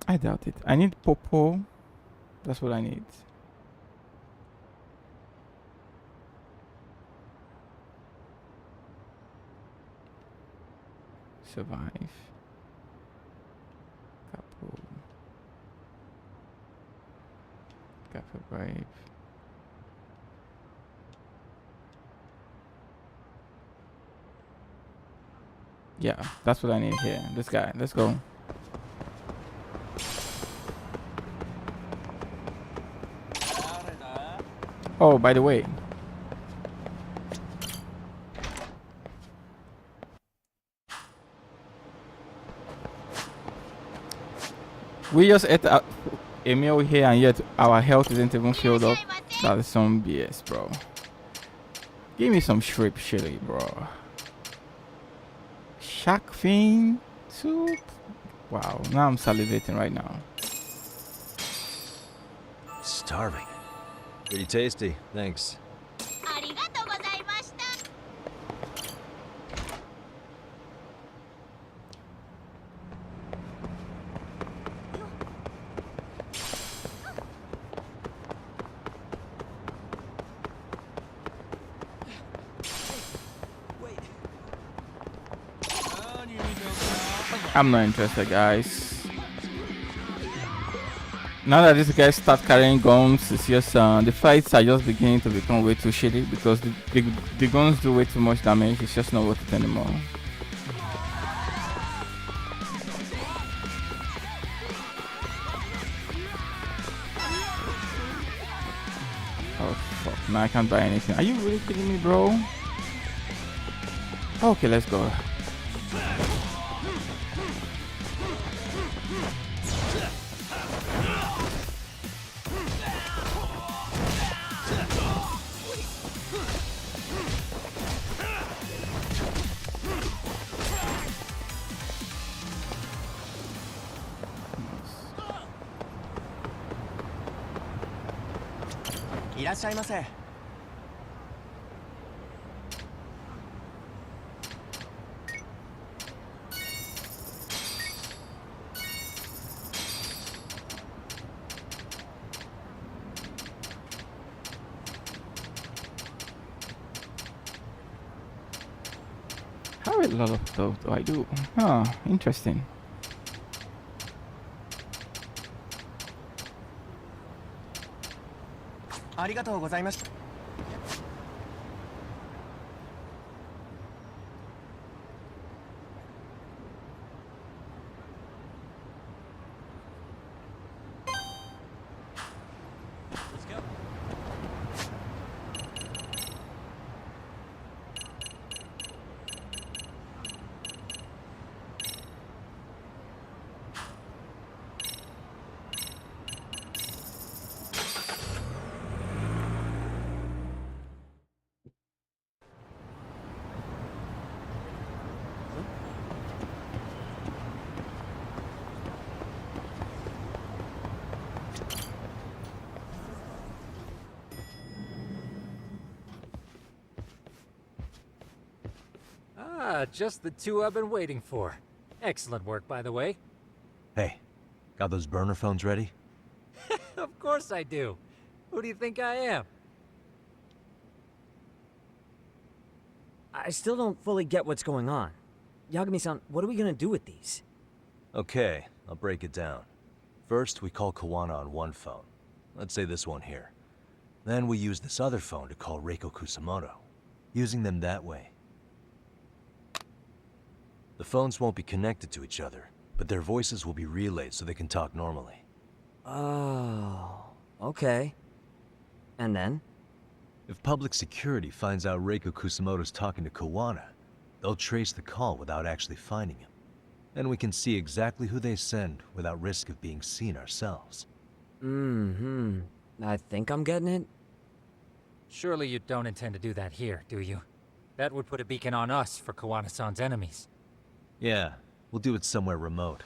I doubt it. I need Popo. That's what I need. Survive. Couple. Cafe Brave. Yeah, that's what I need here. This guy. Let's go. Oh, by the way. We just ate a meal here and yet our health isn't even filled up. That is some BS, bro. Give me some shrimp chili, bro. Shark fin soup. Wow, now I'm salivating right now. Starving. Pretty tasty, thanks. I'm not interested, guys. Now that these guys start carrying guns, it's just the fights are just beginning to become way too shitty because the guns do way too much damage. It's just not worth it anymore. Oh fuck! Now I can't buy anything. Are you really kidding me, bro? Okay, let's go. How a lot of stuff do I do? Huh, interesting. Ah, just the two I've been waiting for. Excellent work, by the way. Hey, got those burner phones ready? Of course I do. Who do you think I am? I still don't fully get what's going on. Yagami-san, what are we gonna do with these? Okay, I'll break it down. First, we call Kawana on one phone. Let's say this one here. Then we use this other phone to call Reiko Kusamoto. Using them that way. The phones won't be connected to each other, but their voices will be relayed so they can talk normally. Oh, okay. And then? If public security finds out Reiko Kusamoto's talking to Kawana, they'll trace the call without actually finding him. Then we can see exactly who they send without risk of being seen ourselves. Mm-hmm. I think I'm getting it. Surely you don't intend to do that here, do you? That would put a beacon on us for Kawana-san's enemies. Yeah, we'll do it somewhere remote.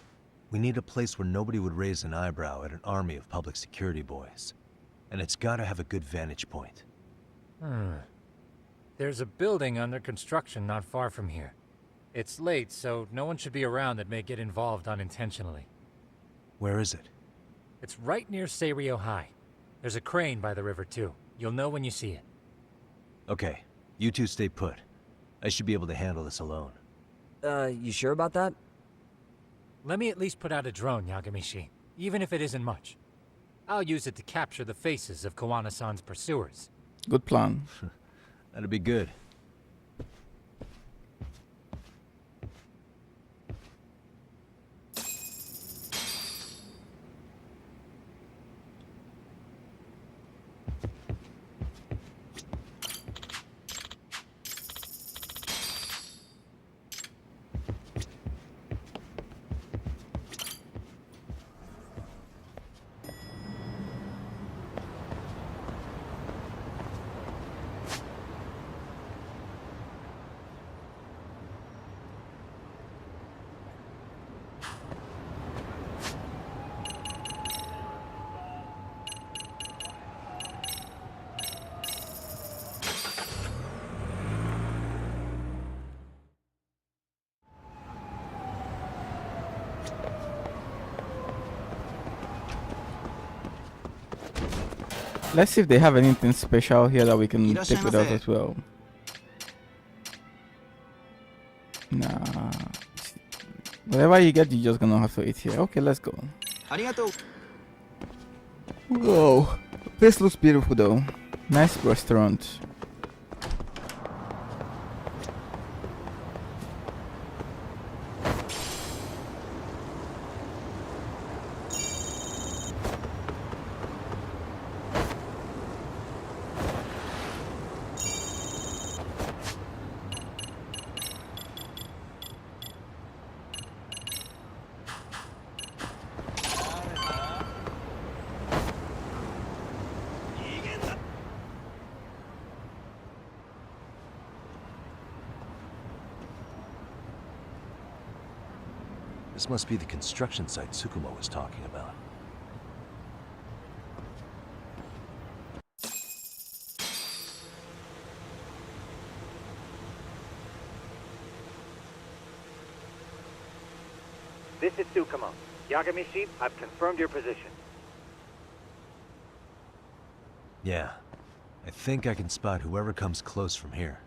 We need a place where nobody would raise an eyebrow at an army of public security boys. And it's gotta have a good vantage point. There's a building under construction not far from here. It's late, so no one should be around that may get involved unintentionally. Where is it? It's right near Seirio High. There's a crane by the river, too. You'll know when you see it. Okay, you two stay put. I should be able to handle this alone. You sure about that? Let me at least put out a drone, Yagamishi, even if it isn't much. I'll use it to capture the faces of Kawana-san's pursuers. Good plan. That'd be good. Let's see if they have anything special here that we can take with us as well. Nah. Whatever you get, you're just gonna have to eat here. Okay, let's go. Whoa. This looks beautiful though. Nice restaurant. This must be the construction site Tsukumo was talking about. This is Tsukumo. Yagamishi, I've confirmed your position. Yeah. I think I can spot whoever comes close from here.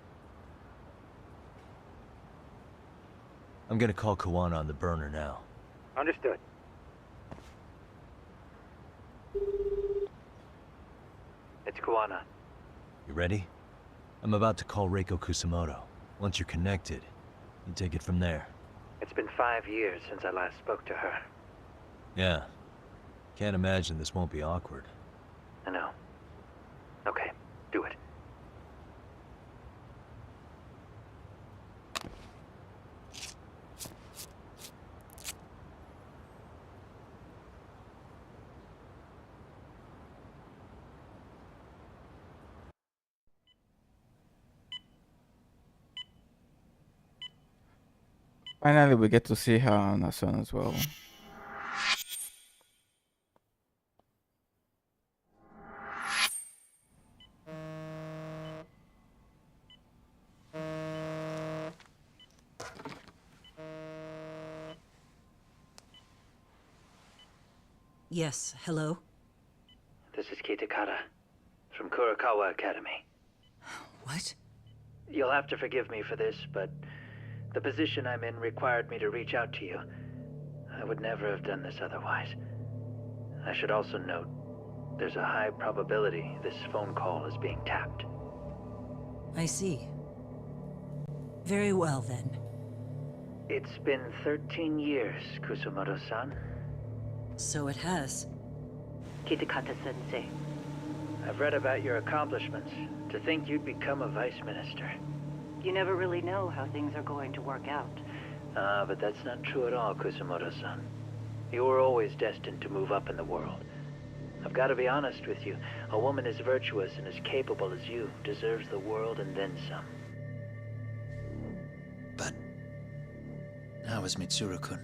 I'm gonna call Kawana on the burner now. Understood. It's Kawana. You ready? I'm about to call Reiko Kusamoto. Once you're connected, you take it from there. It's been 5 years since I last spoke to her. Yeah. Can't imagine this won't be awkward. I know. Okay, do it. Finally, we get to see her and her son as well. Yes, hello? This is Kitakata, from Kurakawa Academy. What? You'll have to forgive me for this, but the position I'm in required me to reach out to you. I would never have done this otherwise. I should also note, there's a high probability this phone call is being tapped. I see. Very well, then. It's been 13 years, Kusumoto-san. So it has. Kitakata-sensei. I've read about your accomplishments. To think you'd become a vice minister. You never really know how things are going to work out. But that's not true at all, Kusumoto-san. You were always destined to move up in the world. I've got to be honest with you. A woman as virtuous and as capable as you deserves the world and then some. But how is Mitsuru-kun?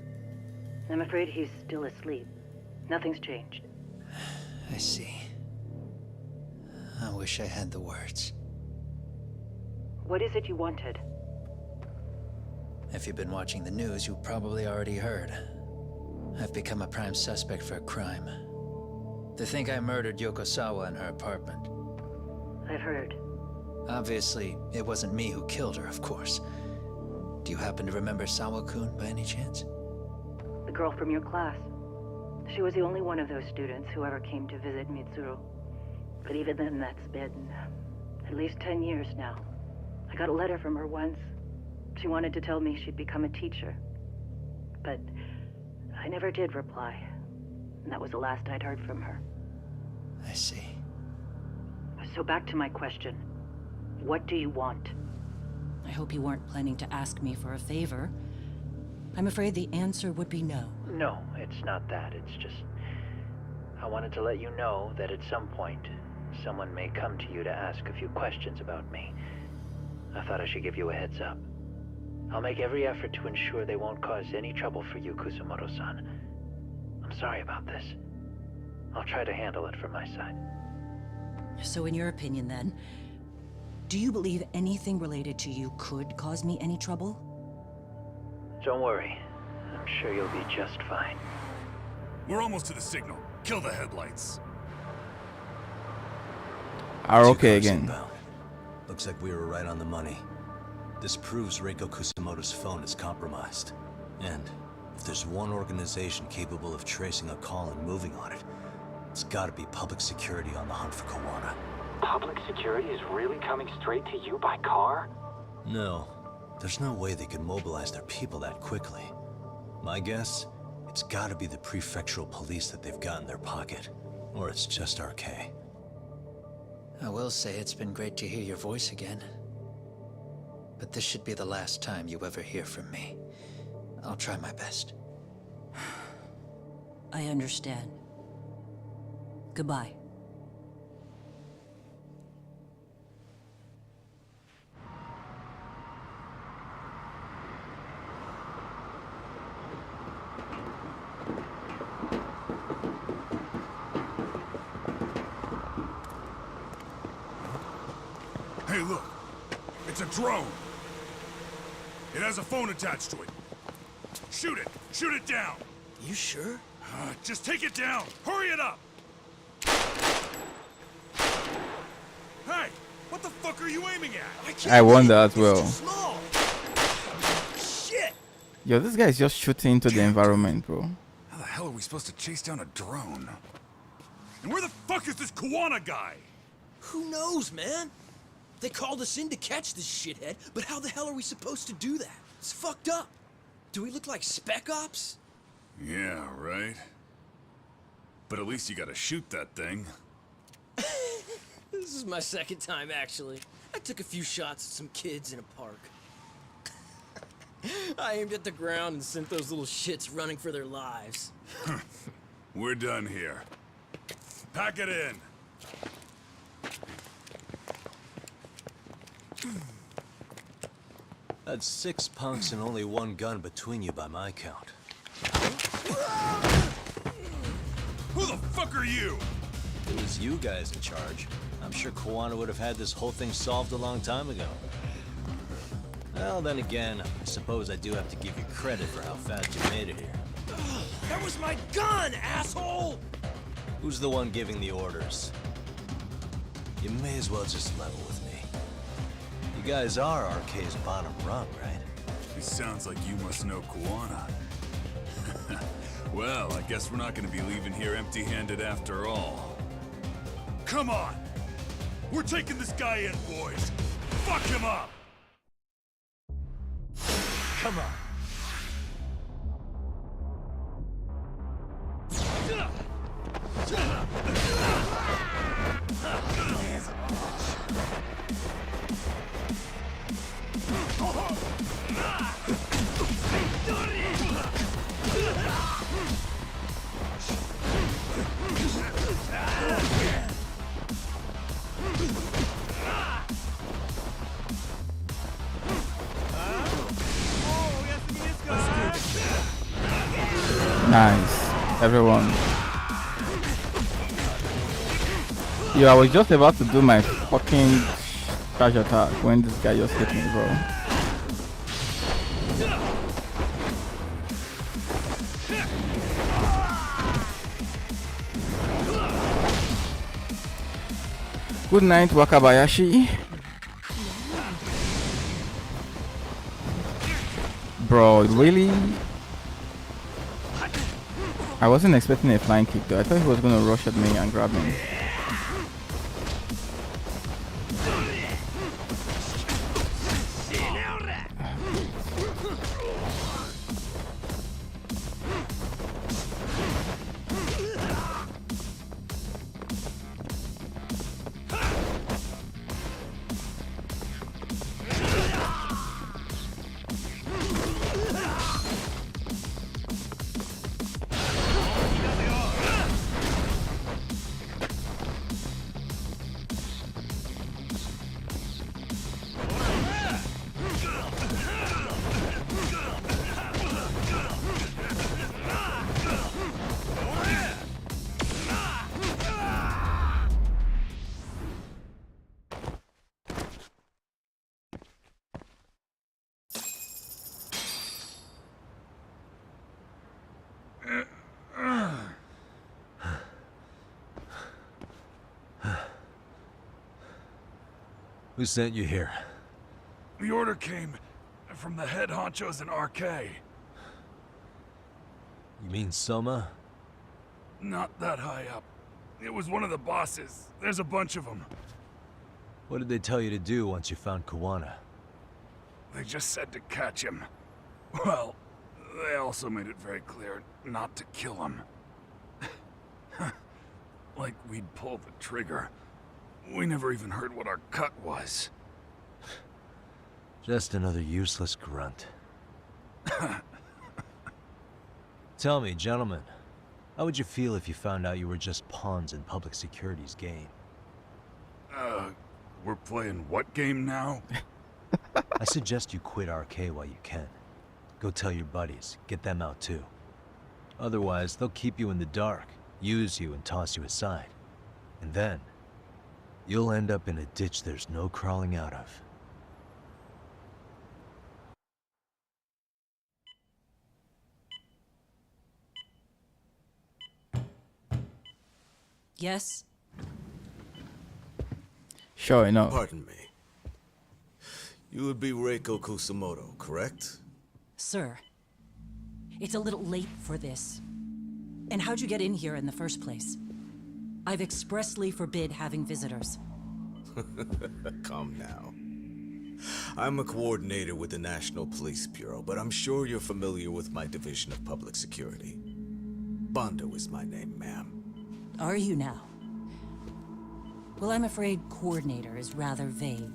I'm afraid he's still asleep. Nothing's changed. I see. I wish I had the words. What is it you wanted? If you've been watching the news, you probably already heard. I've become a prime suspect for a crime. They think I murdered Yokosawa in her apartment. I've heard. Obviously, it wasn't me who killed her, of course. Do you happen to remember Sawa-kun by any chance? The girl from your class. She was the only one of those students who ever came to visit Mitsuru. But even then, that's been at least 10 years now. I got a letter from her once. She wanted to tell me she'd become a teacher. But I never did reply. And that was the last I'd heard from her. I see. So back to my question. What do you want? I hope you weren't planning to ask me for a favor. I'm afraid the answer would be no. No, it's not that. It's just... I wanted to let you know that at some point, someone may come to you to ask a few questions about me. I thought I should give you a heads up. I'll make every effort to ensure they won't cause any trouble for you, Kusumoto-san. I'm sorry about this. I'll try to handle it from my side. So in your opinion, then, do you believe anything related to you could cause me any trouble? Don't worry. I'm sure you'll be just fine. We're almost to the signal. Kill the headlights. Are okay again. Inbound. Looks like we were right on the money. This proves Reiko Kusumoto's phone is compromised. And if there's one organization capable of tracing a call and moving on it, it's gotta be public security on the hunt for Kawana. Public security is really coming straight to you by car? No. There's no way they could mobilize their people that quickly. My guess, it's gotta be the prefectural police that they've got in their pocket. Or it's just RK. I will say it's been great to hear your voice again. But this should be the last time you ever hear from me. I'll try my best. I understand. Goodbye. Hey, look. It's a drone. It has a phone attached to it. Shoot it! Shoot it down! You sure? Just take it down! Hurry it up! Hey! What the fuck are you aiming at? I wonder as well. Small. Shit! Yo, this guy is just shooting into the environment, bro. How the hell are we supposed to chase down a drone? And where the fuck is this Kawana guy? Who knows, man? They called us in to catch this shithead, but how the hell are we supposed to do that? It's fucked up. Do we look like Spec Ops? Yeah, right. But at least you gotta shoot that thing. This is my second time, actually. I took a few shots at some kids in a park. I aimed at the ground and sent those little shits running for their lives. We're done here. Pack it in. That's 6 punks and only one gun between you by my count. Who the fuck are you? If it was you guys in charge, I'm sure Kawana would have had this whole thing solved a long time ago. Well, then again, I suppose I do have to give you credit for how fast you made it here. That was my gun, asshole! Who's the one giving the orders? You may as well just level with me. You guys are RK's bottom rung, right? It sounds like you must know Kuwana. Well, I guess we're not gonna be leaving here empty-handed after all. Come on! We're taking this guy in, boys! Fuck him up! Come on. Nice, everyone. Yo, I was just about to do my fucking charge attack when this guy just hit me, bro. Good night, Wakabayashi. Bro, really? I wasn't expecting a flying kick though. I thought he was gonna rush at me and grab me. Who sent you here? The order came from the head honchos in RK. You mean Soma? Not that high up. It was one of the bosses. There's a bunch of them. What did they tell you to do once you found Kuwana? They just said to catch him. Well, they also made it very clear not to kill him. Like we'd pull the trigger. We never even heard what our cut was. Just another useless grunt. Tell me, gentlemen, how would you feel if you found out you were just pawns in public security's game? We're playing what game now? I suggest you quit RK while you can. Go tell your buddies, get them out too. Otherwise, they'll keep you in the dark, use you and toss you aside. And then, you'll end up in a ditch there's no crawling out of. Yes? Sure enough. Pardon me. You would be Reiko Kusumoto, correct? Sir, it's a little late for this. And how'd you get in here in the first place? I've expressly forbid having visitors. Calm now. I'm a coordinator with the National Police Bureau, but I'm sure you're familiar with my Division of Public Security. Bondo is my name, ma'am. Are you now? Well, I'm afraid coordinator is rather vague.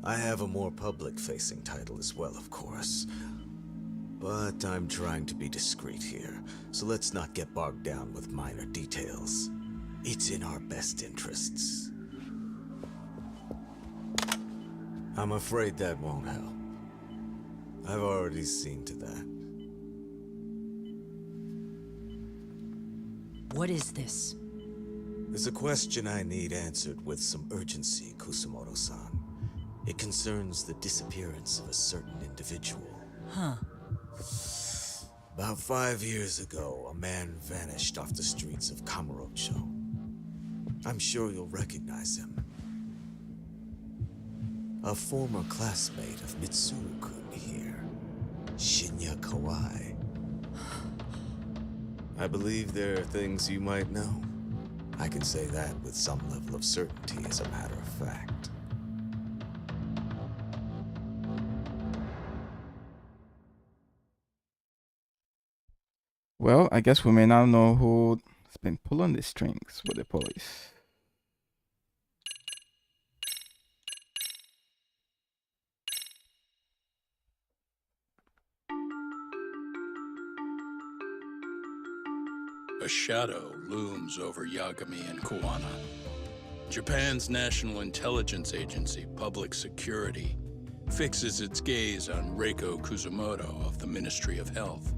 I have a more public-facing title as well, of course. But I'm trying to be discreet here, so let's not get bogged down with minor details. It's in our best interests. I'm afraid that won't help. I've already seen to that. What is this? There's a question I need answered with some urgency, Kusumoto-san. It concerns the disappearance of a certain individual. Huh. About 5 years ago, a man vanished off the streets of Kamurocho. I'm sure you'll recognize him. A former classmate of Mitsuru-kun here, Shinya Kawai. I believe there are things you might know. I can say that with some level of certainty, as a matter of fact. Well, I guess we may now know who's been pulling the strings with the police. A shadow looms over Yagami and Kuwana. Japan's National Intelligence Agency, Public Security, fixes its gaze on Reiko Kusumoto of the Ministry of Health.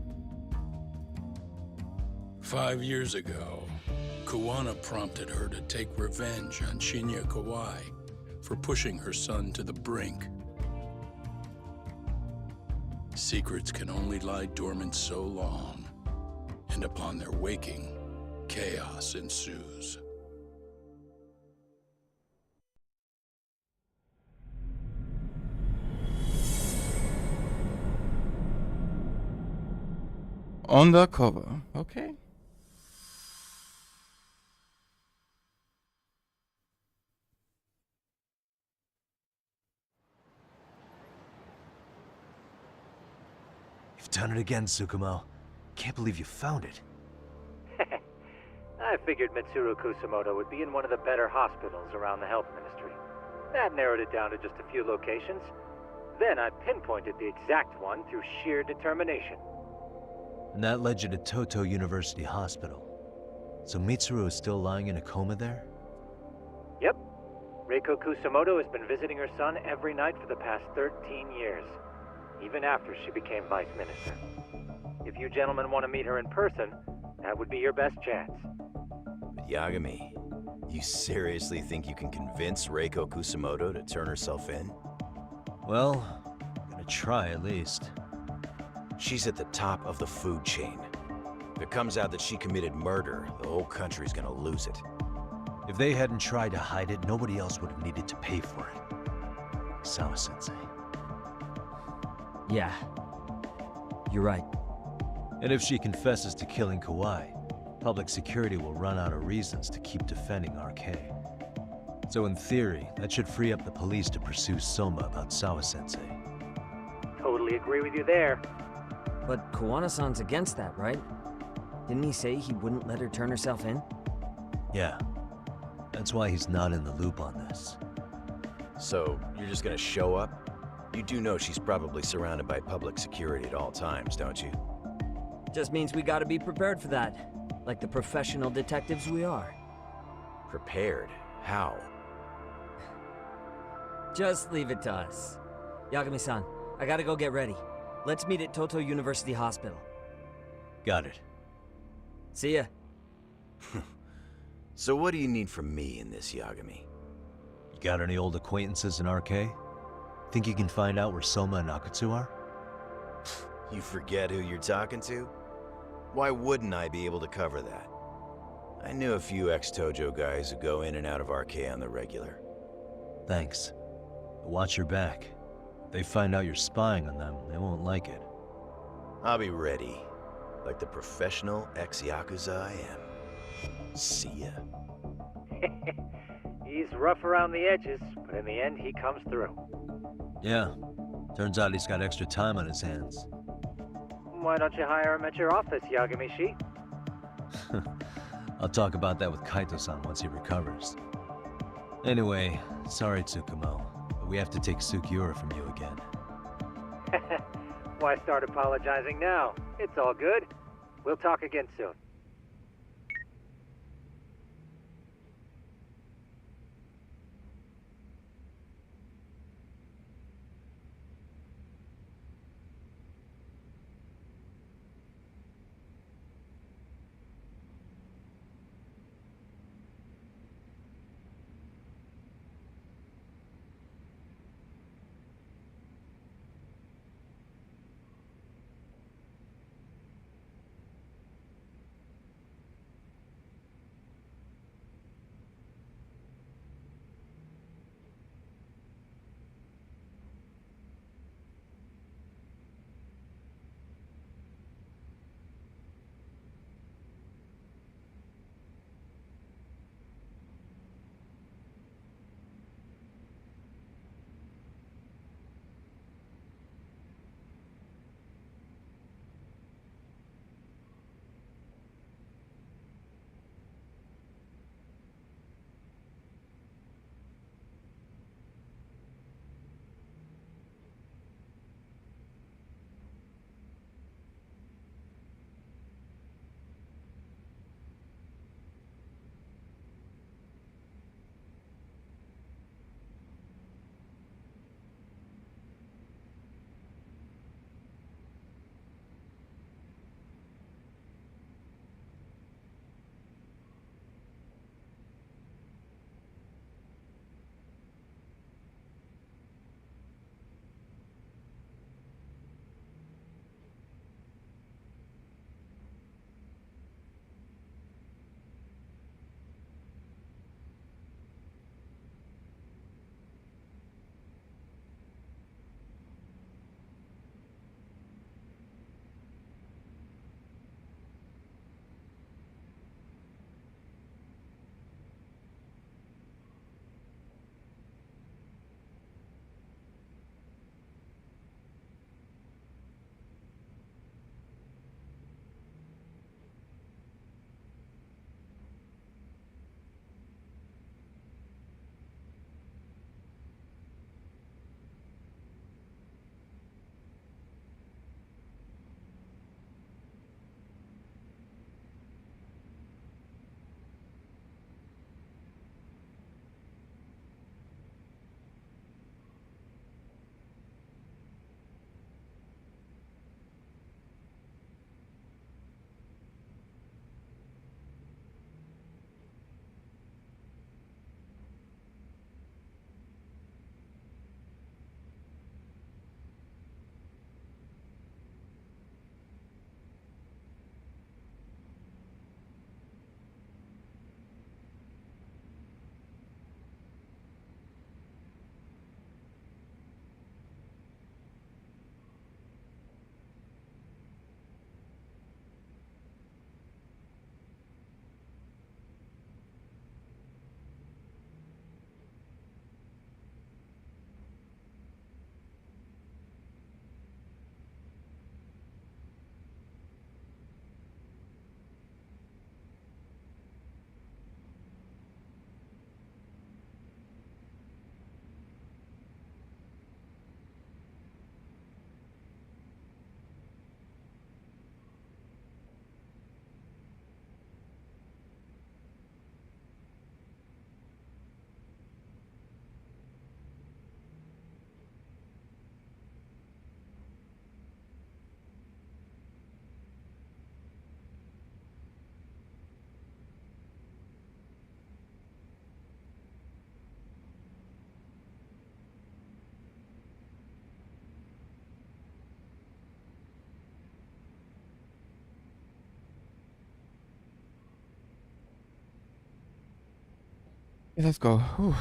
5 years ago, Kuwana prompted her to take revenge on Shinya Kawai for pushing her son to the brink. Secrets can only lie dormant so long, and upon their waking, chaos ensues. Undercover, okay. You've done it again, Tsukumo. Can't believe you found it. I figured Mitsuru Kusumoto would be in one of the better hospitals around the health ministry. That narrowed it down to just a few locations. Then I pinpointed the exact one through sheer determination. And that led you to Toto University Hospital. So Mitsuru is still lying in a coma there? Yep. Reiko Kusumoto has been visiting her son every night for the past 13 years, even after she became vice minister. If you gentlemen want to meet her in person, that would be your best chance. But Yagami, you seriously think you can convince Reiko Kusumoto to turn herself in? Well, I'm gonna try at least. She's at the top of the food chain. If it comes out that she committed murder, the whole country's gonna lose it. If they hadn't tried to hide it, nobody else would have needed to pay for it. Sawa-sensei. Yeah. You're right. And if she confesses to killing Kawai, public security will run out of reasons to keep defending RK. So in theory, that should free up the police to pursue Soma about Sawa-sensei. Totally agree with you there. But Kuwana-san's against that, right? Didn't he say he wouldn't let her turn herself in? Yeah. That's why he's not in the loop on this. So, you're just gonna show up? You do know she's probably surrounded by public security at all times, don't you? Just means we gotta be prepared for that. Like the professional detectives we are. Prepared? How? Just leave it to us. Yagami-san, I gotta go get ready. Let's meet at Toto University Hospital. Got it. See ya. So what do you need from me in this, Yagami? You got any old acquaintances in RK? Think you can find out where Soma and Akutsu are? You forget who you're talking to? Why wouldn't I be able to cover that? I knew a few ex-Tojo guys who go in and out of RK on the regular. Thanks. Watch your back. If they find out you're spying on them, they won't like it. I'll be ready, like the professional ex-Yakuza I am. See ya. He's rough around the edges, but in the end he comes through. Yeah. Turns out he's got extra time on his hands. Why don't you hire him at your office, Yagami-shi? I'll talk about that with Kaito-san once he recovers. Anyway, sorry Tsukumo, but we have to take Sukiura from you again. Why start apologizing now? It's all good. We'll talk again soon. Let's go. Whew.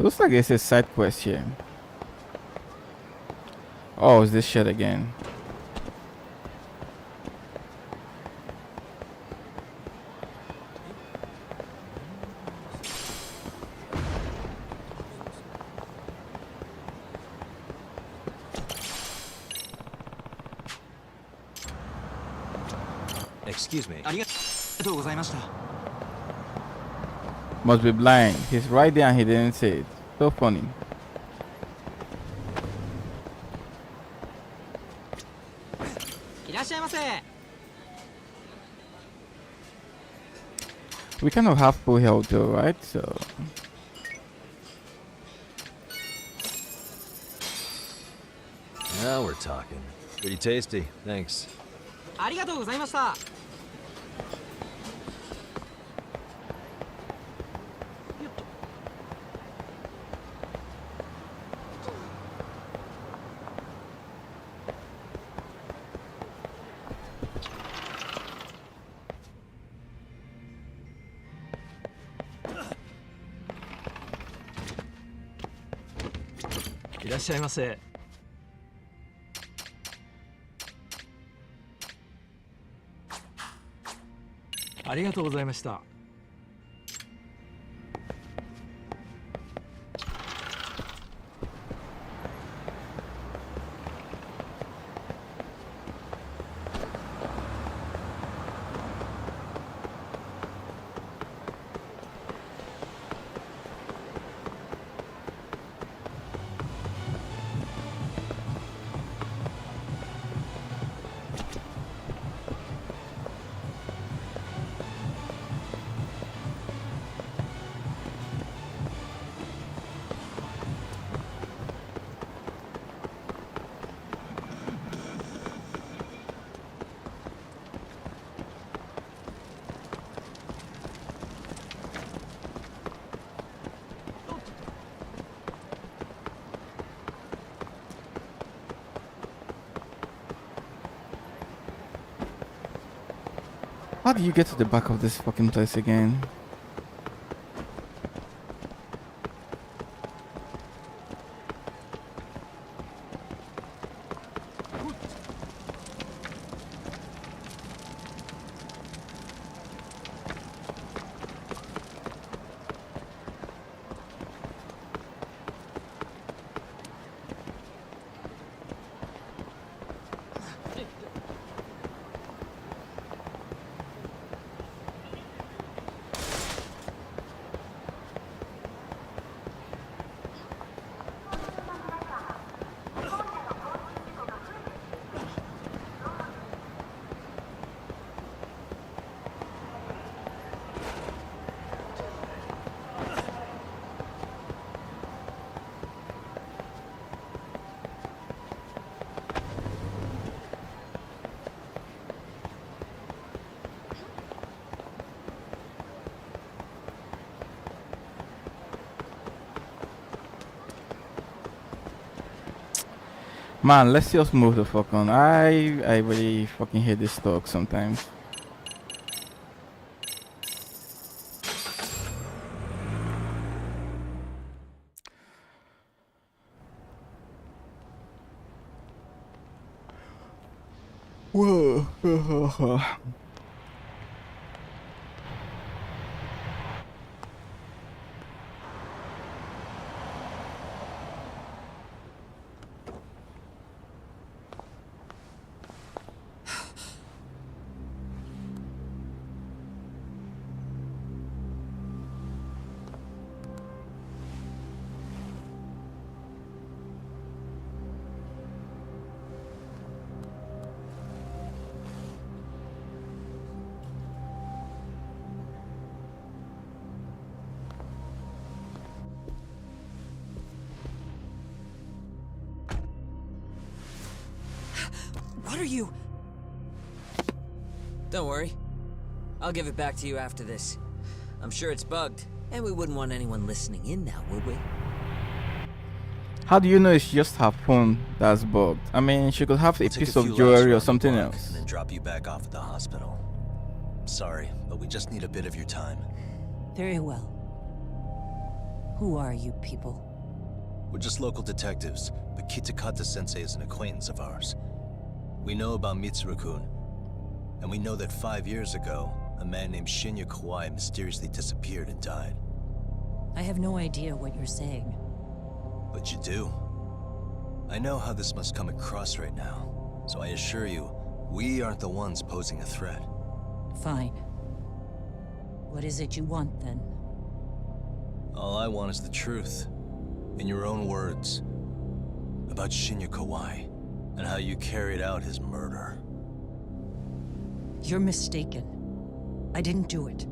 Looks like it's a side quest here. Oh, is this shit again? Excuse me. Must be blind. He's right there and he didn't say it. So funny. We kind of have full health though, right? So now we're talking. Pretty tasty. Thanks. how do you get to the back of this fucking place again? Man, let's just move the fuck on. I really fucking hate this talk sometimes. Whoa. What are you? Don't worry. I'll give it back to you after this. I'm sure it's bugged, and we wouldn't want anyone listening in now, would we? How do you know it's just her phone that's bugged? I mean, she could have a Take piece a of few jewelry or laps around the something block else. And then drop you back off at the hospital. Sorry, but we just need a bit of your time. Very well. Who are you people? We're just local detectives, but Kitakata-sensei is an acquaintance of ours. We know about Mitsuru-kun, and we know that 5 years ago, a man named Shinya Kawai mysteriously disappeared and died. I have no idea what you're saying. But you do. I know how this must come across right now, so I assure you, we aren't the ones posing a threat. Fine. What is it you want, then? All I want is the truth. In your own words. About Shinya Kawai, and how you carried out his murder. You're mistaken. I didn't do it.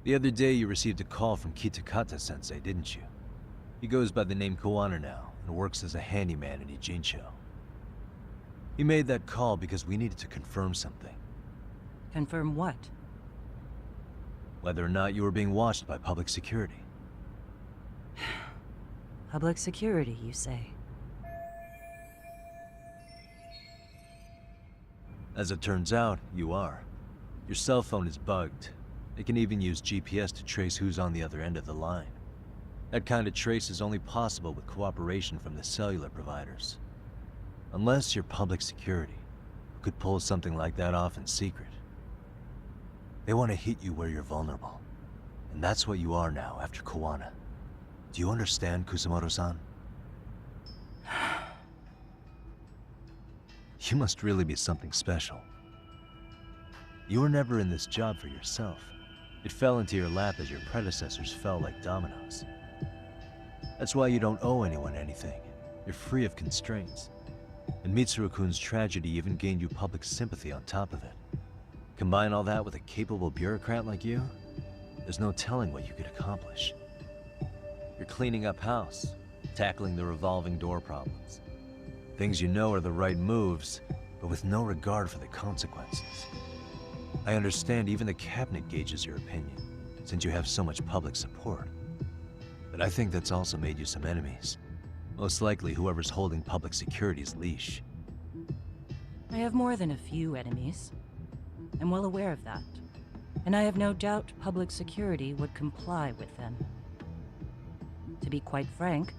The other day you received a call from Kitakata-sensei, didn't you? He goes by the name Kuwana now, and works as a handyman in Ijincho. He made that call because we needed to confirm something. Confirm what? Whether or not you were being watched by public security. Public security, you say? As it turns out, you are. Your cell phone is bugged. It can even use GPS to trace who's on the other end of the line. That kind of trace is only possible with cooperation from the cellular providers. Unless you're public security, who could pull something like that off in secret. They want to hit you where you're vulnerable. And that's what you are now after Kuwana. Do you understand, Kusumoto-san? You must really be something special. You were never in this job for yourself. It fell into your lap as your predecessors fell like dominoes. That's why you don't owe anyone anything. You're free of constraints. And Mitsuru-kun's tragedy even gained you public sympathy on top of it. Combine all that with a capable bureaucrat like you, there's no telling what you could accomplish. You're cleaning up house, tackling the revolving door problems. Things you know are the right moves, but with no regard for the consequences. I understand even the cabinet gauges your opinion, since you have so much public support. But I think that's also made you some enemies. Most likely whoever's holding public security's leash. I have more than a few enemies. I'm well aware of that. And I have no doubt public security would comply with them. To be quite frank,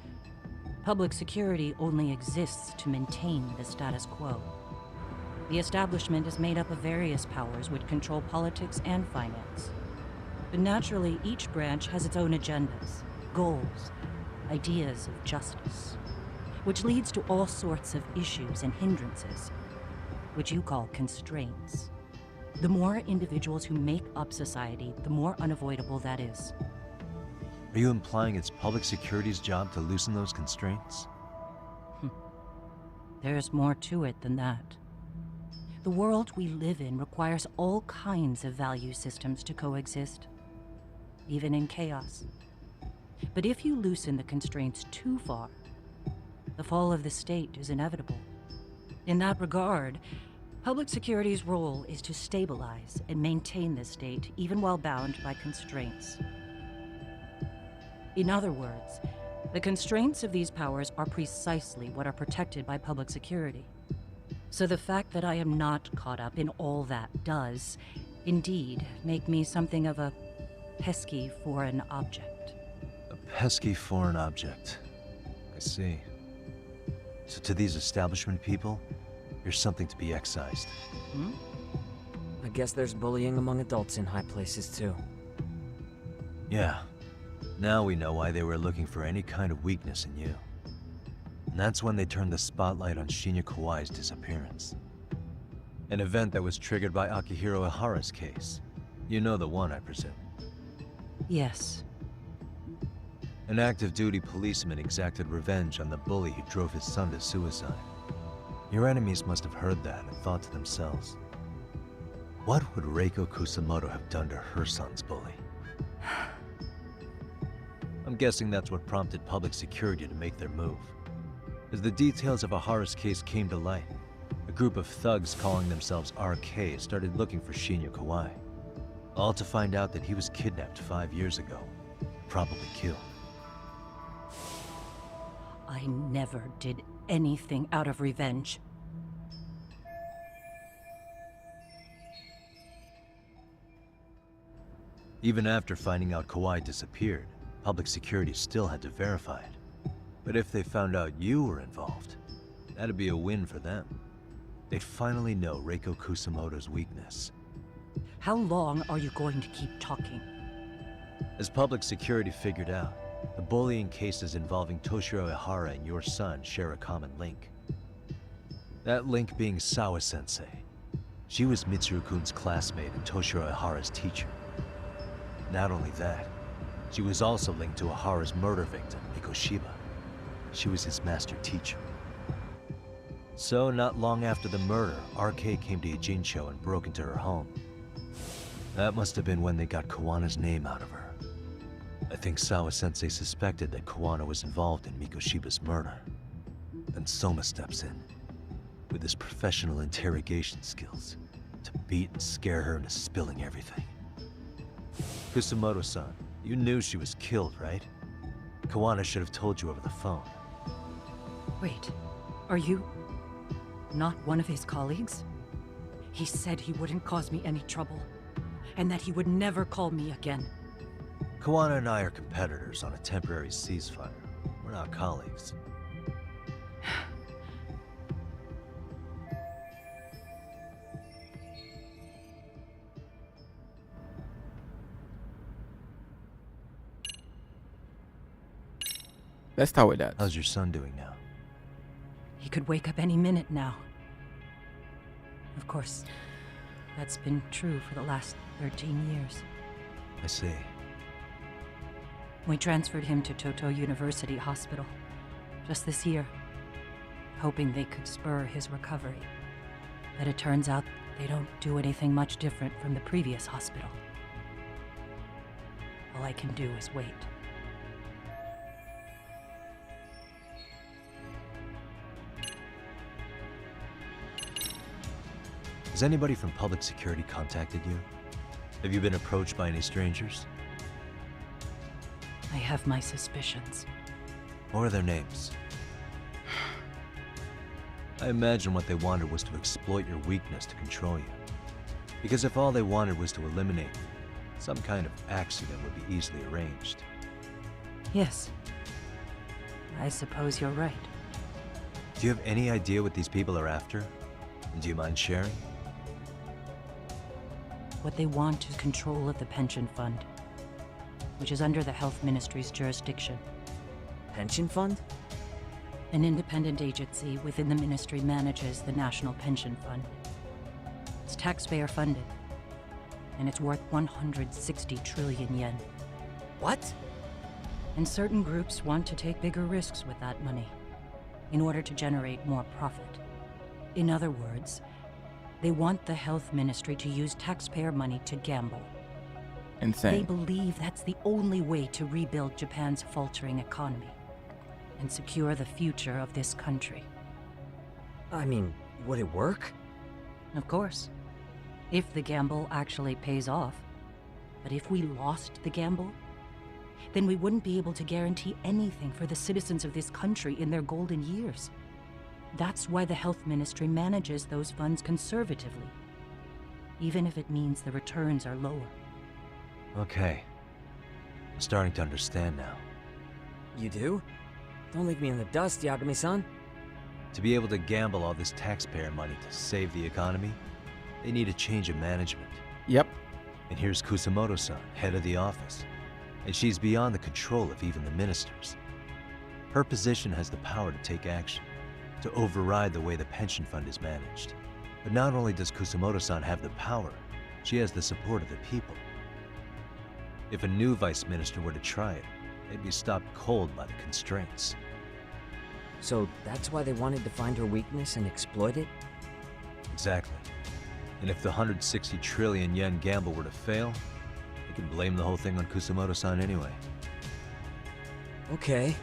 public security only exists to maintain the status quo. The establishment is made up of various powers which control politics and finance. But naturally, each branch has its own agendas, goals, ideas of justice, which leads to all sorts of issues and hindrances, which you call constraints. The more individuals who make up society, the more unavoidable that is. Are you implying it's public security's job to loosen those constraints? There's more to it than that. The world we live in requires all kinds of value systems to coexist, even in chaos. But if you loosen the constraints too far, the fall of the state is inevitable. In that regard, public security's role is to stabilize and maintain the state, even while bound by constraints. In other words, the constraints of these powers are precisely what are protected by public security. So the fact that I am not caught up in all that does, indeed, make me something of a pesky foreign object. A pesky foreign object. I see. So to these establishment people, you're something to be excised. I guess there's bullying among adults in high places too. Yeah. Now we know why they were looking for any kind of weakness in you. And that's when they turned the spotlight on Shinya Kawai's disappearance. An event that was triggered by Akihiro Ihara's case. You know the one, I presume. Yes. An active duty policeman exacted revenge on the bully who drove his son to suicide. Your enemies must have heard that and thought to themselves, what would Reiko Kusumoto have done to her son's bully? I'm I'm guessing that's what prompted public security to make their move. As the details of Ahara's case came to light, a group of thugs calling themselves RK started looking for Shinya Kawai, all to find out that he was kidnapped 5 years ago, probably killed. I never did anything out of revenge. Even after finding out Kawai disappeared, public security still had to verify it. But if they found out you were involved, that'd be a win for them. They'd finally know Reiko Kusamoto's weakness. How long are you going to keep talking? As public security figured out, the bullying cases involving Toshiro Ihara and your son share a common link. That link being Sawa-sensei. She was Mitsuru-kun's classmate and Toshiro Ihara's teacher. Not only that, she was also linked to Ihara's murder victim, Mikoshiba. She was his master teacher. So, not long after the murder, RK came to Ijincho and broke into her home. That must have been when they got Kawana's name out of her. I think Sawa-sensei suspected that Kawana was involved in Mikoshiba's murder. Then Soma steps in, with his professional interrogation skills, to beat and scare her into spilling everything. Kusamoto-san, you knew she was killed, right? Kawana should have told you over the phone. Wait, are you not one of his colleagues? He said he wouldn't cause me any trouble, and that he would never call me again. Kawana and I are competitors on a temporary ceasefire. We're not colleagues. Let's start with that. How's your son doing now? He could wake up any minute now. Of course, that's been true for the last 13 years. I see. We transferred him to Toto University Hospital just this year, hoping they could spur his recovery. But it turns out they don't do anything much different from the previous hospital. All I can do is wait. Has anybody from public security contacted you? Have you been approached by any strangers? I have my suspicions. What are their names? I imagine what they wanted was to exploit your weakness to control you. Because if all they wanted was to eliminate you, some kind of accident would be easily arranged. Yes. I suppose you're right. Do you have any idea what these people are after? And do you mind sharing? What they want is control of the pension fund, which is under the Health Ministry's jurisdiction. Pension fund? An independent agency within the ministry manages the National Pension Fund. It's taxpayer funded, and it's worth 160 trillion yen. What? And certain groups want to take bigger risks with that money in order to generate more profit. In other words, they want the health ministry to use taxpayer money to gamble. Insane. They believe that's the only way to rebuild Japan's faltering economy and secure the future of this country. I mean, would it work? Of course. If the gamble actually pays off. But if we lost the gamble, then we wouldn't be able to guarantee anything for the citizens of this country in their golden years. That's why the health ministry manages those funds conservatively, even if it means the returns are lower. Okay. I'm starting to understand now. You do? Don't leave me in the dust, Yagami-san. To be able to gamble all this taxpayer money to save the economy, they need a change of management. Yep. And here's Kusamoto-san, head of the office. And she's beyond the control of even the ministers. Her position has the power to take action, to override the way the pension fund is managed. But not only does Kusamoto-san have the power, she has the support of the people. If a new vice minister were to try it, they'd be stopped cold by the constraints. So that's why they wanted to find her weakness and exploit it? Exactly. And if the 160 trillion yen gamble were to fail, they can blame the whole thing on Kusamoto-san anyway. Okay.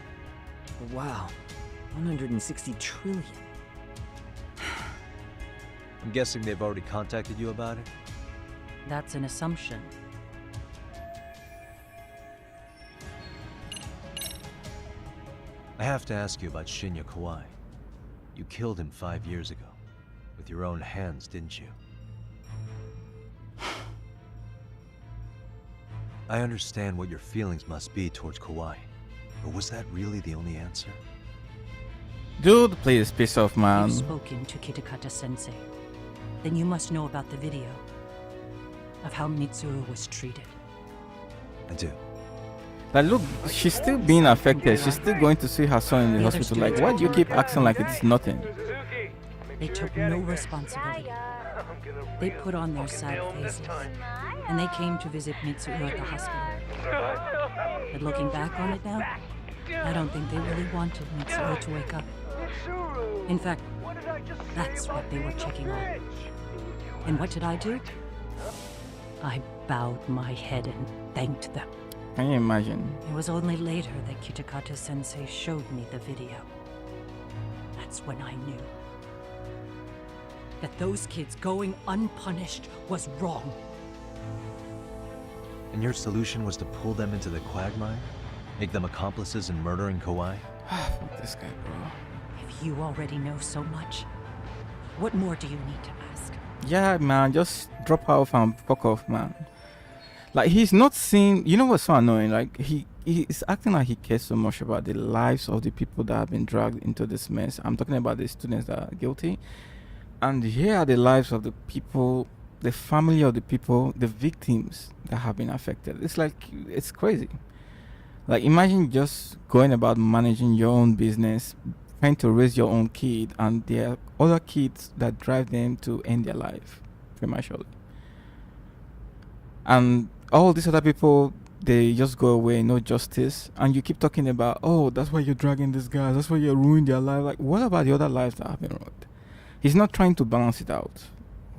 But wow. 160 trillion. I'm guessing they've already contacted you about it? That's an assumption. I have to ask you about Shinya Kawai. You killed him 5 years ago. With your own hands, didn't you? I understand what your feelings must be towards Kawai. But was that really the only answer? Dude, please, piss off, man. You've spoken to Kitakata-sensei. Then you must know about the video. Of how Mitsuru was treated. I do. Like, look, she's still being affected. She's still going to see her son in the hospital. Like, why do you keep acting like it's nothing? They took no responsibility. They put on their sad faces. And they came to visit Mitsuru at the hospital. But looking back on it now, I don't think they really wanted Mitsuru to wake up. In fact, that's what they were checking on. And what did I do? I bowed my head and thanked them. Can you imagine? It was only later that Kitakata-sensei showed me the video. That's when I knew that those kids going unpunished was wrong. And your solution was to pull them into the quagmire? Make them accomplices in murdering Kawai? Fuck this guy, bro. If you already know so much, what more do you need to ask? Yeah, man, just drop off and fuck off, man. Like, he's not seeing... You know what's so annoying? Like, he's acting like he cares so much about the lives of the people that have been dragged into this mess. I'm talking about the students that are guilty. And here are the lives of the people, the family of the people, the victims that have been affected. It's like, it's crazy. Like, imagine just going about managing your own business, trying to raise your own kid, and there are other kids that drive them to end their life prematurely. And all these other people, they just go away, no justice. And you keep talking about, oh, that's why you're dragging these guys, that's why you're ruining their life. Like, what about the other lives that have been ruined? He's not trying to balance it out.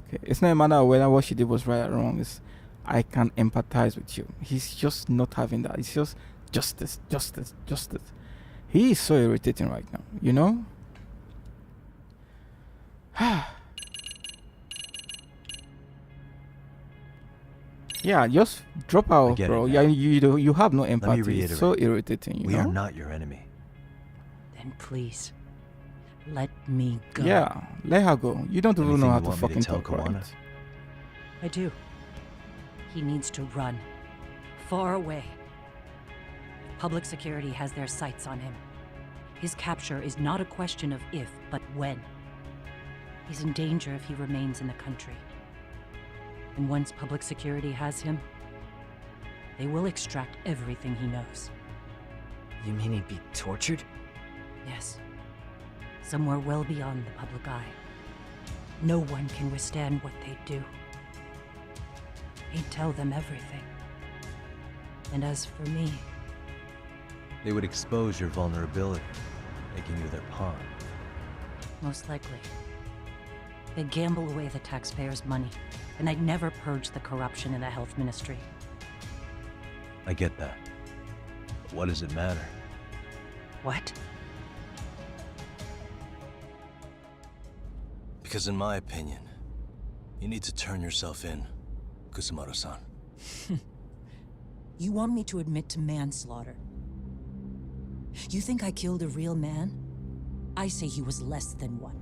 Okay, it's not a matter of whether what she did was right or wrong. It's, I can empathize with you. He's just not having that. It's just justice, justice, justice. He is so irritating right now, you know? Yeah, just drop out, bro. Yeah, you have no empathy. It's so irritating, you know? We are not your enemy. Then please, let me go. Yeah, let her go. You don't even know how to fucking talk, right? I do. He needs to run. Far away. Public security has their sights on him. His capture is not a question of if, but when. He's in danger if he remains in the country. And once public security has him, they will extract everything he knows. You mean he'd be tortured? Yes. Somewhere well beyond the public eye. No one can withstand what they do. He'd tell them everything. And as for me... They would expose your vulnerability, making you their pawn. Most likely. They'd gamble away the taxpayers' money, and I'd never purge the corruption in the health ministry. I get that. But what does it matter? What? Because in my opinion, you need to turn yourself in, Kusumoto-san. You want me to admit to manslaughter? You think I killed a real man? I say he was less than one.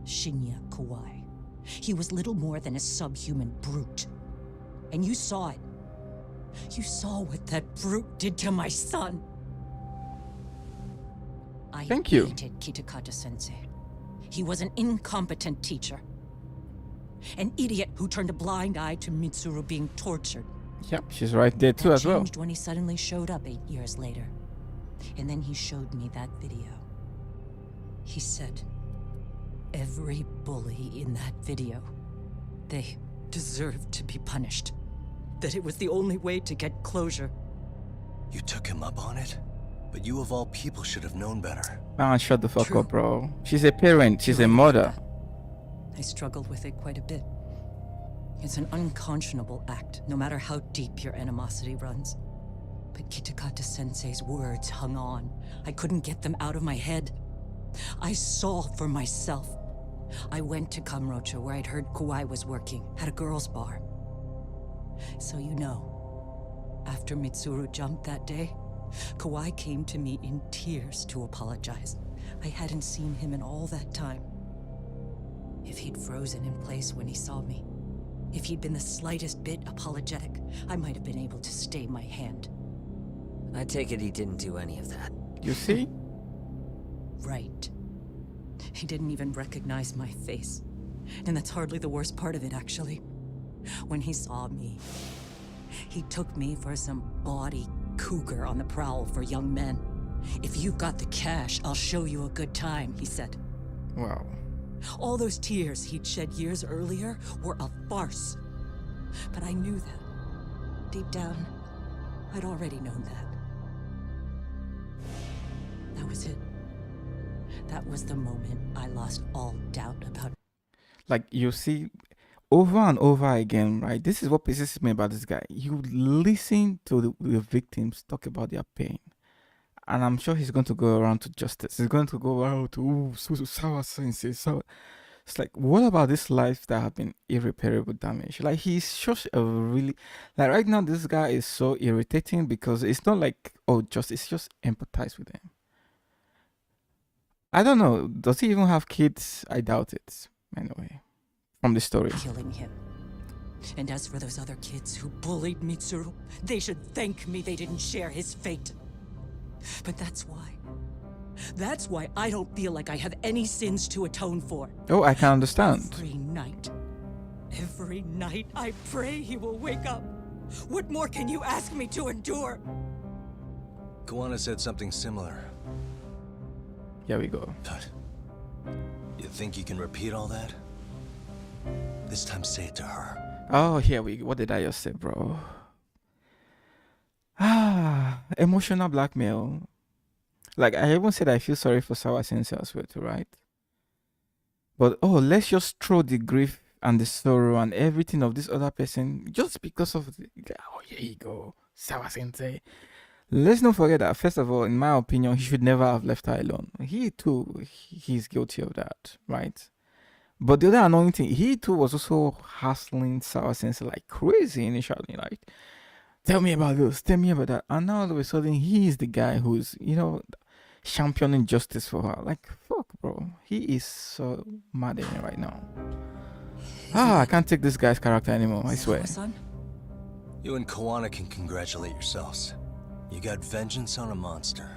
Shinya Kawai. He was little more than a subhuman brute. And you saw it. You saw what that brute did to my son. Thank you. I hated Kitakata-sensei. He was an incompetent teacher. An idiot who turned a blind eye to Mitsuru being tortured. Yep, she's right there too as well. Changed when he suddenly showed up 8 years later. And then he showed me that video. He said, every bully in that video, they deserved to be punished. That it was the only way to get closure. You took him up on it? But you of all people should have known better. Man, shut the fuck up, bro. She's a parent, she's a mother. I struggled with it quite a bit. It's an unconscionable act, no matter how deep your animosity runs. But Kitakata-sensei's words hung on. I couldn't get them out of my head. I saw for myself. I went to Kamurocho where I'd heard Kawai was working, at a girls' bar. So you know, after Mitsuru jumped that day, Kawai came to me in tears to apologize. I hadn't seen him in all that time. If he'd frozen in place when he saw me, if he'd been the slightest bit apologetic, I might have been able to stay my hand. I take it he didn't do any of that. You see? Right. He didn't even recognize my face. And that's hardly the worst part of it, actually. When he saw me, he took me for some bawdy cougar on the prowl for young men. If you've got the cash, I'll show you a good time, he said. Wow. All those tears he'd shed years earlier were a farce. But I knew that. Deep down, I'd already known that. That was it. That was the moment I lost all doubt about. Like, you see, over and over again, right? This is what pisses me about this guy. You listen to the victims talk about their pain. And I'm sure he's going to go around to justice. He's going to go around to Sawa Sensei. So it's like, what about this life that have been irreparable damage? Like, he's such a really, like, right now this guy is so irritating because it's not like, oh, it's just empathize with him. I don't know. Does he even have kids? I doubt it. Anyway, from the story. Killing him. And as for those other kids who bullied Mitsuru, they should thank me they didn't share his fate. But that's why I don't feel like I have any sins to atone for. Oh, I can understand. Every night I pray he will wake up. What more can you ask me to endure? Kawana said something similar. Here we go. But you think you can repeat all that? This time say it to her. Oh, here we go. What did I just say, bro? Emotional blackmail. Like, I even said I feel sorry for Sawa Sensei as well, too, right? But, oh, let's just throw the grief and the sorrow and everything of this other person just because of oh, here you go, Sawa Sensei. Let's not forget that, first of all, in my opinion, he should never have left her alone. He, too, he's guilty of that, right? But the other annoying thing, he, too, was also hassling Sawa Sensei like crazy initially, like, tell me about this, tell me about that. And now all of a sudden, he is the guy who's, you know, championing justice for her. Like, fuck, bro. He is so mad at me right now. I can't take this guy's character anymore, I swear. You and Kawana can congratulate yourselves. You got vengeance on a monster.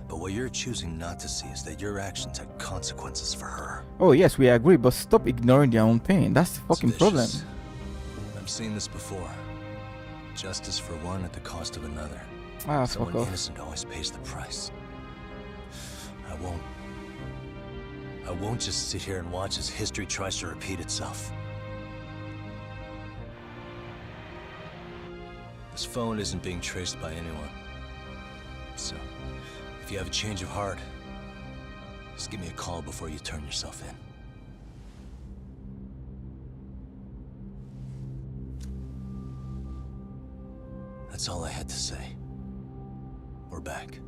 But what you're choosing not to see is that your actions had consequences for her. Oh, yes, we agree, but stop ignoring their own pain. That's the fucking problem. I've seen this before. Justice for one at the cost of another. Someone innocent always pays the price. I won't just sit here and watch as history tries to repeat itself. This phone isn't being traced by anyone. So, if you have a change of heart, just give me a call before you turn yourself in. That's all I had to say. We're back.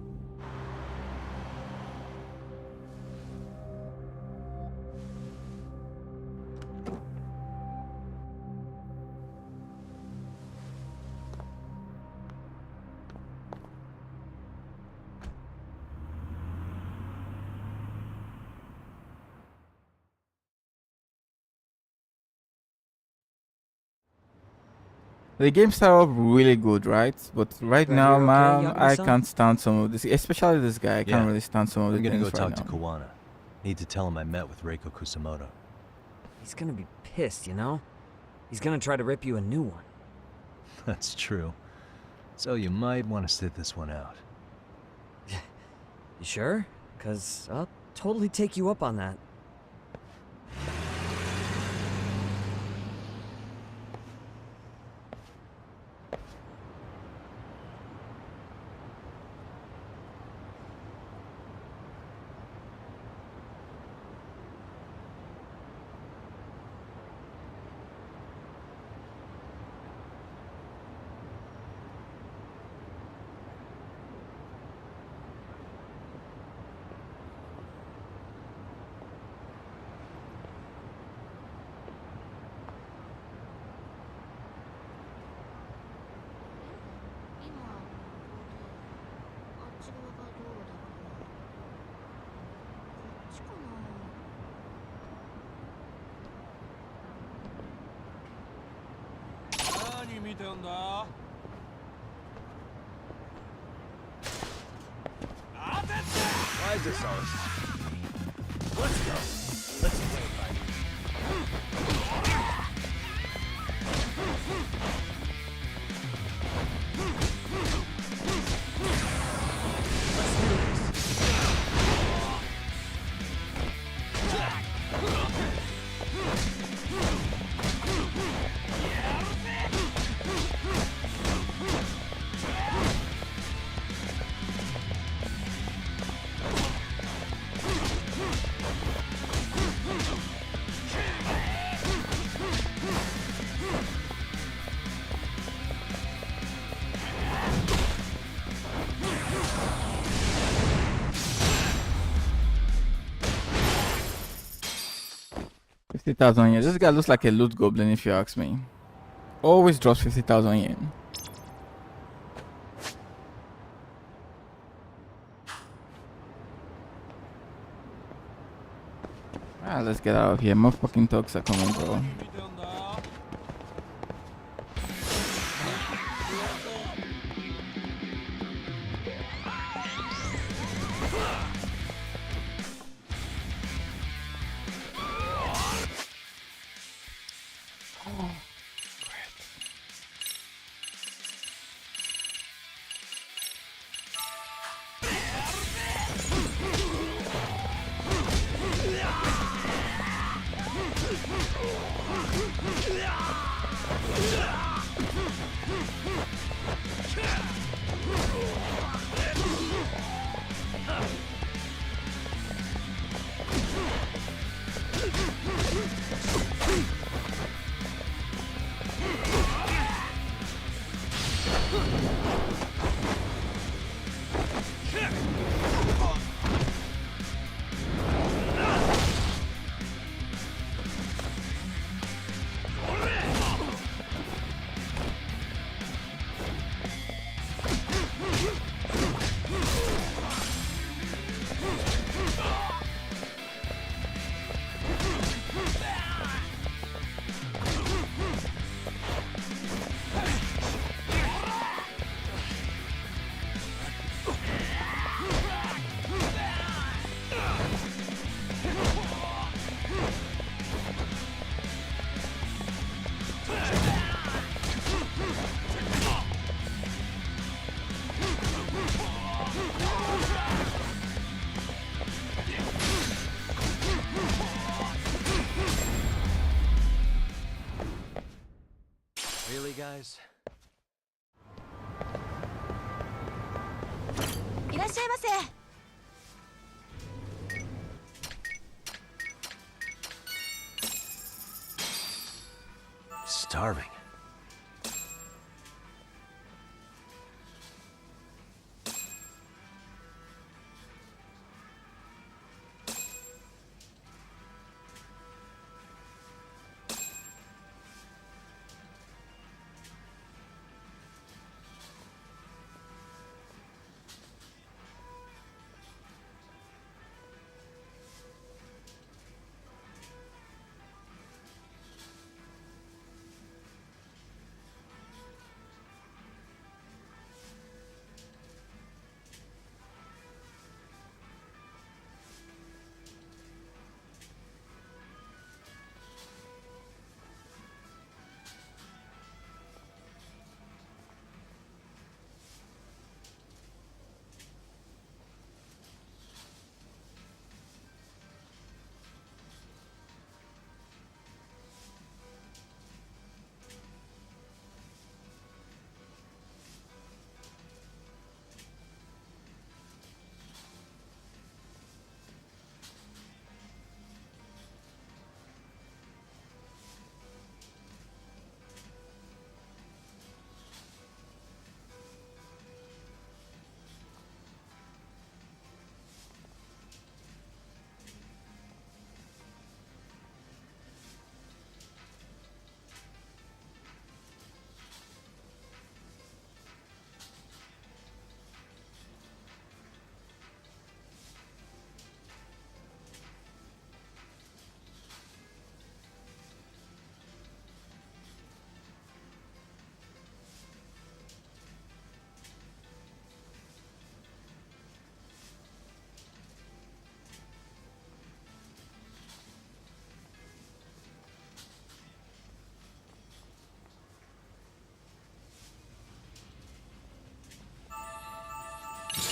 The game started off really good, right? But right now, man, I can't stand some of this. Especially this guy, I can't really stand some of the things right now. I'm gonna go talk to Kawana. Need to tell him I met with Reiko Kusamoto. He's gonna be pissed, you know? He's gonna try to rip you a new one. That's true. So you might want to sit this one out. You sure? 'Cause I'll totally take you up on that. Why is this always happening? Let's go. Let's play it by ear. $50,000 yen. This guy looks like a loot goblin, if you ask me. Always drops 50,000 yen. Ah, let's get out of here. More fucking thugs are coming, bro. Really, guys? いらっしゃいませ。Starving.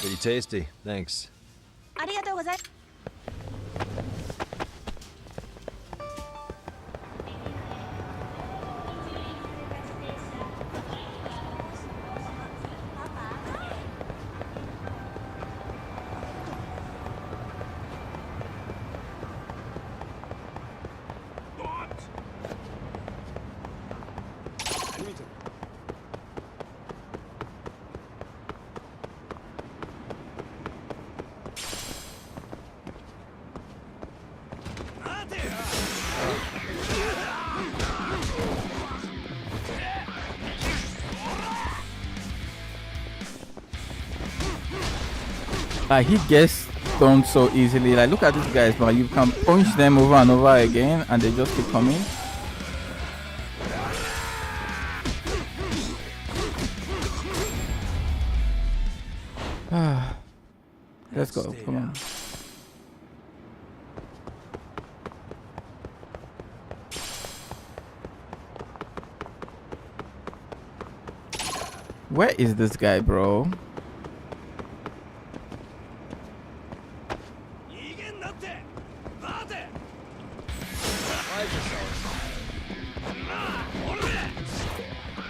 Pretty tasty, thanks. ありがとうございます。 Like he gets stoned so easily. Like look at these guys, but you can punch them over and over again, and they just keep coming. Let's go. Come on. Where is this guy, bro?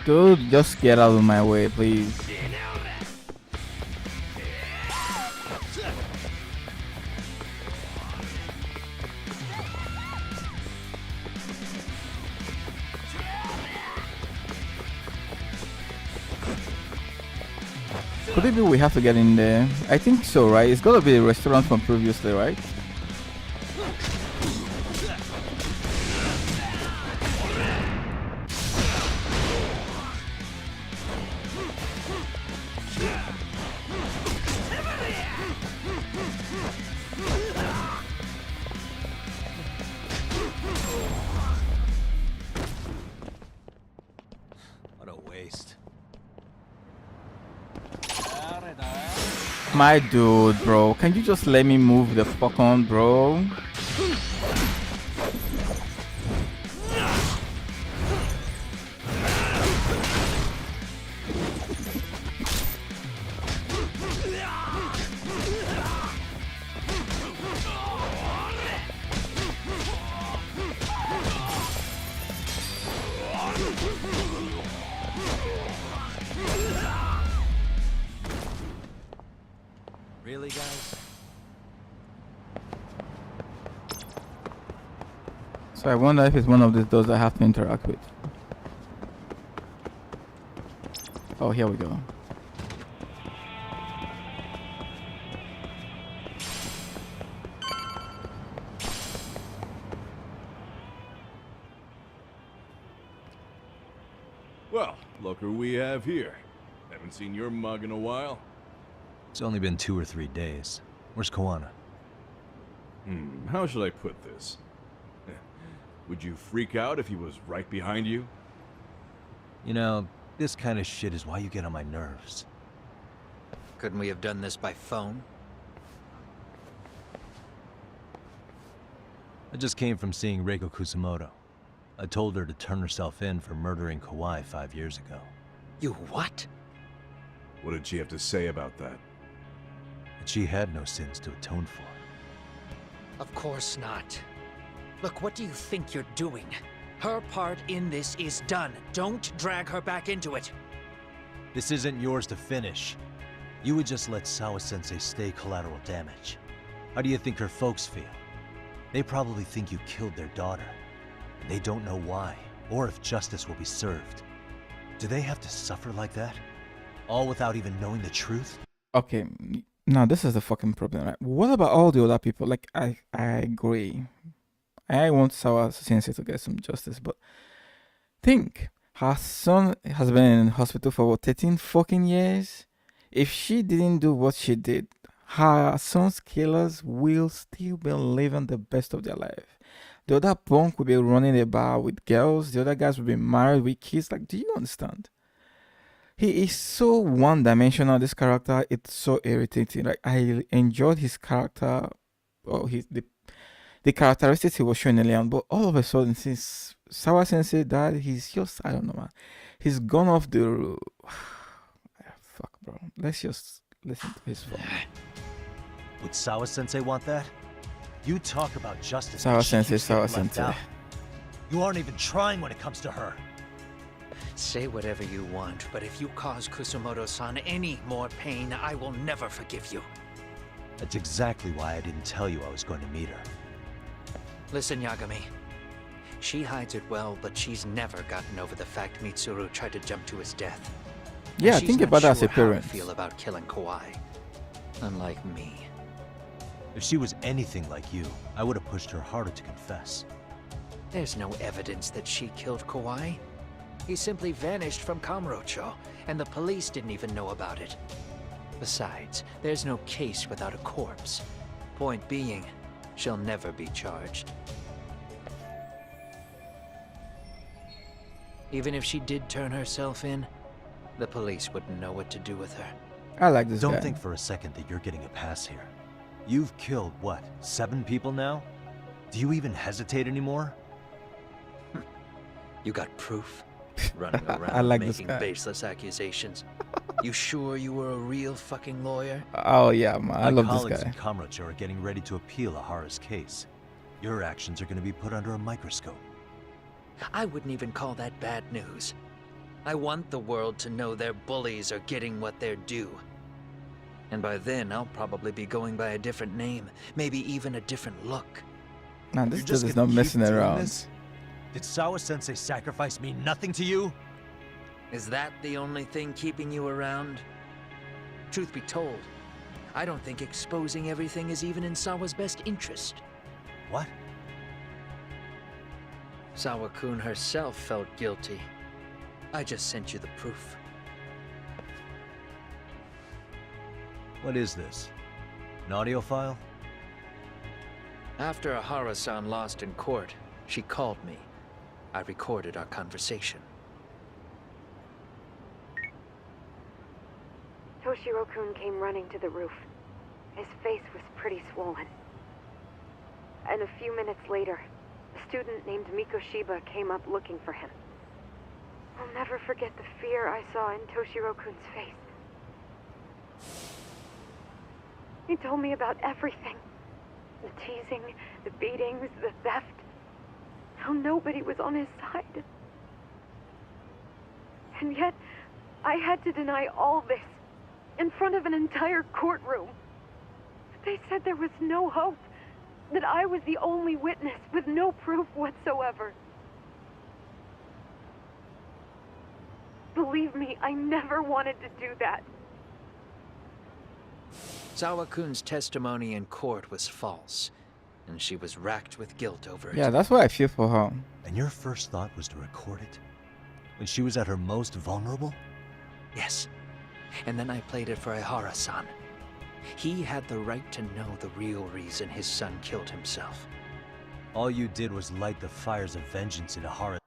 Dude, just get out of my way, please. Could it be we have to get in there? I think so, right? It's gotta be a restaurant from previously, right? What a waste. My dude, bro. Can you just let me move the fuck on, bro? Really, guys? So I wonder if it's one of these doors I have to interact with. Oh, here we go. Well, look who we have here. Haven't seen your mug in a while. It's only been 2 or 3 days. Where's Koana? How should I put this? Would you freak out if he was right behind you? You know, this kind of shit is why you get on my nerves. Couldn't we have done this by phone? I just came from seeing Reiko Kusumoto. I told her to turn herself in for murdering Kawai 5 years ago. You what? What did she have to say about that? That she had no sins to atone for. Of course not. Look, what do you think you're doing? Her part in this is done. Don't drag her back into it. This isn't yours to finish. You would just let Sawa-sensei stay collateral damage. How do you think her folks feel? They probably think you killed their daughter. And they don't know why, or if justice will be served. Do they have to suffer like that? All without even knowing the truth? Okay, now this is the fucking problem, right? What about all the other people? Like, I agree. I want Sawa Sensei to get some justice, but think, her son has been in hospital for what, 13 fucking years? If she didn't do what she did, her son's killers will still be living the best of their life. The other punk will be running a bar with girls. The other guys will be married with kids. Like, do you understand? He is so one-dimensional, this character. It's so irritating. Like, I enjoyed his character, or the characteristics he was showing earlier on, but all of a sudden, since Sawa Sensei died, he's just, I don't know, man. He's gone off the... Fuck, bro. Let's just Listen to his phone. Would Sawa-sensei want that? You talk about justice. Sawa-sensei, but she keeps getting left Sawa-sensei. out. You aren't even trying when it comes to her. Say whatever you want, but if you cause Kusumoto-san any more pain, I will never forgive you. That's exactly why I didn't tell you I was going to meet her. Listen, Yagami. She hides it well, but she's never gotten over the fact Mitsuru tried to jump to his death. Yeah, And think she's about not that as a sure how I parent. feel about killing Kawhi. Unlike me. If she was anything like you, I would have pushed her harder to confess. There's no evidence that she killed Kawhi. He simply vanished from Kamurocho, and the police didn't even know about it. Besides, there's no case without a corpse. Point being, she'll never be charged. Even if she did turn herself in, the police wouldn't know what to do with her. I like this Don't guy. think for a second that you're getting a pass here. You've killed, what, 7 people now? Do you even hesitate anymore? You got proof? Running around I like this making guy. baseless accusations. You sure you were a real fucking lawyer? Oh yeah, man. I love My this colleagues guy. in Kamurocho are getting ready to appeal Ahara's case. Your actions are going to be put under a microscope. I wouldn't even call that bad news. I want the world to know their bullies are getting what they're due. And by then, I'll probably be going by a different name, maybe even a different look. Man, this You're dude is gonna not keep messing doing around. this? Did Sawa-sensei sacrifice mean nothing to you? Is that the only thing keeping you around? Truth be told, I don't think exposing everything is even in Sawa's best interest. What? Sawa-kun herself felt guilty. I just sent you the proof. What is this? An audio file? After Ahara-san lost in court, she called me. I recorded our conversation. Toshiro-kun came running to the roof. His face was pretty swollen. And a few minutes later, a student named Mikoshiba came up looking for him. I'll never forget the fear I saw in Toshiro-kun's face. He told me about everything. The teasing, the beatings, the theft. How nobody was on his side. And yet, I had to deny all this in front of an entire courtroom. They said there was no hope, that I was the only witness with no proof whatsoever. Believe me, I never wanted to do that. Sawa-kun's testimony in court was false, and she was racked with guilt over it. Yeah, that's what I feel for her. And your first thought was to record it? When she was at her most vulnerable? Yes. And then I played it for Ahara-san. He had the right to know the real reason his son killed himself. All you did was light the fires of vengeance in Ahara.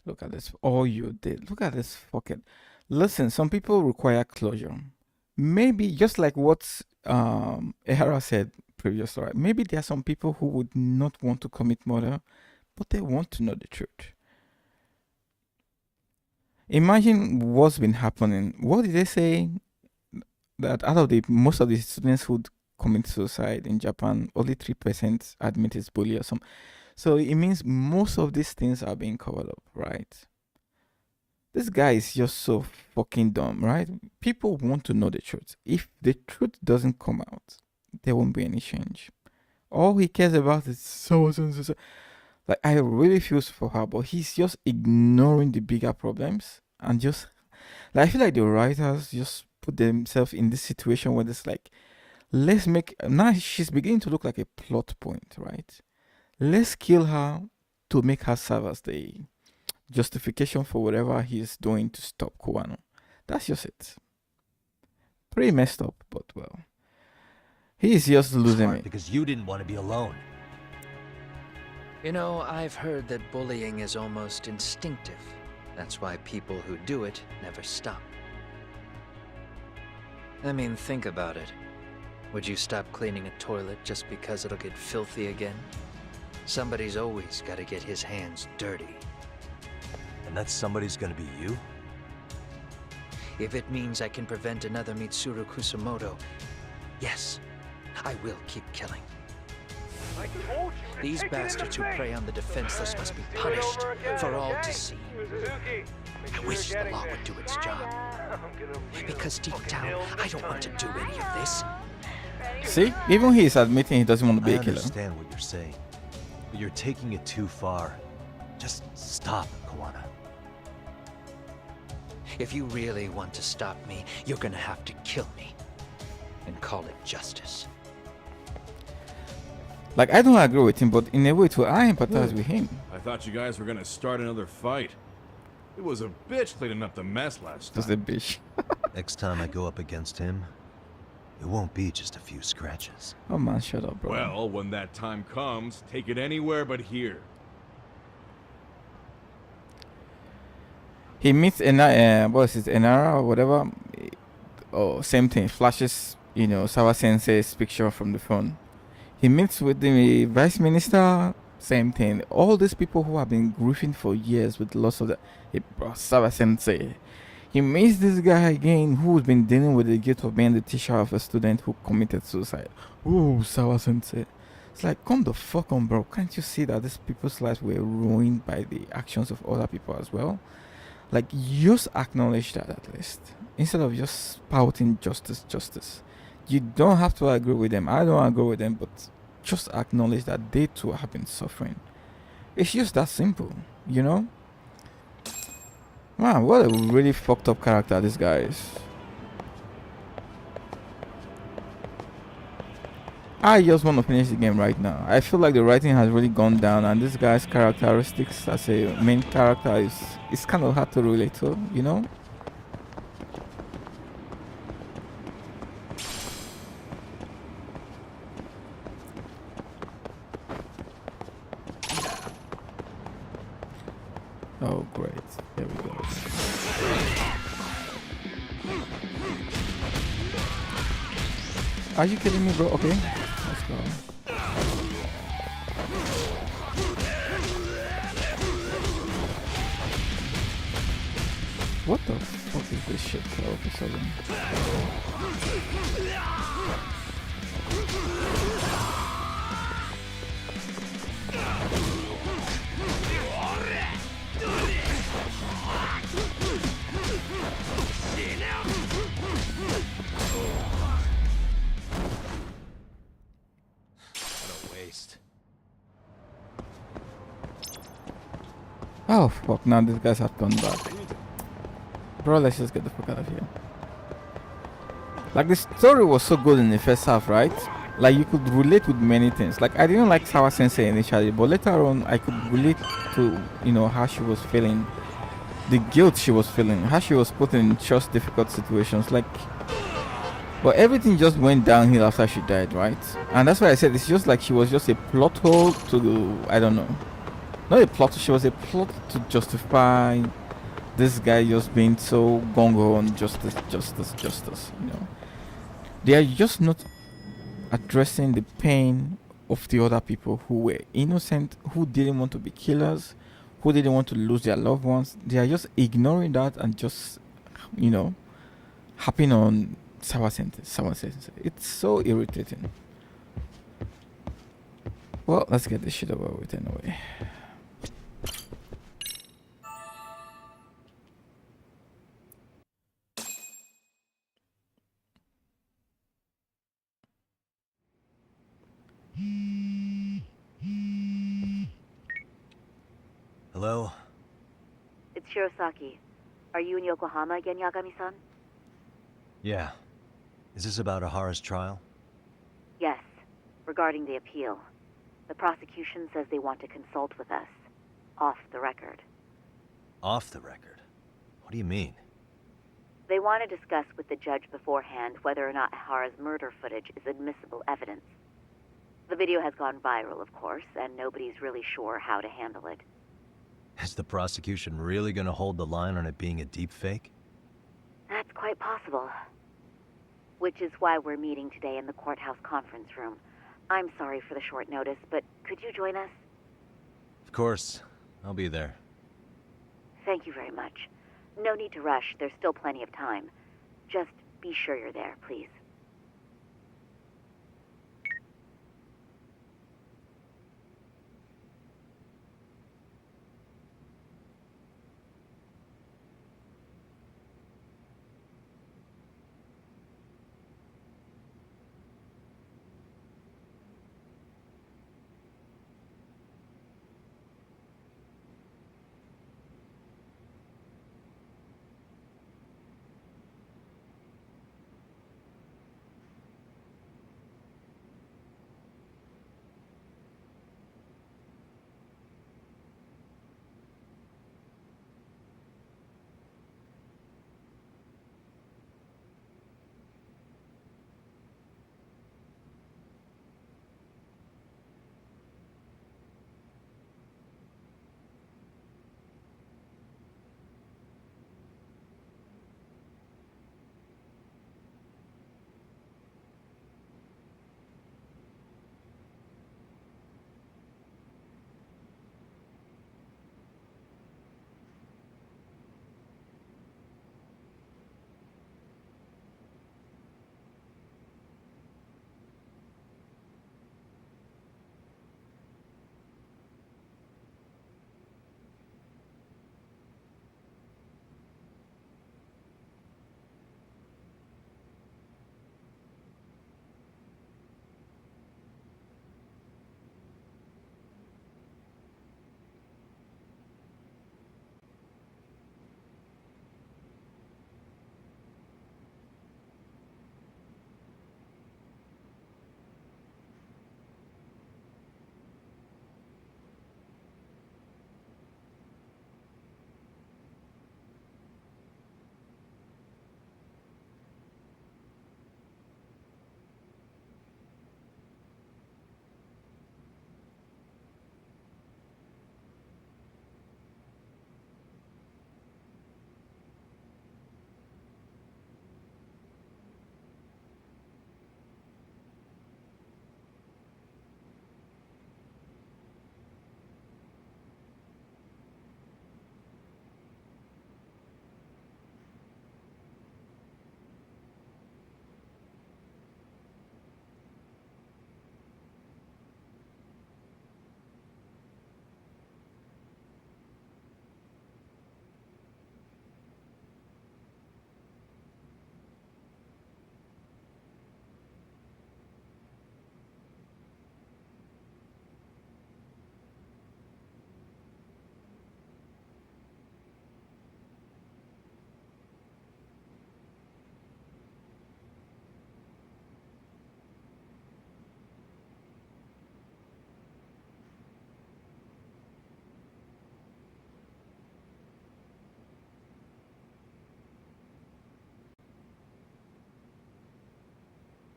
Look at this. All you did. Look at this fucking. Listen, some people require closure. Maybe just like what Ehara said previously, right? Maybe there are some people who would not want to commit murder, but they want to know the truth. Imagine what's been happening. What did they say? That out of the most of the students who commit suicide in Japan, only 3% admit it's bullying or something. So it means most of these things are being covered up, right? This guy is just so fucking dumb, right? People want to know the truth. If the truth doesn't come out, there won't be any change. All he cares about is so. Like, I really feel for her, but he's just ignoring the bigger problems and just like, I feel like the writers just put themselves in this situation where it's like, let's make, now she's beginning to look like a plot point, right? Let's kill her to make her serve as the justification for whatever he's doing to stop Kuwano. That's just it. Pretty messed up, but well. He's just losing Smart, it. because you didn't want to be alone. You know, I've heard that bullying is almost instinctive. That's why people who do it never stop. I mean, think about it. Would you stop cleaning a toilet just because it'll get filthy again? Somebody's always got to get his hands dirty. And that somebody's gonna be you? If it means I can prevent another Mitsuru Kusumoto, yes, I will keep killing. These bastards who prey on the defenseless must be punished for all to see. I wish the law would do its job. Because deep down, I don't want to do any of this. See, even he is admitting he doesn't want to be I a killer. understand what you're saying, but you're taking it too far. Just stop, Kawana. If you really want to stop me, you're gonna have to kill me. And call it justice. Like, I don't agree with him, but in a way too, I empathize with him. I thought you guys were gonna start another fight. It was a bitch cleaning up the mess last time. Just a bitch. Next time I go up against him, it won't be just a few scratches. Oh man, shut up, bro. Well, when that time comes, take it anywhere but here. He meets what is it, Enara or whatever. Oh, same thing. Flashes, you know, Sawa Sensei's picture from the phone. He meets with the vice minister. Same thing. All these people who have been grieving for years with loss of the Sawa Sensei. He meets this guy again who's been dealing with the guilt of being the teacher of a student who committed suicide. Ooh, Sawa Sensei. It's like, come the fuck on, bro. Can't you see that these people's lives were ruined by the actions of other people as well? Like, just acknowledge that at least. Instead of just spouting justice, justice. You don't have to agree with them. I don't agree with them, but just acknowledge that they too have been suffering. It's just that simple, you know? Man, what a really fucked up character this guy is. I just want to finish the game right now. I feel like the writing has really gone down, and this guy's characteristics as a main character is kind of hard to relate to, you know? Oh, great. There we go. Are you kidding me, bro? Okay, let's go. What the fuck is this shit all of a sudden? Oh fuck, now these guys have gone back. Bro, let's just get the fuck out of here. Like, the story was so good in the first half, right? Like, you could relate with many things. Like, I didn't like Sawa Sensei initially, but later on I could relate to, you know, how she was feeling, the guilt she was feeling, how she was put in just difficult situations. Like, but everything just went downhill after she died, right? And that's why I said it's just like she was just a plot hole to, I don't know. Not a plot, she was a plot to justify this guy just being so gung-ho on justice, you know. They are just not addressing the pain of the other people who were innocent, who didn't want to be killers, who didn't want to lose their loved ones. They are just ignoring that and just, you know, harping on Sawa Sensei. It's so irritating. Well, let's get this shit over with anyway. Hello? It's Shirosaki. Are you in Yokohama again, Yagami-san? Yeah. Is this about Ahara's trial? Yes. Regarding the appeal. The prosecution says they want to consult with us. Off the record. Off the record? What do you mean? They want to discuss with the judge beforehand whether or not Ahara's murder footage is admissible evidence. The video has gone viral, of course, and nobody's really sure how to handle it. Is the prosecution really gonna hold the line on it being a deepfake? That's quite possible. Which is why we're meeting today in the courthouse conference room. I'm sorry for the short notice, but could you join us? Of course. I'll be there. Thank you very much. No need to rush. There's still plenty of time. Just be sure you're there, please.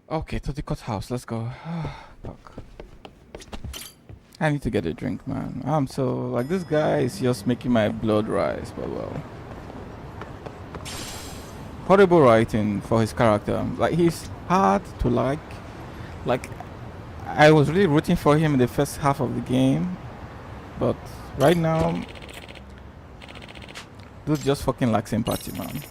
Okay, to the courthouse. Let's go. Fuck. I need to get a drink, man. I'm so like this guy is just making my blood rise, but well. Horrible writing for his character. Like he's hard to like. Like I was really rooting for him in the first half of the game, but right now, dude just fucking lacks empathy, man.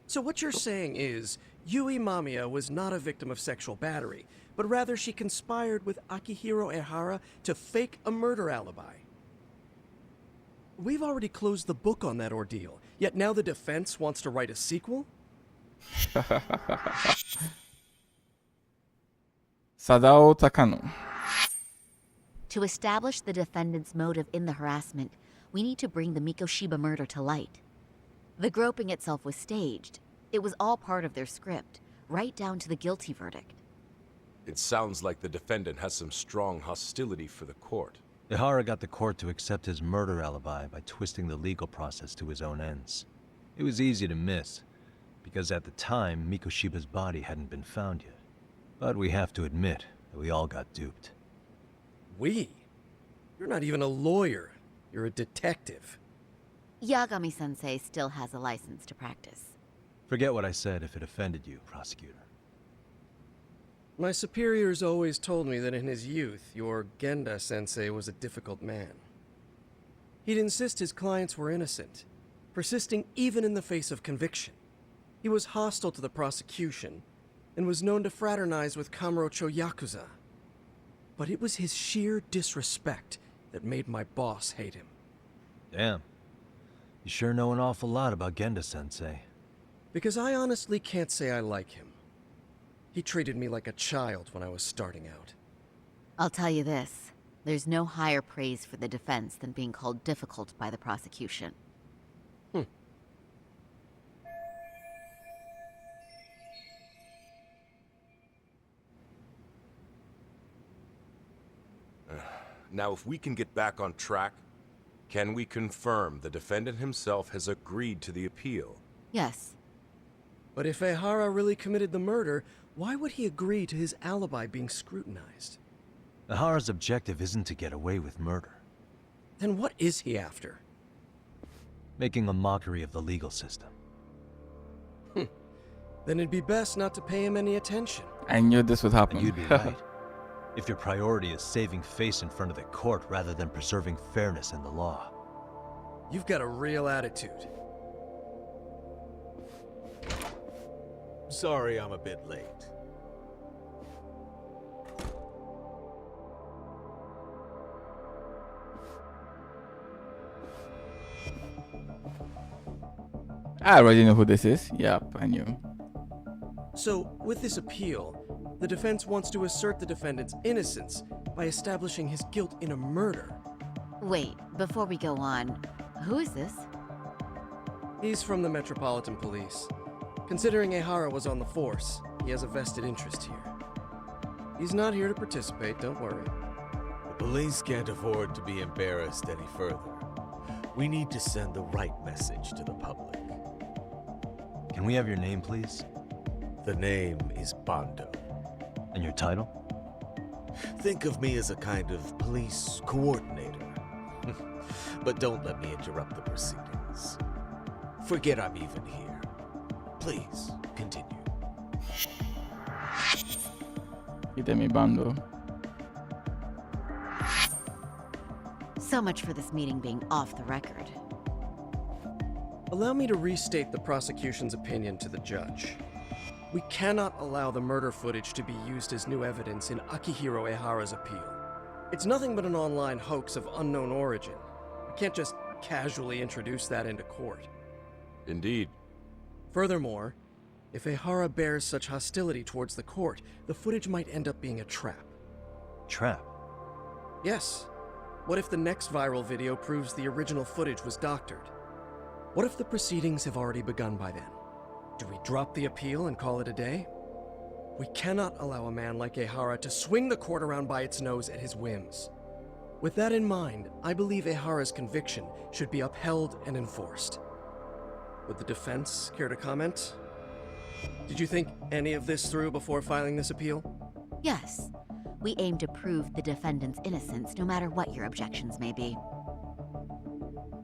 So what you're saying is, Yui Mamiya was not a victim of sexual battery, but rather she conspired with Akihiro Ehara to fake a murder alibi. We've already closed the book on that ordeal, yet now the defense wants to write a sequel? Sadao Takano. To establish the defendant's motive in the harassment, we need to bring the Mikoshiba murder to light. The groping itself was staged. It was all part of their script, right down to the guilty verdict. It sounds like the defendant has some strong hostility for the court. Ehara got the court to accept his murder alibi by twisting the legal process to his own ends. It was easy to miss, because at the time, Mikoshiba's body hadn't been found yet. But we have to admit that we all got duped. We? You're not even a lawyer. You're a detective. Yagami-sensei still has a license to practice. Forget what I said if it offended you, prosecutor. My superiors always told me that in his youth, your Genda-sensei was a difficult man. He'd insist his clients were innocent, persisting even in the face of conviction. He was hostile to the prosecution, and was known to fraternize with Kamurocho Yakuza. But it was his sheer disrespect that made my boss hate him. Damn. You sure know an awful lot about Genda-sensei. Because I honestly can't say I like him. He treated me like a child when I was starting out. I'll tell you this. There's no higher praise for the defense than being called difficult by the prosecution. Now, if we can get back on track, can we confirm the defendant himself has agreed to the appeal? Yes. But if Ehara really committed the murder, why would he agree to his alibi being scrutinized? Ehara's objective isn't to get away with murder. Then what is he after? Making a mockery of the legal system. Then it'd be best not to pay him any attention. I knew this would happen. And you'd be right. If your priority is saving face in front of the court rather than preserving fairness in the law. You've got a real attitude. Sorry I'm a bit late. I already know who this is. Yep, I knew. So, with this appeal, the defense wants to assert the defendant's innocence by establishing his guilt in a murder. Wait, before we go on, who is this? He's from the Metropolitan Police. Considering Ehara was on the force, he has a vested interest here. He's not here to participate, don't worry. The police can't afford to be embarrassed any further. We need to send the right message to the public. Can we have your name, please? The name is Bando. And your title? Think of me as a kind of police coordinator. But don't let me interrupt the proceedings. Forget I'm even here. Please, continue. Idemi Bando. So much for this meeting being off the record. Allow me to restate the prosecution's opinion to the judge. We cannot allow the murder footage to be used as new evidence in Akihiro Ehara's appeal. It's nothing but an online hoax of unknown origin. We can't just casually introduce that into court. Indeed. Furthermore, if Ehara bears such hostility towards the court, the footage might end up being a trap. Trap? Yes. What if the next viral video proves the original footage was doctored? What if the proceedings have already begun by then? Do we drop the appeal and call it a day? We cannot allow a man like Ehara to swing the court around by its nose at his whims. With that in mind, I believe Ehara's conviction should be upheld and enforced. Would the defense care to comment? Did you think any of this through before filing this appeal? Yes. We aim to prove the defendant's innocence no matter what your objections may be.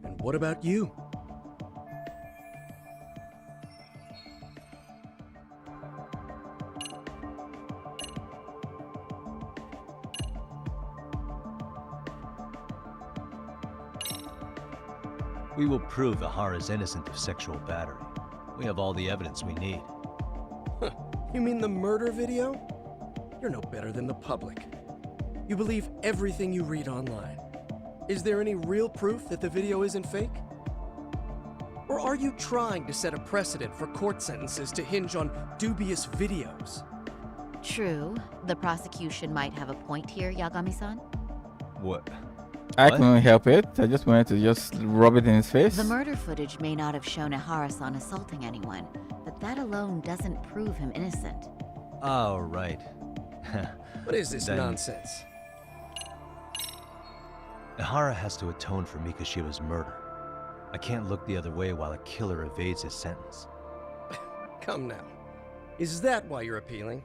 And what about you? We will prove Ehara is innocent of sexual battery. We have all the evidence we need. You mean the murder video? You're no better than the public. You believe everything you read online. Is there any real proof that the video isn't fake? Or are you trying to set a precedent for court sentences to hinge on dubious videos? True. The prosecution might have a point here, Yagami-san. What? I couldn't help it. I just wanted to just rub it in his face. The murder footage may not have shown Ehara-san assaulting anyone, but that alone doesn't prove him innocent. Oh, right. What is this nonsense? Ehara has to atone for Mikoshiba's murder. I can't look the other way while a killer evades his sentence. Come now. Is that why you're appealing?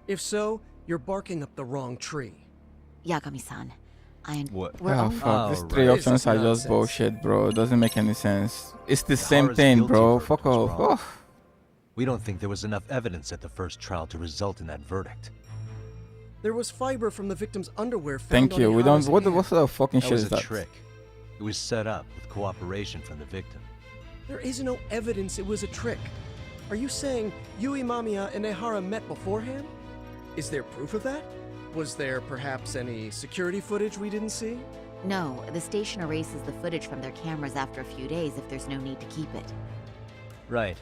If so, you're barking up the wrong tree. Yagami-san, What? Oh, fuck. These three options are just bullshit, bro. It doesn't make any sense. It's the same thing, bro. Fuck off. We don't think there was enough evidence at the first trial to result in that verdict. There was fiber from the victim's underwear found Thank on you. We don't. Ihara's What hand. sort of fucking That shit was is a that? trick. It was set up with cooperation from the victim. There is no evidence it was a trick. Are you saying Yui Mamiya and Ehara met beforehand? Is there proof of that? Was there perhaps any security footage we didn't see? No, the station erases the footage from their cameras after a few days if there's no need to keep it. Right.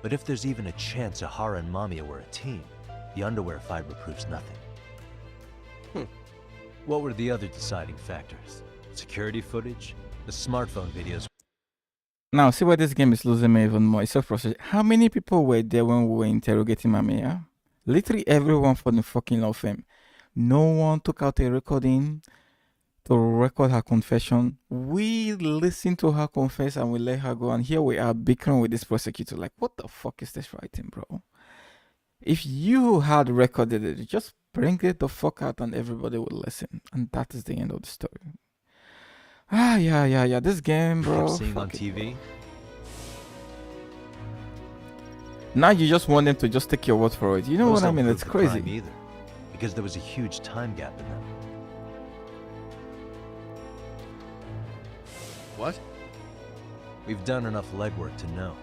But if there's even a chance Ihara and Mamiya were a team, the underwear fiber proves nothing. What were the other deciding factors? Security footage? The smartphone videos? Now, see why this game is losing me even more. It's so frustrating. How many people were there when we were interrogating Mamiya? Literally everyone from the fucking law firm. No one took out a recording to record her confession. We listened to her confess and we let her go. And here we are bickering with this prosecutor. Like, what the fuck is this writing, bro? If you had recorded it, just bring it the fuck out and everybody would listen. And that is the end of the story. Yeah. This game, bro. Seeing on TV? Now you just want them to just take your word for it. You know Those what I don't mean? prove It's the crazy. crime either, because there was a huge time gap in them. What? We've done enough legwork to know.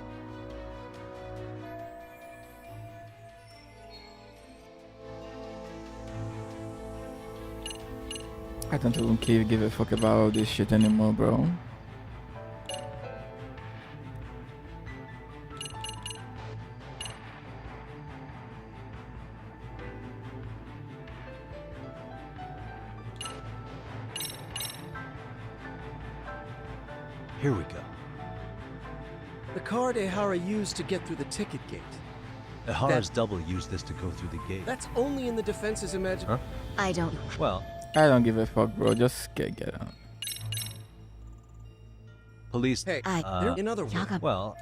I don't even give a fuck about all this shit anymore, bro. Here we go. The card Ehara used to get through the ticket gate. Ihara's double used this to go through the gate. That's only in the defense's imagination. Huh? I don't. Well, I don't give a fuck, bro. Just get out. Police. Hey, in other words. Well.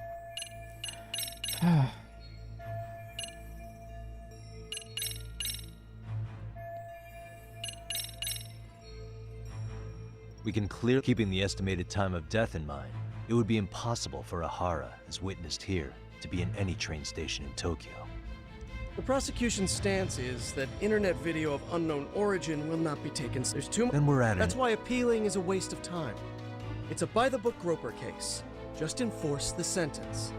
We can clear keeping the estimated time of death in mind. It would be impossible for Ihara, as witnessed here, to be in any train station in Tokyo. The prosecution's stance is that internet video of unknown origin will not be taken. There's too much. Then we're at it. That's why appealing is a waste of time. It's a by-the-book Groper case. Just enforce the sentence.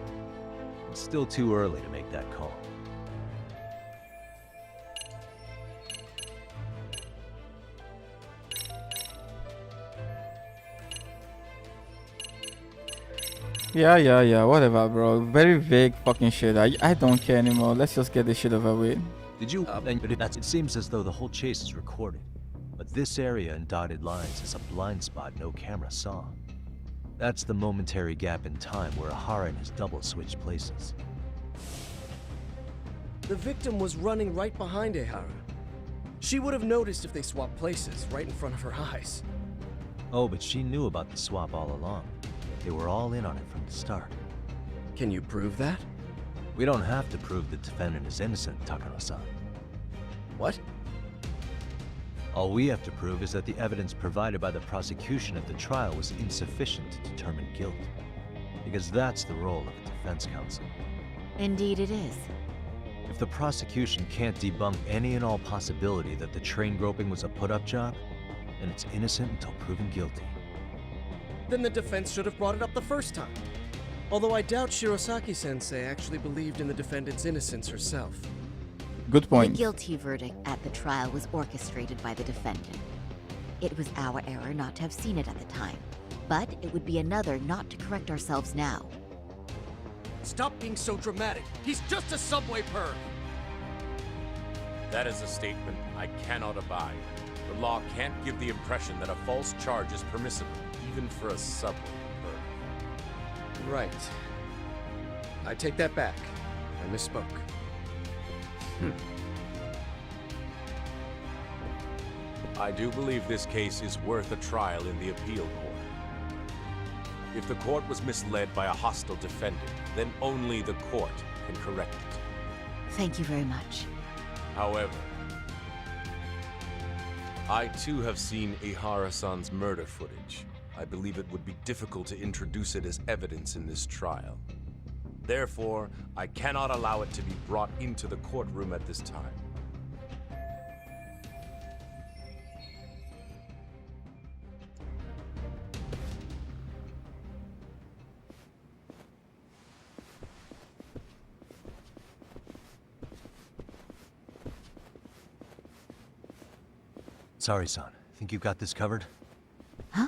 It's still too early to make that call. Yeah, whatever, bro. Very vague fucking shit. I don't care anymore. Let's just get this shit over with. Did you? It seems as though the whole chase is recorded. But this area in dotted lines is a blind spot no camera saw. That's the momentary gap in time where Ihara and his double switched places. The victim was running right behind Ehara. She would have noticed if they swapped places right in front of her eyes. Oh, but she knew about the swap all along. They were all in on it from the start. Can you prove that? We don't have to prove the defendant is innocent, Takano-san. What? All we have to prove is that the evidence provided by the prosecution at the trial was insufficient to determine guilt. Because that's the role of a defense counsel. Indeed it is. If the prosecution can't debunk any and all possibility that the train groping was a put-up job, then it's innocent until proven guilty. Then the defense should have brought it up the first time. Although I doubt Shirosaki-sensei actually believed in the defendant's innocence herself. Good point. The guilty verdict at the trial was orchestrated by the defendant. It was our error not to have seen it at the time, but it would be another not to correct ourselves now. Stop being so dramatic. He's just a subway perv. That is a statement I cannot abide. The law can't give the impression that a false charge is permissible, even for a subway perv. Right. I take that back. I misspoke. I do believe this case is worth a trial in the appeal court. If the court was misled by a hostile defendant, then only the court can correct it. Thank you very much. However, I too have seen Ihara-san's murder footage. I believe it would be difficult to introduce it as evidence in this trial. Therefore, I cannot allow it to be brought into the courtroom at this time. Sorry, son. Think you got this covered? Huh?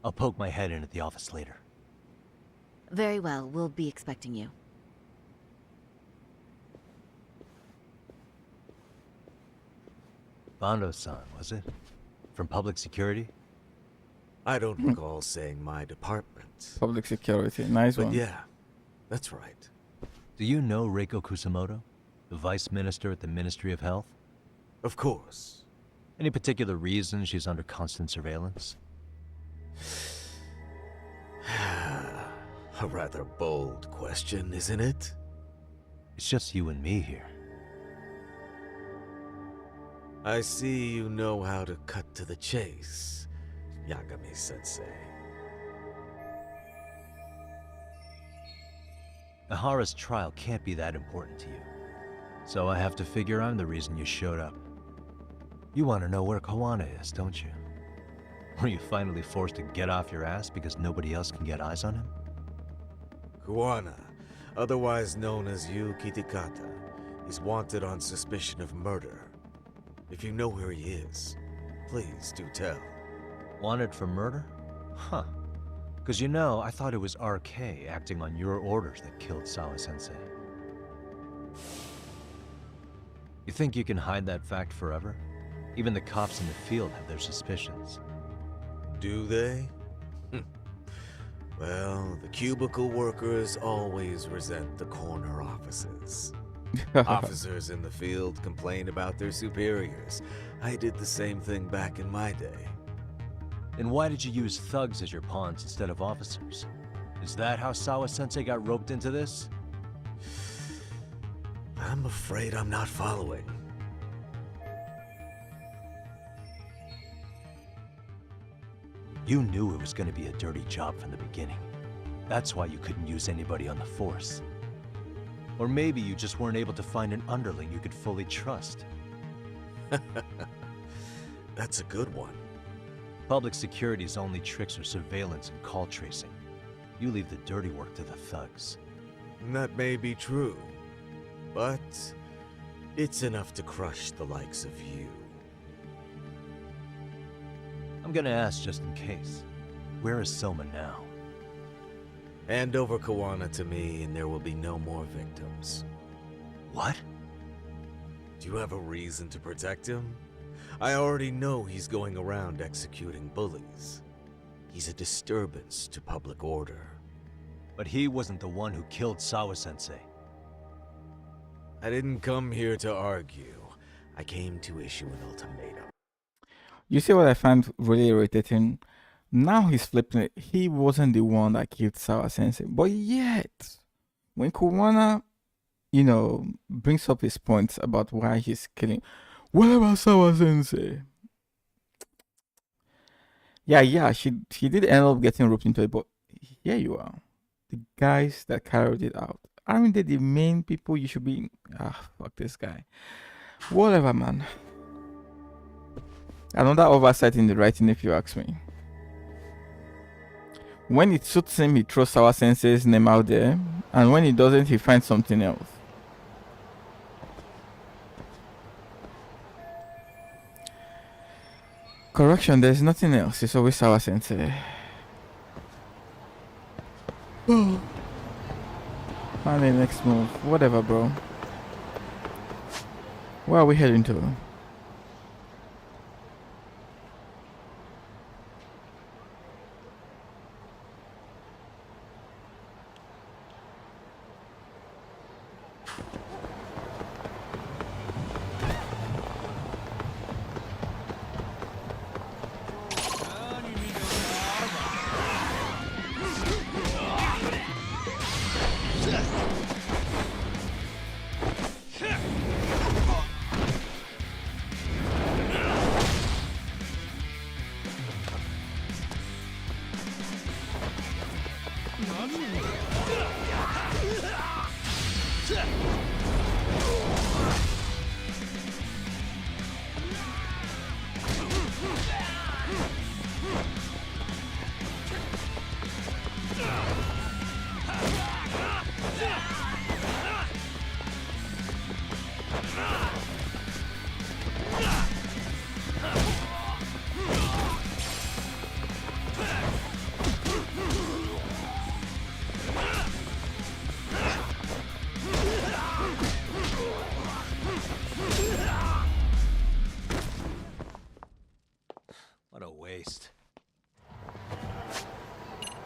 I'll poke my head in at the office later. Very well, we'll be expecting you. Bando-san, was it? From public security? I don't recall saying my department. Public security, nice But one. yeah, that's right. Do you know Reiko Kusamoto, the vice minister at the Ministry of Health? Of course. Any particular reason she's under constant surveillance? A rather bold question, isn't it? It's just you and me here. I see you know how to cut to the chase, Yagami-sensei. Ahara's trial can't be that important to you. So I have to figure I'm the reason you showed up. You want to know where Kawana is, don't you? Were you finally forced to get off your ass because nobody else can get eyes on him? Kawana, otherwise known as Yu Kitakata, is wanted on suspicion of murder. If you know where he is, please do tell. Wanted for murder? Huh. Because you know, I thought it was RK acting on your orders that killed Sawa-sensei. You think you can hide that fact forever? Even the cops in the field have their suspicions. Do they? Well, the cubicle workers always resent the corner offices. Officers in the field complain about their superiors. I did the same thing back in my day. Then why did you use thugs as your pawns instead of officers? Is that how Sawa-sensei got roped into this? I'm afraid I'm not following. You knew it was going to be a dirty job from the beginning. That's why you couldn't use anybody on the force. Or maybe you just weren't able to find an underling you could fully trust. That's a good one. Public security's only tricks are surveillance and call tracing. You leave the dirty work to the thugs. That may be true, but it's enough to crush the likes of you. I'm gonna ask just in case. Where is Soma now? Hand over Kawana to me and there will be no more victims. What? Do you have a reason to protect him? I already know he's going around executing bullies. He's a disturbance to public order. But he wasn't the one who killed Sawa-sensei. I didn't come here to argue. I came to issue an ultimatum. You see what I find really irritating? Now he's flipping it. He wasn't the one that killed Sawa-sensei. But yet, when Kawana, brings up his points about why he's killing, what about Sawa-sensei? Yeah, she did end up getting roped into it, but here you are. The guys that carried it out. Aren't they the main people you should be... fuck this guy. Whatever, man. Another oversight in the writing, if you ask me. When it suits him, he throws Sawa-sensei's name out there, and when he doesn't, he finds something else. Correction, there's nothing else. It's always Sawa-sensei. Finally, next move. Whatever, bro. Where are we heading to?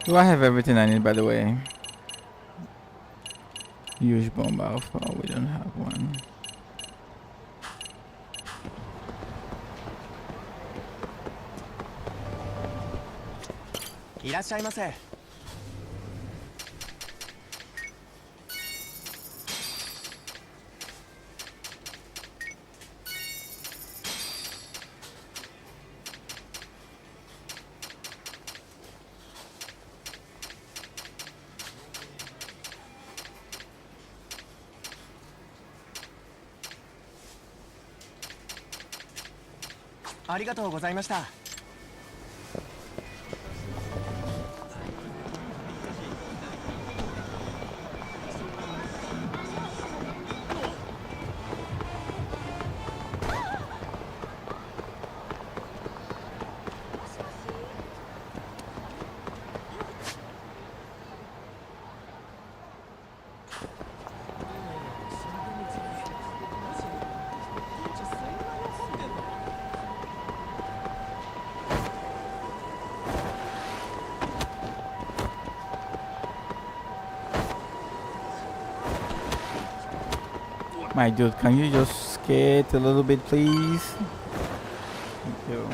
Do I have everything I need, by the way? Huge bomb alpha. We don't have one. My dude, can you just skate a little bit, please? Thank you.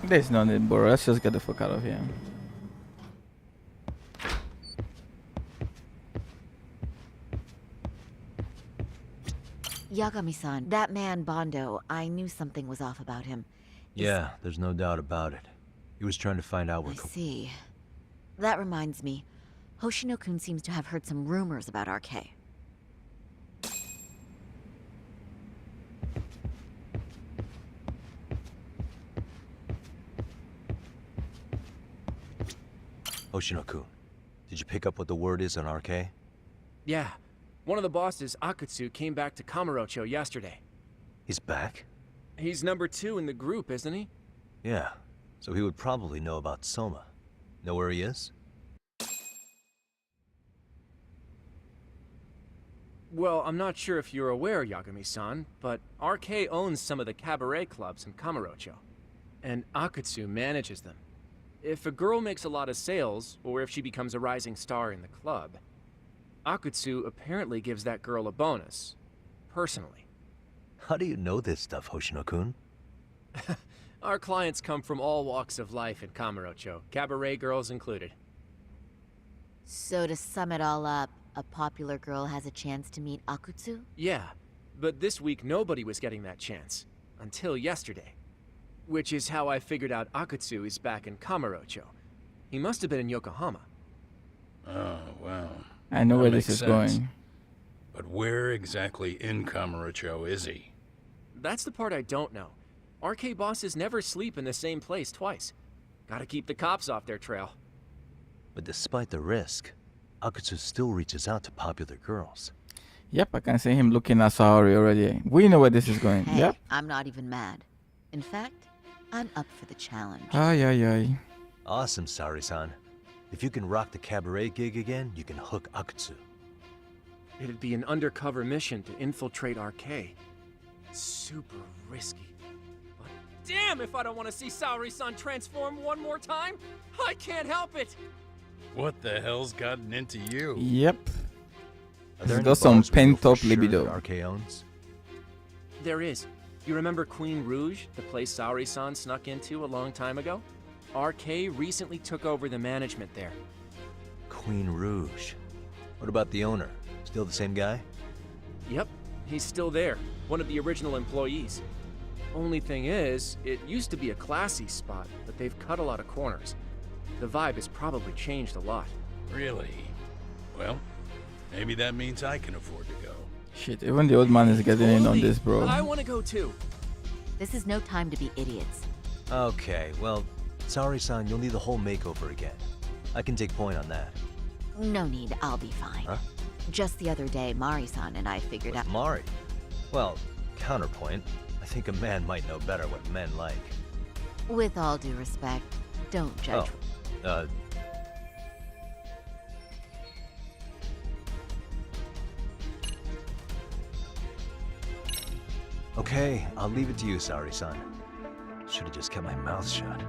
There's no need, bro. Let's just get the fuck out of here. Yagami-san, that man Bondo, I knew something was off about him. Yeah, there's no doubt about it. He was trying to find out where... I see. That reminds me. Hoshino-kun seems to have heard some rumors about RK. Hoshino-kun, did you pick up what the word is on RK? Yeah. One of the bosses, Hak.Z, came back to Kamurocho yesterday. He's back? He's number 2 in the group, isn't he? Yeah. So he would probably know about Soma. Know where he is? Well, I'm not sure if you're aware, Yagami-san, but RK owns some of the cabaret clubs in Kamurocho. And Hak.Z manages them. If a girl makes a lot of sales, or if she becomes a rising star in the club, Hak.Z apparently gives that girl a bonus. Personally. How do you know this stuff, Hoshino-kun? Our clients come from all walks of life in Kamurocho, cabaret girls included. So to sum it all up, a popular girl has a chance to meet Hak.Z? Yeah, but this week nobody was getting that chance. Until yesterday. Which is how I figured out Hak.Z is back in Kamurocho. He must have been in Yokohama. Oh, well. I know where this is going. But where exactly in Kamurocho is he? That's the part I don't know. RK bosses never sleep in the same place twice. Gotta keep the cops off their trail. But despite the risk, Hak.Z still reaches out to popular girls. Yep, I can see him looking at Saori already. We know where this is going. Hey, yep. I'm not even mad. In fact, I'm up for the challenge. Ay, ay, ay. Awesome, Saori-san. If you can rock the cabaret gig again, you can hook Hak.Z. It'd be an undercover mission to infiltrate RK. Super risky. But damn if I don't want to see Saori-san transform one more time! I can't help it! What the hell's gotten into you? Yep. Are there He's any got some bars we know pent for up sure libido. that RK owns? There is. You remember Queen Rouge, the place Saori-san snuck into a long time ago? RK recently took over the management there. Queen Rouge. What about the owner? Still the same guy? Yep, he's still there. One of the original employees. Only thing is, it used to be a classy spot, but they've cut a lot of corners. The vibe has probably changed a lot. Really? Well, maybe that means I can afford to go. Shit, even the old man is getting in on this, bro. I want to go too. This is no time to be idiots. Okay, well, Saori-san, you'll need the whole makeover again. I can take point on that. No need, I'll be fine. Huh? Just the other day, Mari-san and I figured out... Mari? Well, counterpoint. I think a man might know better what men like. With all due respect, don't judge... Oh, Okay, I'll leave it to you, Saori-san. Should have just kept my mouth shut.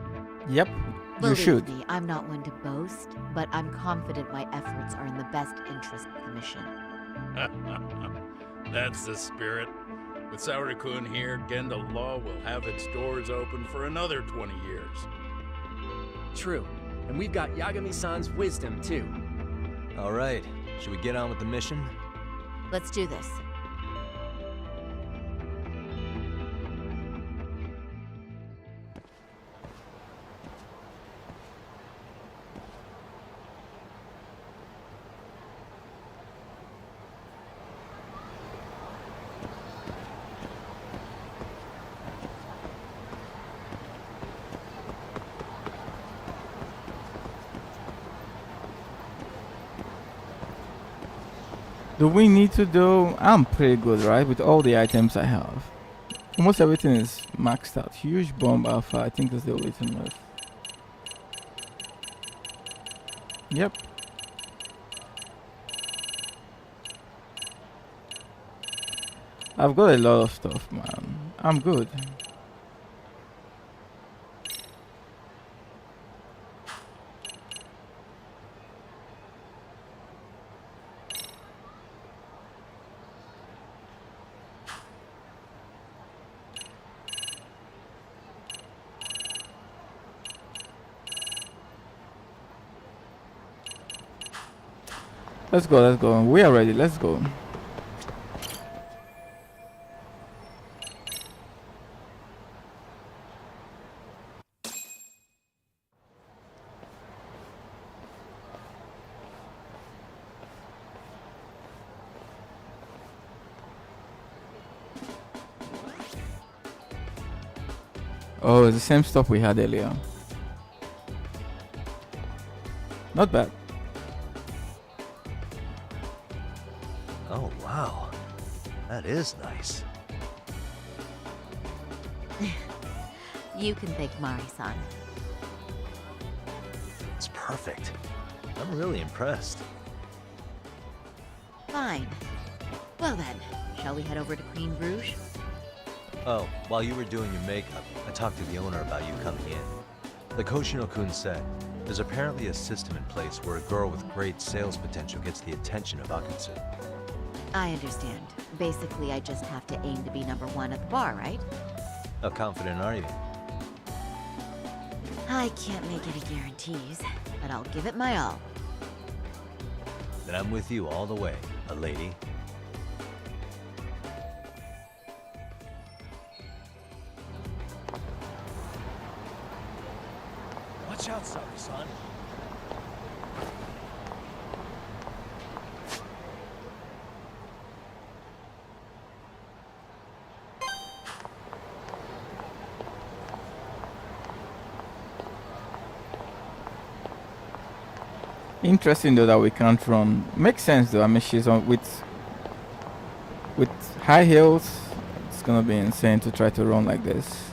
Yep, you Believe should. me, I'm not one to boast, but I'm confident my efforts are in the best interest of the mission. That's the spirit. With Saori-kun here, Genda Law will have its doors open for another 20 years. True. And we've got Yagami-san's wisdom, too. All right, should we get on with the mission? Let's do this. Do we need to do... I'm pretty good, right? With all the items I have. Almost everything is maxed out. Huge bomb alpha. I think that's the only thing left. Yep. I've got a lot of stuff, man. I'm good. Let's go, let's go. We are ready, let's go. Oh, it's the same stuff we had earlier. Not bad. Oh, wow. That is nice. You can thank Mari-san. It's perfect. I'm really impressed. Fine. Well then, shall we head over to Queen Rouge? Oh, while you were doing your makeup, I talked to the owner about you coming in. Like Hoshino-kun said, there's apparently a system in place where a girl with great sales potential gets the attention of Hak.Z. I understand. Basically, I just have to aim to be #1 at the bar, right? How confident are you? I can't make any guarantees, but I'll give it my all. Then I'm with you all the way, a lady. Watch out, Saori-san. Interesting though that we can't run. Makes sense though. I mean, she's on with high heels. It's gonna be insane to try to run like this.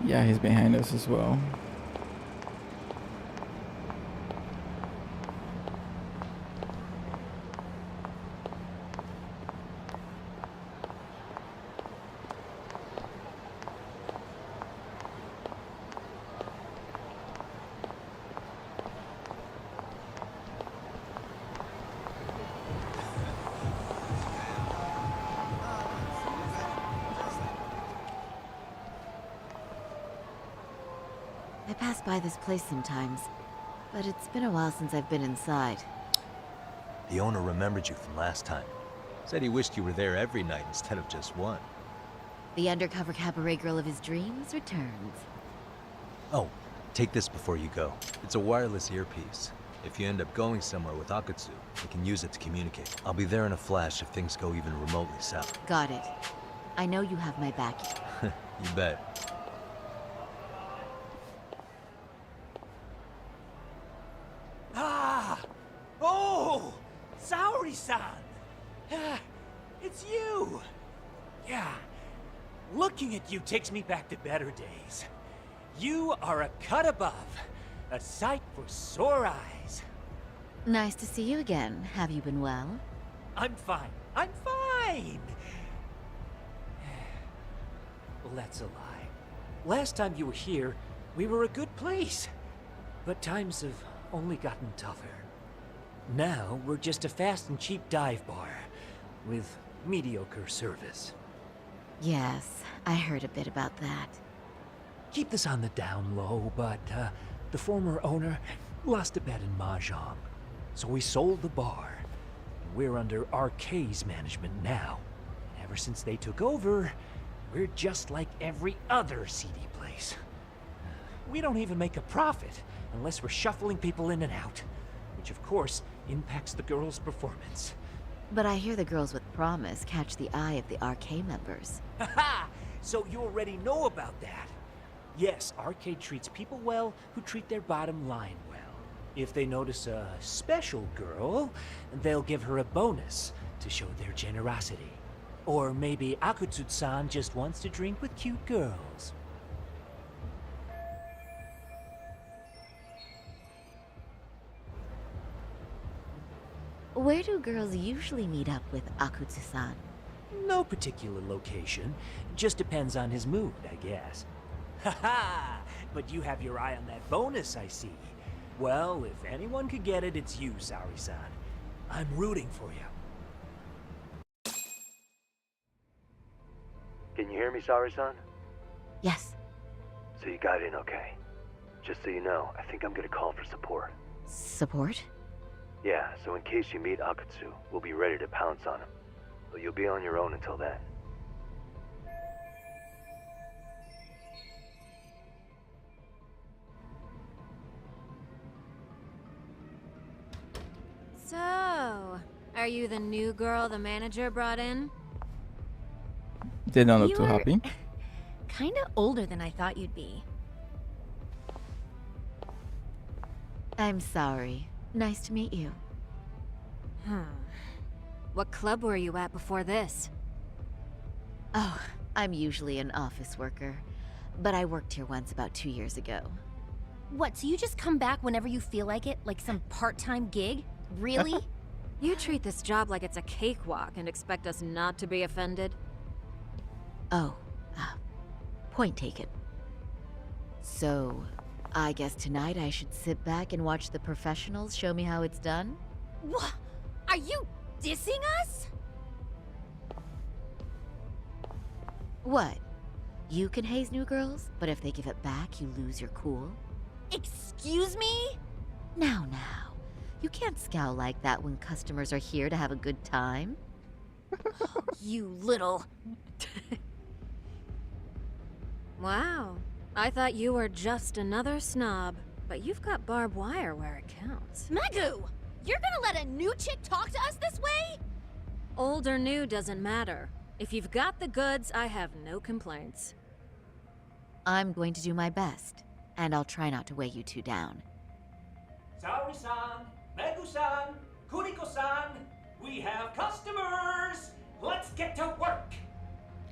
Yeah, he's behind us as well. by this place sometimes, but it's been a while since I've been inside. The owner remembered you from last time. Said he wished you were there every night instead of just one. The undercover cabaret girl of his dreams returns. Oh, take this before you go. It's a wireless earpiece. If you end up going somewhere with Hak.Z, you can use it to communicate. I'll be there in a flash if things go even remotely south. Got it. I know you have my back. You bet. Ah! Oh! Saori-san! Ah, it's you! Yeah. Looking at you takes me back to better days. You are a cut above. A sight for sore eyes. Nice to see you again. Have you been well? I'm fine. I'm fine! Well, that's a lie. Last time you were here, we were a good place. But times have only gotten tougher. Now, we're just a fast and cheap dive bar with mediocre service. Yes, I heard a bit about that. Keep this on the down low, but the former owner lost a bet in Mahjong. So we sold the bar. We're under Hak.Z's management now. And ever since they took over, we're just like every other seedy place. We don't even make a profit unless we're shuffling people in and out, which of course impacts the girls' performance. But I hear the girls with promise catch the eye of the Hak.Z members. Haha! So you already know about that. Yes, Hak.Z treats people well who treat their bottom line well. If they notice a special girl, they'll give her a bonus to show their generosity. Or maybe Akutsu-san just wants to drink with cute girls. Where do girls usually meet up with Akutsu-san? No particular location. Just depends on his mood, I guess. Haha! But you have your eye on that bonus, I see. Well, if anyone could get it, it's you, Saori-san. I'm rooting for you. Can you hear me, Saori-san? Yes. So you got in okay. Just so you know, I think I'm gonna call for support. Support? Yeah, so in case you meet Hak.Z, we'll be ready to pounce on him. But you'll be on your own until then. So, are you the new girl the manager brought in? They don't look You too are happy. Kinda older than I thought you'd be. I'm sorry. Nice to meet you. What club were you at before this? Oh, I'm usually an office worker, but I worked here once about 2 years ago. What, so you just come back whenever you feel like it? Like some part-time gig? Really? You treat this job like it's a cakewalk and expect us not to be offended? Oh, point taken. So, I guess tonight I should sit back and watch the professionals show me how it's done? What? Are you dissing us? What? You can haze new girls, but if they give it back, you lose your cool? Excuse me? Now. You can't scowl like that when customers are here to have a good time. You little... Wow. I thought you were just another snob, but you've got barbed wire where it counts. Megu! You're gonna let a new chick talk to us this way? Old or new doesn't matter. If you've got the goods, I have no complaints. I'm going to do my best, and I'll try not to weigh you two down. Saori-san, Megu-san, Kuniko-san, we have customers! Let's get to work!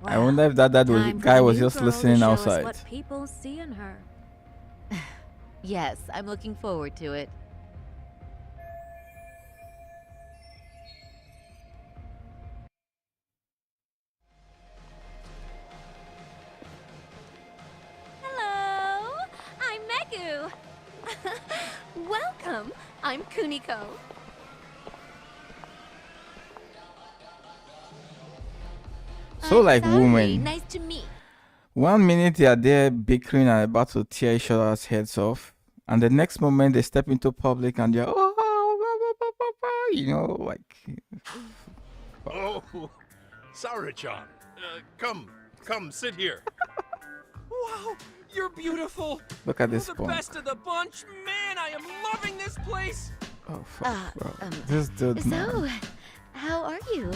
I wonder if that was, Time for guy the was new just girl to listening show us outside. what people see in her. Yes, I'm looking forward to it. Hello! I'm Megu! Welcome! I'm Kuniko. So like Saori, women, nice to meet. 1 minute they are there bickering and about to tear each other's heads off, and the next moment they step into public and they're you know, like. Oh, Sarah-chan. Come, sit here. Wow, you're beautiful. Look at this You're the punk. best of the bunch. Man, I am loving this place. Oh fuck, bro. This dude, man. So, how are you?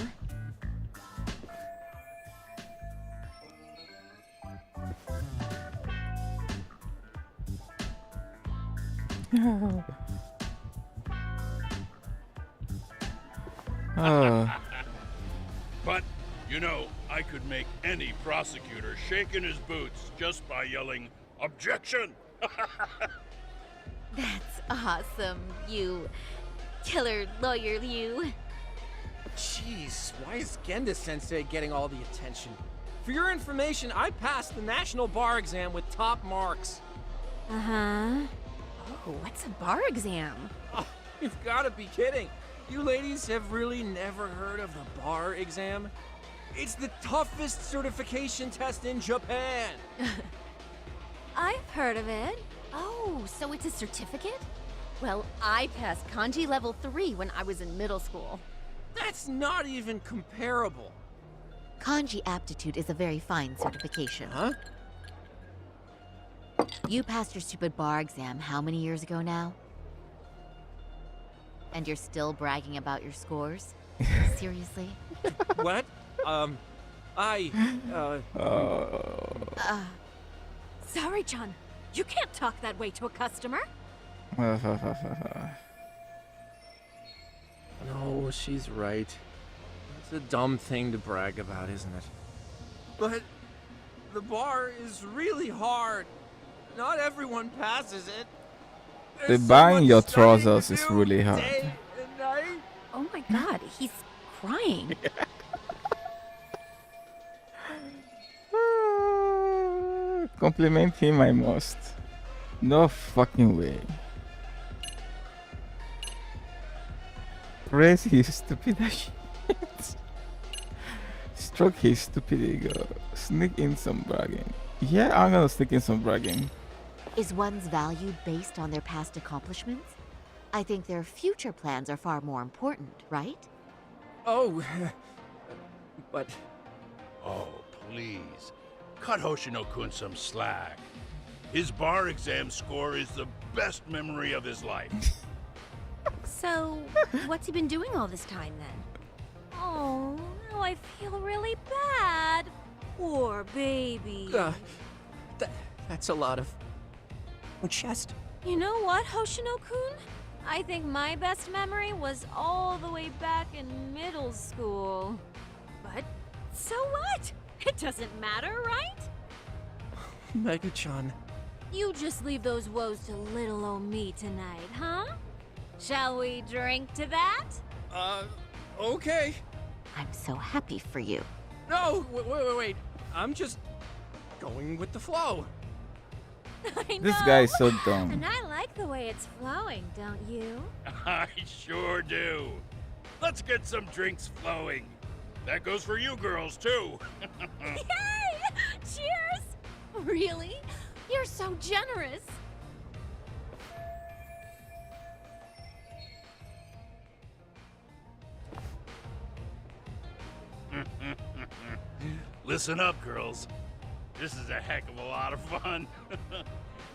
But, you know, I could make any prosecutor shake in his boots just by yelling, "Objection!" That's awesome, you killer lawyer, you. Jeez, why is Genda-sensei getting all the attention? For your information, I passed the national bar exam with top marks. Uh-huh. Oh, what's a bar exam? Oh, you've got to be kidding. You ladies have really never heard of the bar exam? It's the toughest certification test in Japan. I've heard of it. Oh, so it's a certificate? Well, I passed kanji level 3 when I was in middle school. That's not even comparable. Kanji aptitude is a very fine certification. Huh? You passed your stupid bar exam how many years ago now? And you're still bragging about your scores? Seriously? What? Sorry, John. You can't talk that way to a customer. No, she's right. It's a dumb thing to brag about, isn't it? But the bar is really hard. Not everyone passes it. The buying your trousers is really hard. Day and night. Oh my god, he's crying. Compliment him, I must. No fucking way. Praise his stupid shit. Stroke his stupid ego. Sneak in some bragging. Yeah, I'm gonna sneak in some bragging. Is one's value based on their past accomplishments? I think their future plans are far more important, right? Oh, but... Oh, please. Cut Hoshino-kun some slack. His bar exam score is the best memory of his life. So, what's he been doing all this time then? Oh, now I feel really bad. Poor baby. That's a lot of... chest. You know what, Hoshino-kun? I think my best memory was all the way back in middle school. But, so what? It doesn't matter, right? Mega-chan. You just leave those woes to little old me tonight, huh? Shall we drink to that? Okay. I'm so happy for you. No, wait. I'm just going with the flow. I know. This guy is so dumb. And I like the way it's flowing, don't you? I sure do. Let's get some drinks flowing. That goes for you girls, too. Yay! Cheers! Really? You're so generous. Listen up, girls. This is a heck of a lot of fun.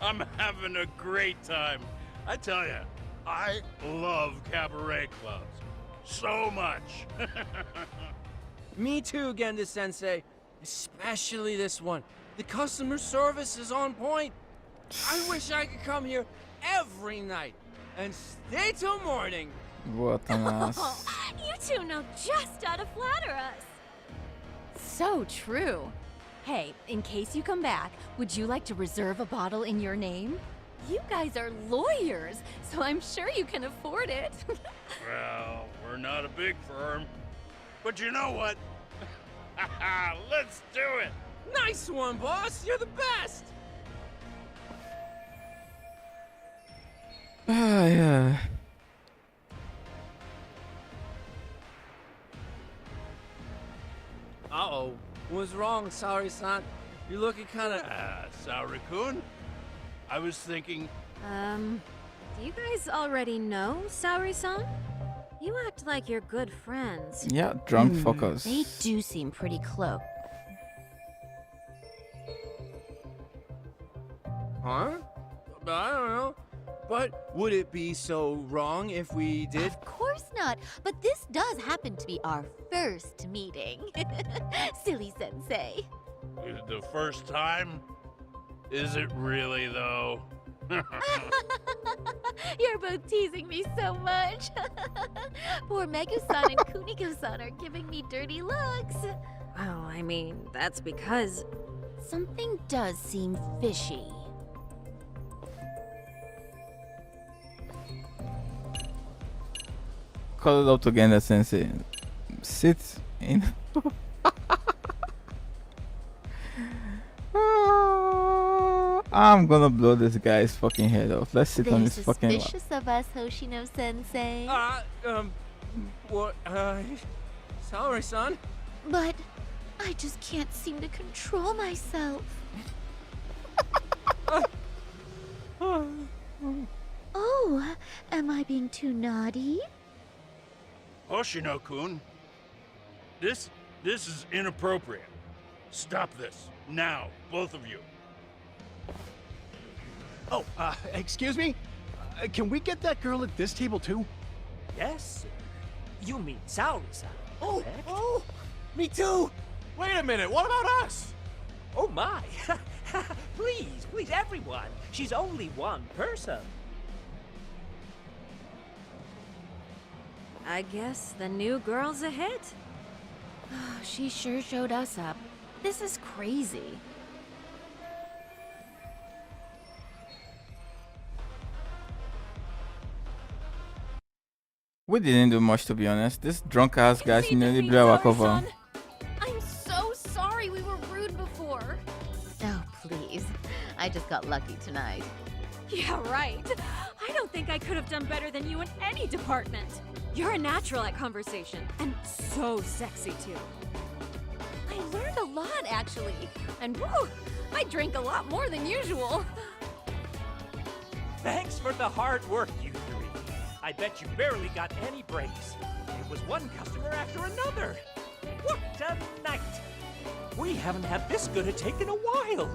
I'm having a great time. I tell you, I love cabaret clubs so much. Me too, Genda-sensei. Especially this one. The customer service is on point. I wish I could come here every night and stay till morning. What an ass. Oh, you two know just how to flatter us. So true. Hey, in case you come back, would you like to reserve a bottle in your name? You guys are lawyers, so I'm sure you can afford it. Well, we're not a big firm. But you know what? Let's do it! Nice one, boss! You're the best! Yeah. Uh-oh. What's wrong, sorry, son? You're looking kind of... Saori-kun? I was thinking... Do you guys already know Saori-san? You act like you're good friends. Yeah, drunk fuckers. They do seem pretty close. Huh? I don't know. But would it be so wrong if we did? Of course not, but this does happen to be our first meeting. Silly sensei. The first time? Is it really, though? You're both teasing me so much. Poor Megu-san and Kuniko-san are giving me dirty looks. Well, I mean, that's because... Something does seem fishy. Call it up together, sensei. Sit in. I'm gonna blow this guy's fucking head off. Let's sit on his fucking lap. Suspicious of us, Hoshino-sensei. What, Saori-san? But I just can't seem to control myself. Oh, am I being too naughty? Hoshino-kun, this is inappropriate. Stop this, now, both of you. Oh, excuse me? Can we get that girl at this table too? Yes, sir. You mean Saori-san, correct? Oh, me too! Wait a minute, what about us? Oh my! Please, please, everyone! She's only one person. I guess the new girl's a hit. She sure showed us up. This is crazy. We didn't do much, to be honest. This drunk ass guy nearly blew our cover. I'm so sorry we were rude before. Oh, please. I just got lucky tonight. Yeah, right. I don't think I could have done better than you in any department. You're a natural at conversation, and so sexy too. I learned a lot, actually. And whew, I drank a lot more than usual. Thanks for the hard work, you three. I bet you barely got any breaks. It was one customer after another. What a night! We haven't had this good a take in a while.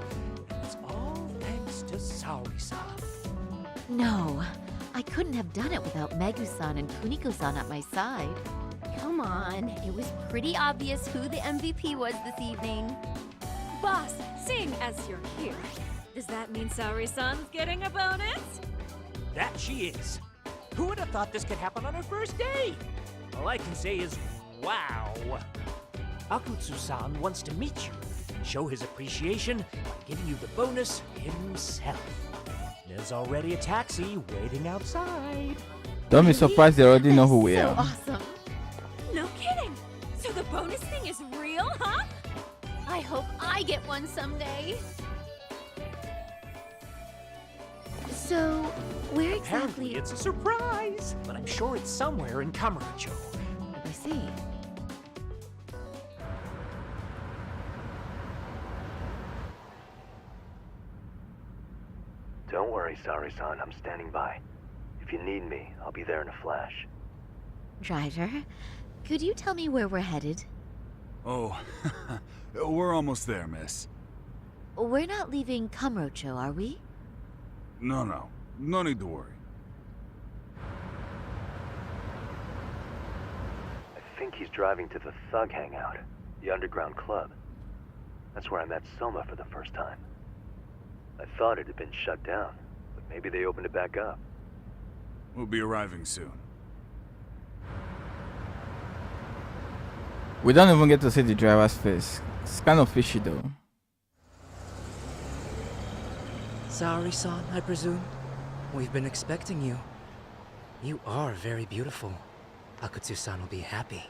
And it's all thanks to Saori-san. No, I couldn't have done it without Megu-san and Kuniko-san at my side. Come on, it was pretty obvious who the MVP was this evening. Boss, seeing as you're here, does that mean Saori-san's getting a bonus? That she is. Who would have thought this could happen on her first day? All I can say is, wow. Hak.Z wants to meet you and show his appreciation by giving you the bonus himself. There's already a taxi waiting outside. Don't be surprised they already know who we So are. awesome. No kidding! So the bonus thing is real, huh? I hope I get one someday. So, where Apparently exactly... it's a surprise, but I'm sure it's somewhere in Kamurocho. I see. Don't worry, Saori-san. I'm standing by. If you need me, I'll be there in a flash. Driver, could you tell me where we're headed? Oh, we're almost there, miss. We're not leaving Kamurocho, are we? No. No need to worry. I think he's driving to the Thug Hangout, the underground club. That's where I met Soma for the first time. I thought it had been shut down, but maybe they opened it back up. We'll be arriving soon. We don't even get to see the driver's face. It's kind of fishy though. Saori-san, I presume? We've been expecting you. You are very beautiful. Hak.Z-san will be happy.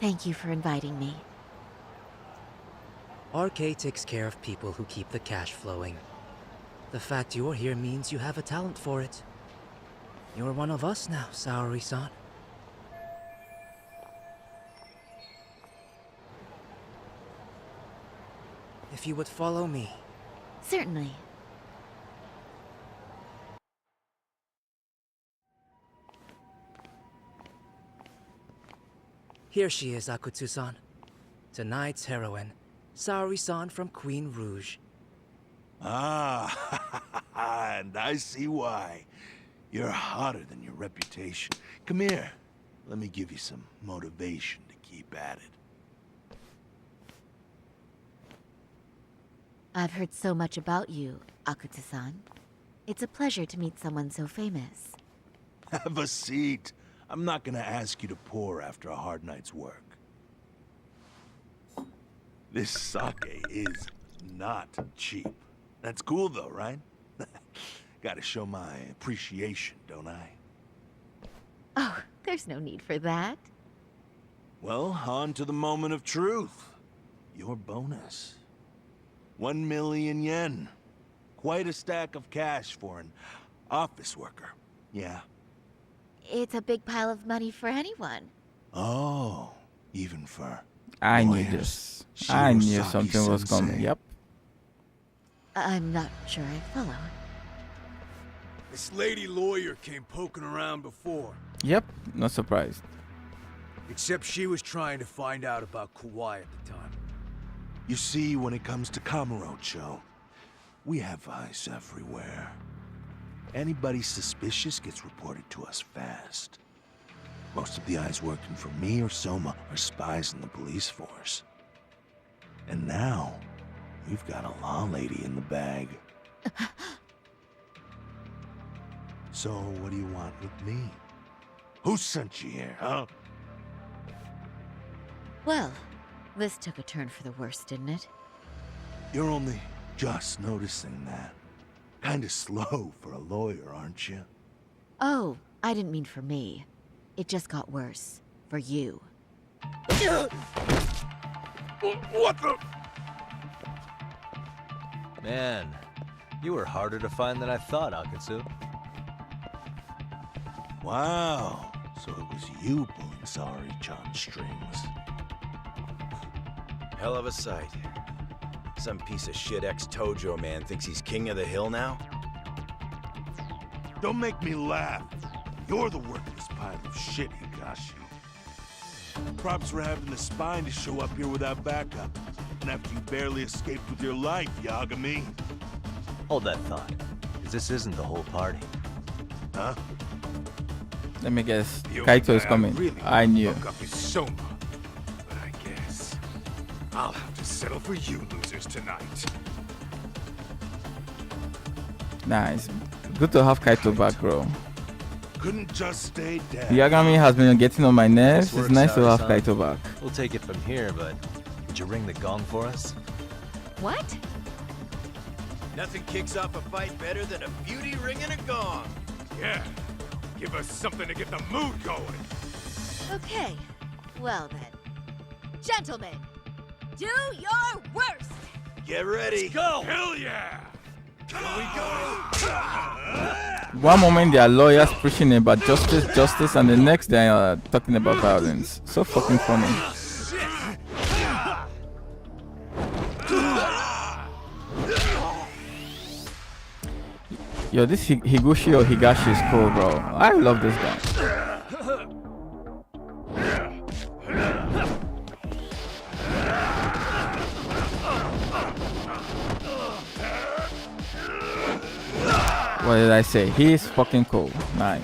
Thank you for inviting me. RK takes care of people who keep the cash flowing. The fact you're here means you have a talent for it. You're one of us now, Saori-san. if you would follow me. Certainly. Here she is, Akutsu-san. Tonight's heroine, Saori-san from Queen Rouge. Ah, and I see why. You're hotter than your reputation. Come here. Let me give you some motivation to keep at it. I've heard so much about you, Akutsu-san. It's a pleasure to meet someone so famous. Have a seat. I'm not gonna ask you to pour after a hard night's work. This sake is not cheap. That's cool though, right? Gotta show my appreciation, don't I? Oh, there's no need for that. Well, on to the moment of truth. Your bonus. 1 million yen. Quite a stack of cash for an office worker. Yeah. It's a big pile of money for anyone. Oh, even for I knew lawyers. this. I knew Shirosaki something was sensei. coming. Yep. I'm not sure I follow. This lady lawyer came poking around before. Yep. Not surprised. Except she was trying to find out about Kauai at the time. You see, when it comes to Kamurocho, we have eyes everywhere. Anybody suspicious gets reported to us fast. Most of the eyes working for me or Soma are spies in the police force. And now, we've got a law lady in the bag. So, what do you want with me? Who sent you here, huh? Well, this took a turn for the worse, didn't it? You're only just noticing that. Kinda slow for a lawyer, aren't you? Oh, I didn't mean for me. It just got worse. For you. What the? Man, you were harder to find than I thought, Akutsu. Wow, so it was you pulling Saori-chan's strings. Hell of a sight. Some piece of shit ex-Tojo man thinks he's king of the hill now? Don't make me laugh. You're the worthless pile of shit, Higashi. Props for having the spine to show up here without backup. And after you barely escaped with your life, Yagami. Hold that thought, because this isn't the whole party. Huh? Let me guess. The Kaito only is guy coming. really I knew. fuck up is Soma. But I guess I'll have to settle for you losers tonight. Nice. Good to have Kaito back, bro. Couldn't just stay dead. Yagami has been getting on my nerves. Nice It's work, nice to have Saori-san. Kaito back. We'll take it from here, but would you ring the gong for us? What? Nothing kicks off a fight better than a beauty ringing a gong. Yeah, give us something to get the mood going. Okay. Well then. Gentlemen, do your worst! Get ready. Let's go! Hell yeah! Here we go. One moment they are lawyers preaching about justice, and the next they are talking about violence. So fucking funny. Yo, this Higuchi or Higashi is cool, bro. I love this guy. What did I say? He is fucking cool. Nice.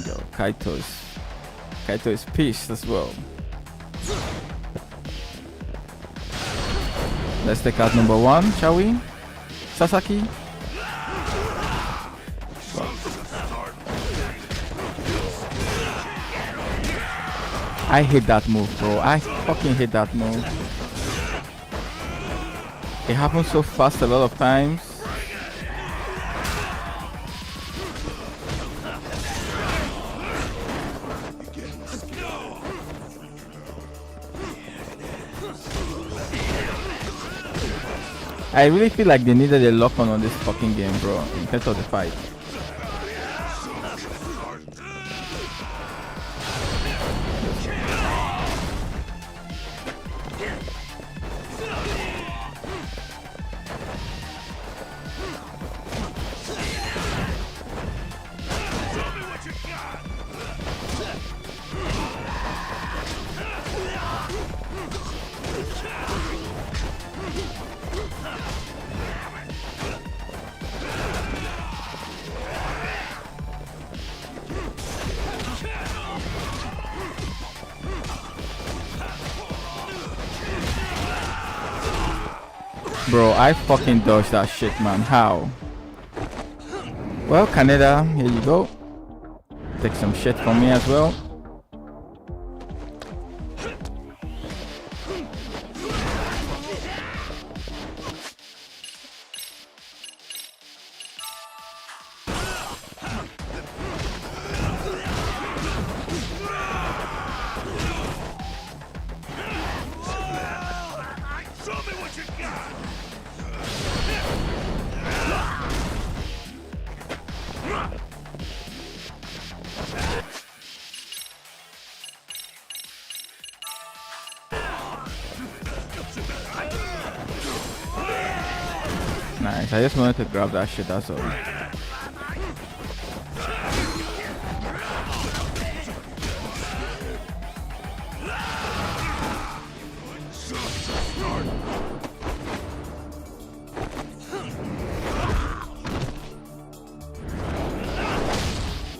Yo, Kaito is pissed as well. Let's take out number 1, shall we? Sasaki. I hate that move, bro. I fucking hate that move. It happens so fast a lot of times. I really feel like they needed a lock-on on this fucking game, bro, in terms of the fight. Bro, I fucking dodged that shit, man. How? Well, Canada, here you go. Take some shit from me as well. Nice, I just wanted to grab that shit, that's all.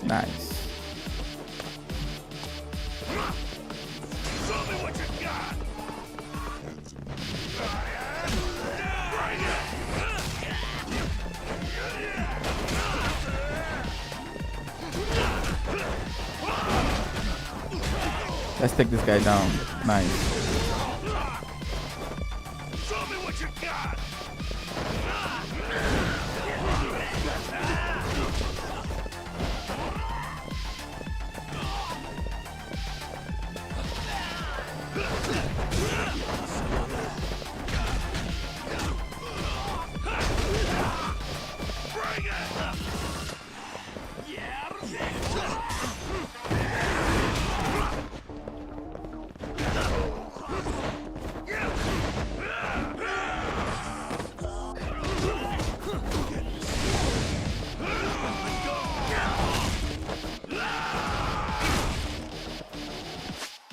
Nice. Let's take this guy down. Nice.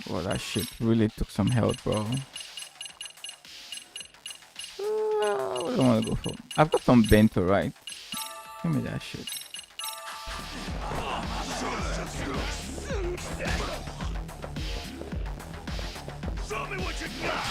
Well, that shit really took some health, bro. What do I want to go for? I've got some bento, right? Give me that shit. Show me what you got.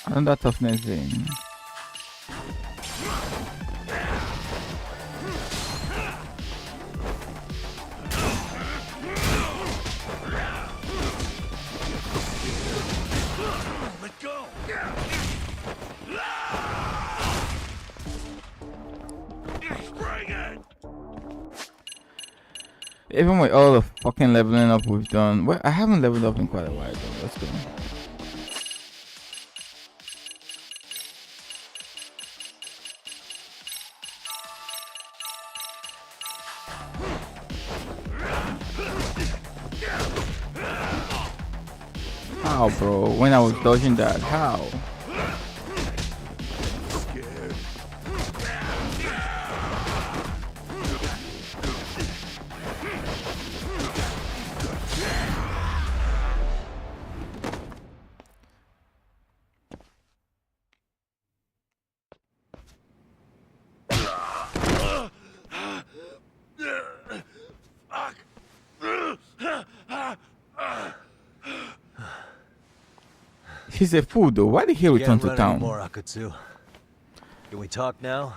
Another toughness thing. Let go. Bring it. Even with all the fucking leveling up we've done, well, I haven't leveled up in quite a while though. Let's go. How, bro? When I was dodging that, how? He's a fool though. Why did he return to town? More, Hak.Z. Can we talk now?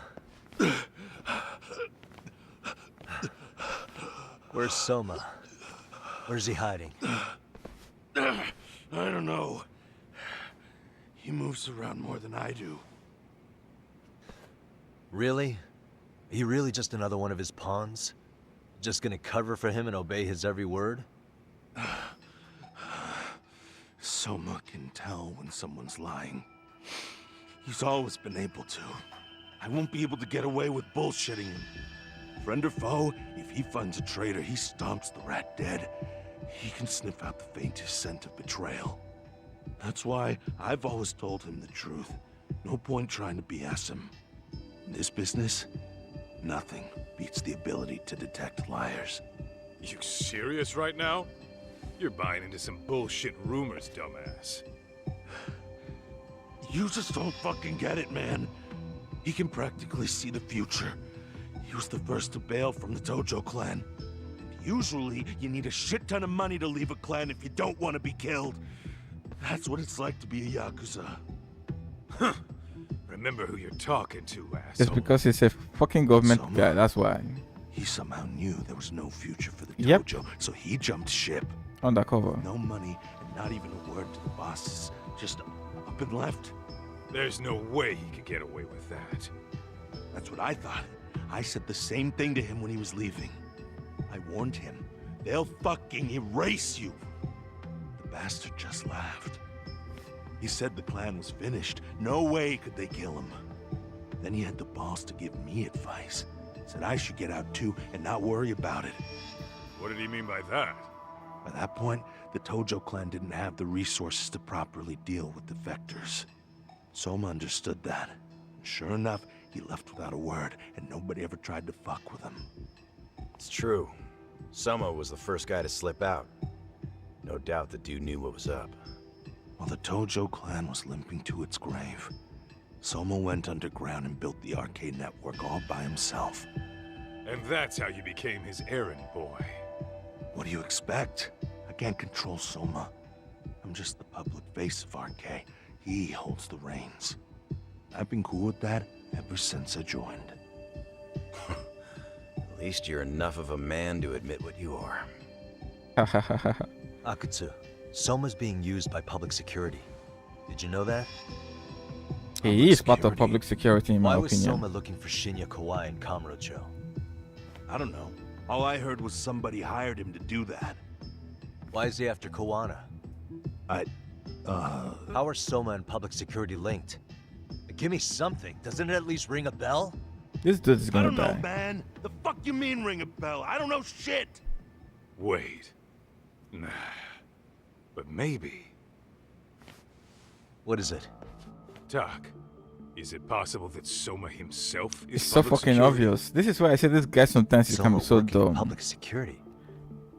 Where's Soma? Where's he hiding? I don't know. He moves around more than I do. Really? Are you really just another one of his pawns? Just gonna cover for him and obey his every word? Soma can tell when someone's lying. He's always been able to. I won't be able to get away with bullshitting him. Friend or foe, if he finds a traitor, he stomps the rat dead. He can sniff out the faintest scent of betrayal. That's why I've always told him the truth. No point trying to BS him. In this business, nothing beats the ability to detect liars. You serious right now? You're buying into some bullshit rumors, dumbass. You just don't fucking get it, man. He can practically see the future. He was the first to bail from the Tojo clan. And usually, you need a shit ton of money to leave a clan if you don't want to be killed. That's what it's like to be a Yakuza. Huh. Remember who you're talking to, asshole. It's because he's a fucking government guy, that's why. He somehow knew there was no future for the Yep. Tojo, so he jumped ship. Undercover. No money and not even a word to the bosses. Just up and left. There's no way he could get away with that. That's what I thought. I said the same thing to him when he was leaving. I warned him. They'll fucking erase you. The bastard just laughed. He said the plan was finished. No way could they kill him. Then he had the balls to give me advice. Said I should get out too and not worry about it. What did he mean by that? By that point, the Tojo clan didn't have the resources to properly deal with defectors. Soma understood that. Sure enough, he left without a word, and nobody ever tried to fuck with him. It's true. Soma was the first guy to slip out. No doubt the dude knew what was up. While the Tojo clan was limping to its grave, Soma went underground and built the arcade network all by himself. And that's how you became his errand boy. What do you expect? I can't control Soma. I'm just the public face of RK. He holds the reins. I've been cool with that ever since I joined. At least you're enough of a man to admit what you are. Hak.Z, Soma's being used by public security. Did you know that? He is part of public security, in my Why was opinion. Soma looking for Shinya Kawai and Kamurocho? I don't know. All I heard was somebody hired him to do that. Why is he after Kawana? How are Soma and public security linked? Give me something. Doesn't it at least ring a bell? This dude is I gonna don't know, die. man. The fuck you mean ring a bell? I don't know shit. Wait. Nah. But maybe. What is it? Doc, is it possible that Soma himself is It's so public fucking security? obvious. This is why I say this guy sometimes he can be so dumb. Public security?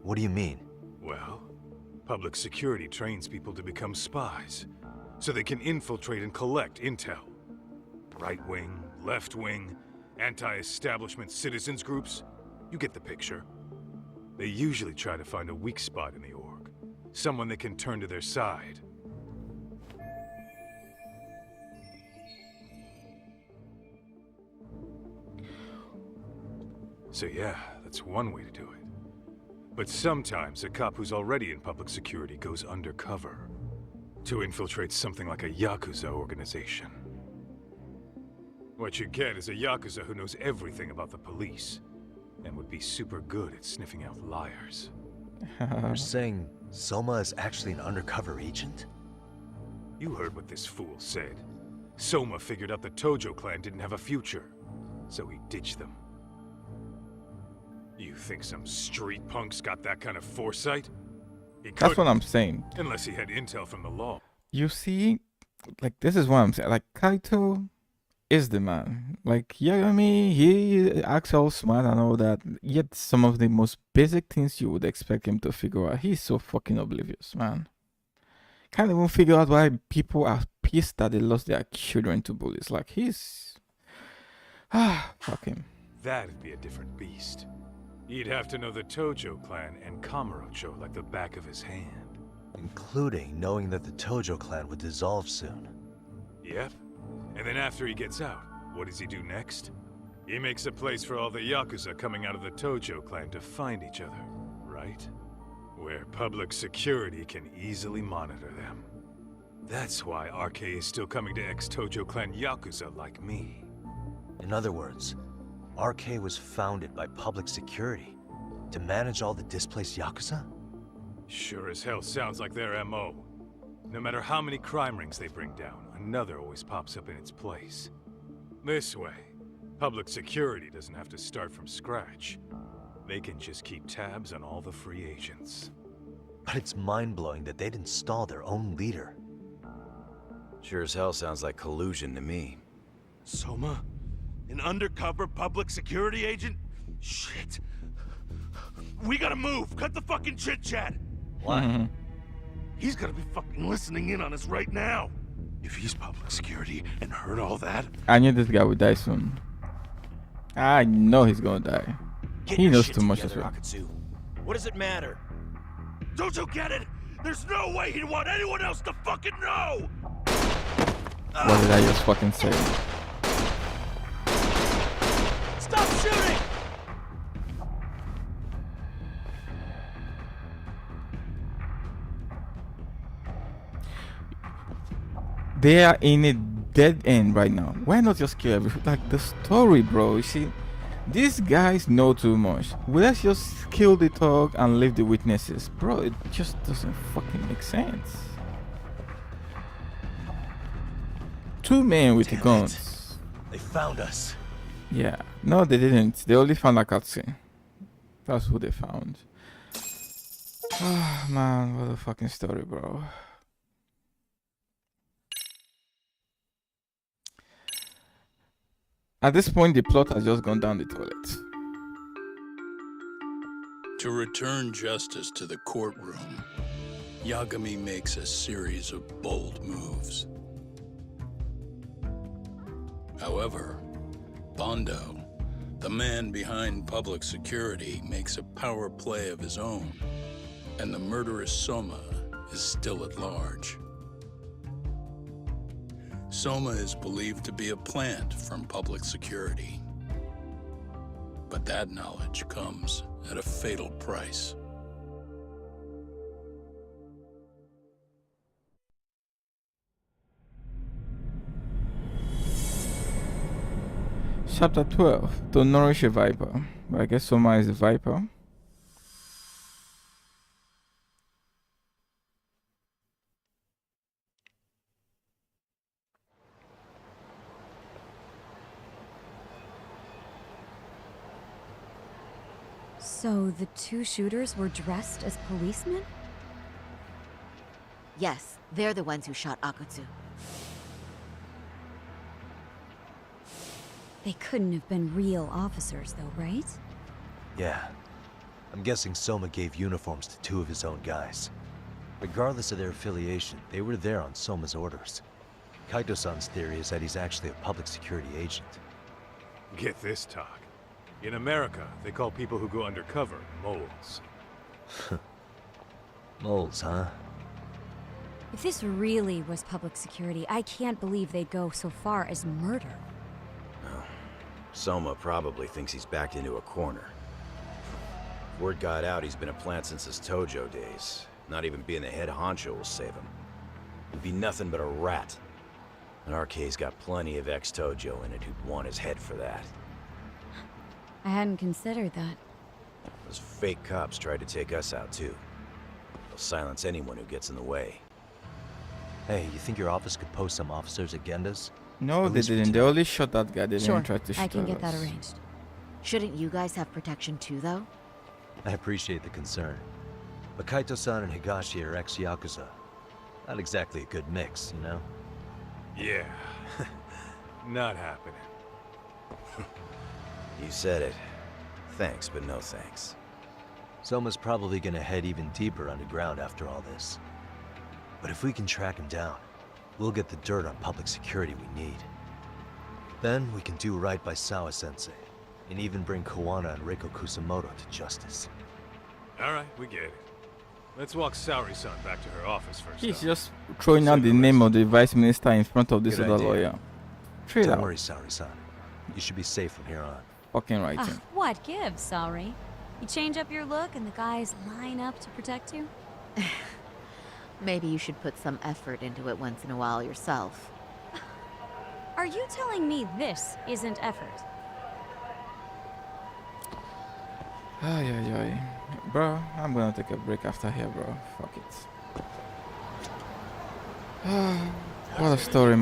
What do you mean? Well, public security trains people to become spies, so they can infiltrate and collect intel. Right wing, left wing, anti-establishment citizens groups. You get the picture. They usually try to find a weak spot in the org. Someone they can turn to their side. So yeah, that's one way to do it. But sometimes a cop who's already in public security goes undercover to infiltrate something like a Yakuza organization. What you get is a Yakuza who knows everything about the police and would be super good at sniffing out liars. You're saying Soma is actually an undercover agent? You heard what this fool said. Soma figured out the Tojo clan didn't have a future, so he ditched them. You think some street punk's got that kind of foresight? That's what I'm saying. Unless he had intel from the law. You see, like, this is what I'm saying. Like, Kaito is the man. Like, yeah, I mean, he acts all smart and all that. Yet some of the most basic things you would expect him to figure out, he's so fucking oblivious, man. Can't even figure out why people are pissed that they lost their children to bullies. Like, he's... fuck him. That'd be a different beast. He'd have to know the Tojo clan and Kamurocho like the back of his hand. Including knowing that the Tojo clan would dissolve soon. Yep. And then after he gets out, what does he do next? He makes a place for all the Yakuza coming out of the Tojo clan to find each other, right? Where public security can easily monitor them. That's why RK is still coming to ex-Tojo clan Yakuza like me. In other words, RK was founded by public security to manage all the displaced Yakuza? Sure as hell sounds like their MO. No matter how many crime rings they bring down, another always pops up in its place. This way, public security doesn't have to start from scratch. They can just keep tabs on all the free agents. But it's mind-blowing that they'd install their own leader. Sure as hell sounds like collusion to me. Soma? An undercover public security agent? Shit. We gotta move! Cut the fucking chit-chat! What? He's gotta be fucking listening in on us right now. If he's public security and heard all that... I knew this guy would die soon. I know he's gonna die. He knows too much as well. Hak.Z. What does it matter? Don't you get it? There's no way he'd want anyone else to fucking know! What did I just fucking say? Stop shooting! They are in a dead end right now. Why not just kill everything? Like the story, bro. You see, these guys know too much. Well, let's just kill the talk and leave the witnesses, bro. It just doesn't fucking make sense. Two men with the guns. They found us. Yeah. No, they didn't. They only found Hak.Z. That's who they found. Oh, man, what a fucking story, bro. At this point, the plot has just gone down the toilet. To return justice to the courtroom, Yagami makes a series of bold moves. However, Bondo, the man behind public security, makes a power play of his own, and the murderous Soma is still at large. Soma is believed to be a plant from public security. But that knowledge comes at a fatal price. Chapter 12. To nourish a viper. But I guess Soma is a viper. So the two shooters were dressed as policemen? Yes, they're the ones who shot Hak.Z. They couldn't have been real officers, though, right? Yeah. I'm guessing Soma gave uniforms to two of his own guys. Regardless of their affiliation, they were there on Soma's orders. Kaito-san's theory is that he's actually a public security agent. Get this, talk. In America, they call people who go undercover moles. Moles, huh? If this really was public security, I can't believe they'd go so far as murder. Well, Soma probably thinks he's backed into a corner. Word got out he's been a plant since his Tojo days. Not even being the head honcho will save him. He'd be nothing but a rat. And RK's got plenty of ex-Tojo in it who'd want his head for that. I hadn't considered that. Those fake cops tried to take us out too. They'll silence anyone who gets in the way. Hey, you think your office could post some officers at Genda's? No, they didn't. They only shot that guy. They Sure, didn't try to shoot I can get us. that arranged. Shouldn't you guys have protection too, though? I appreciate the concern. But Kaito-san and Higashi are ex-Yakuza. Not exactly a good mix, you know? Yeah. Not happening. You said it. Thanks, but no thanks. Soma's probably gonna head even deeper underground after all this. But if we can track him down, we'll get the dirt on public security we need. Then we can do right by Sawa-sensei, and even bring Koana and Reiko Kusamoto to justice. Alright, we get it. Let's walk Saori-san back to her office first. He's just throwing out the name of the vice minister in front of this Good other idea. lawyer. Straight Don't out. worry, Saori-san. You should be safe from here on. Fucking right. Ah, what gives, sorry? You change up your look and the guys line up to protect you? Maybe you should put some effort into it once in a while yourself. Are you telling me this isn't effort? Ay, ay, ay. Bro, I'm gonna take a break after here, bro. Fuck it. What a story, man.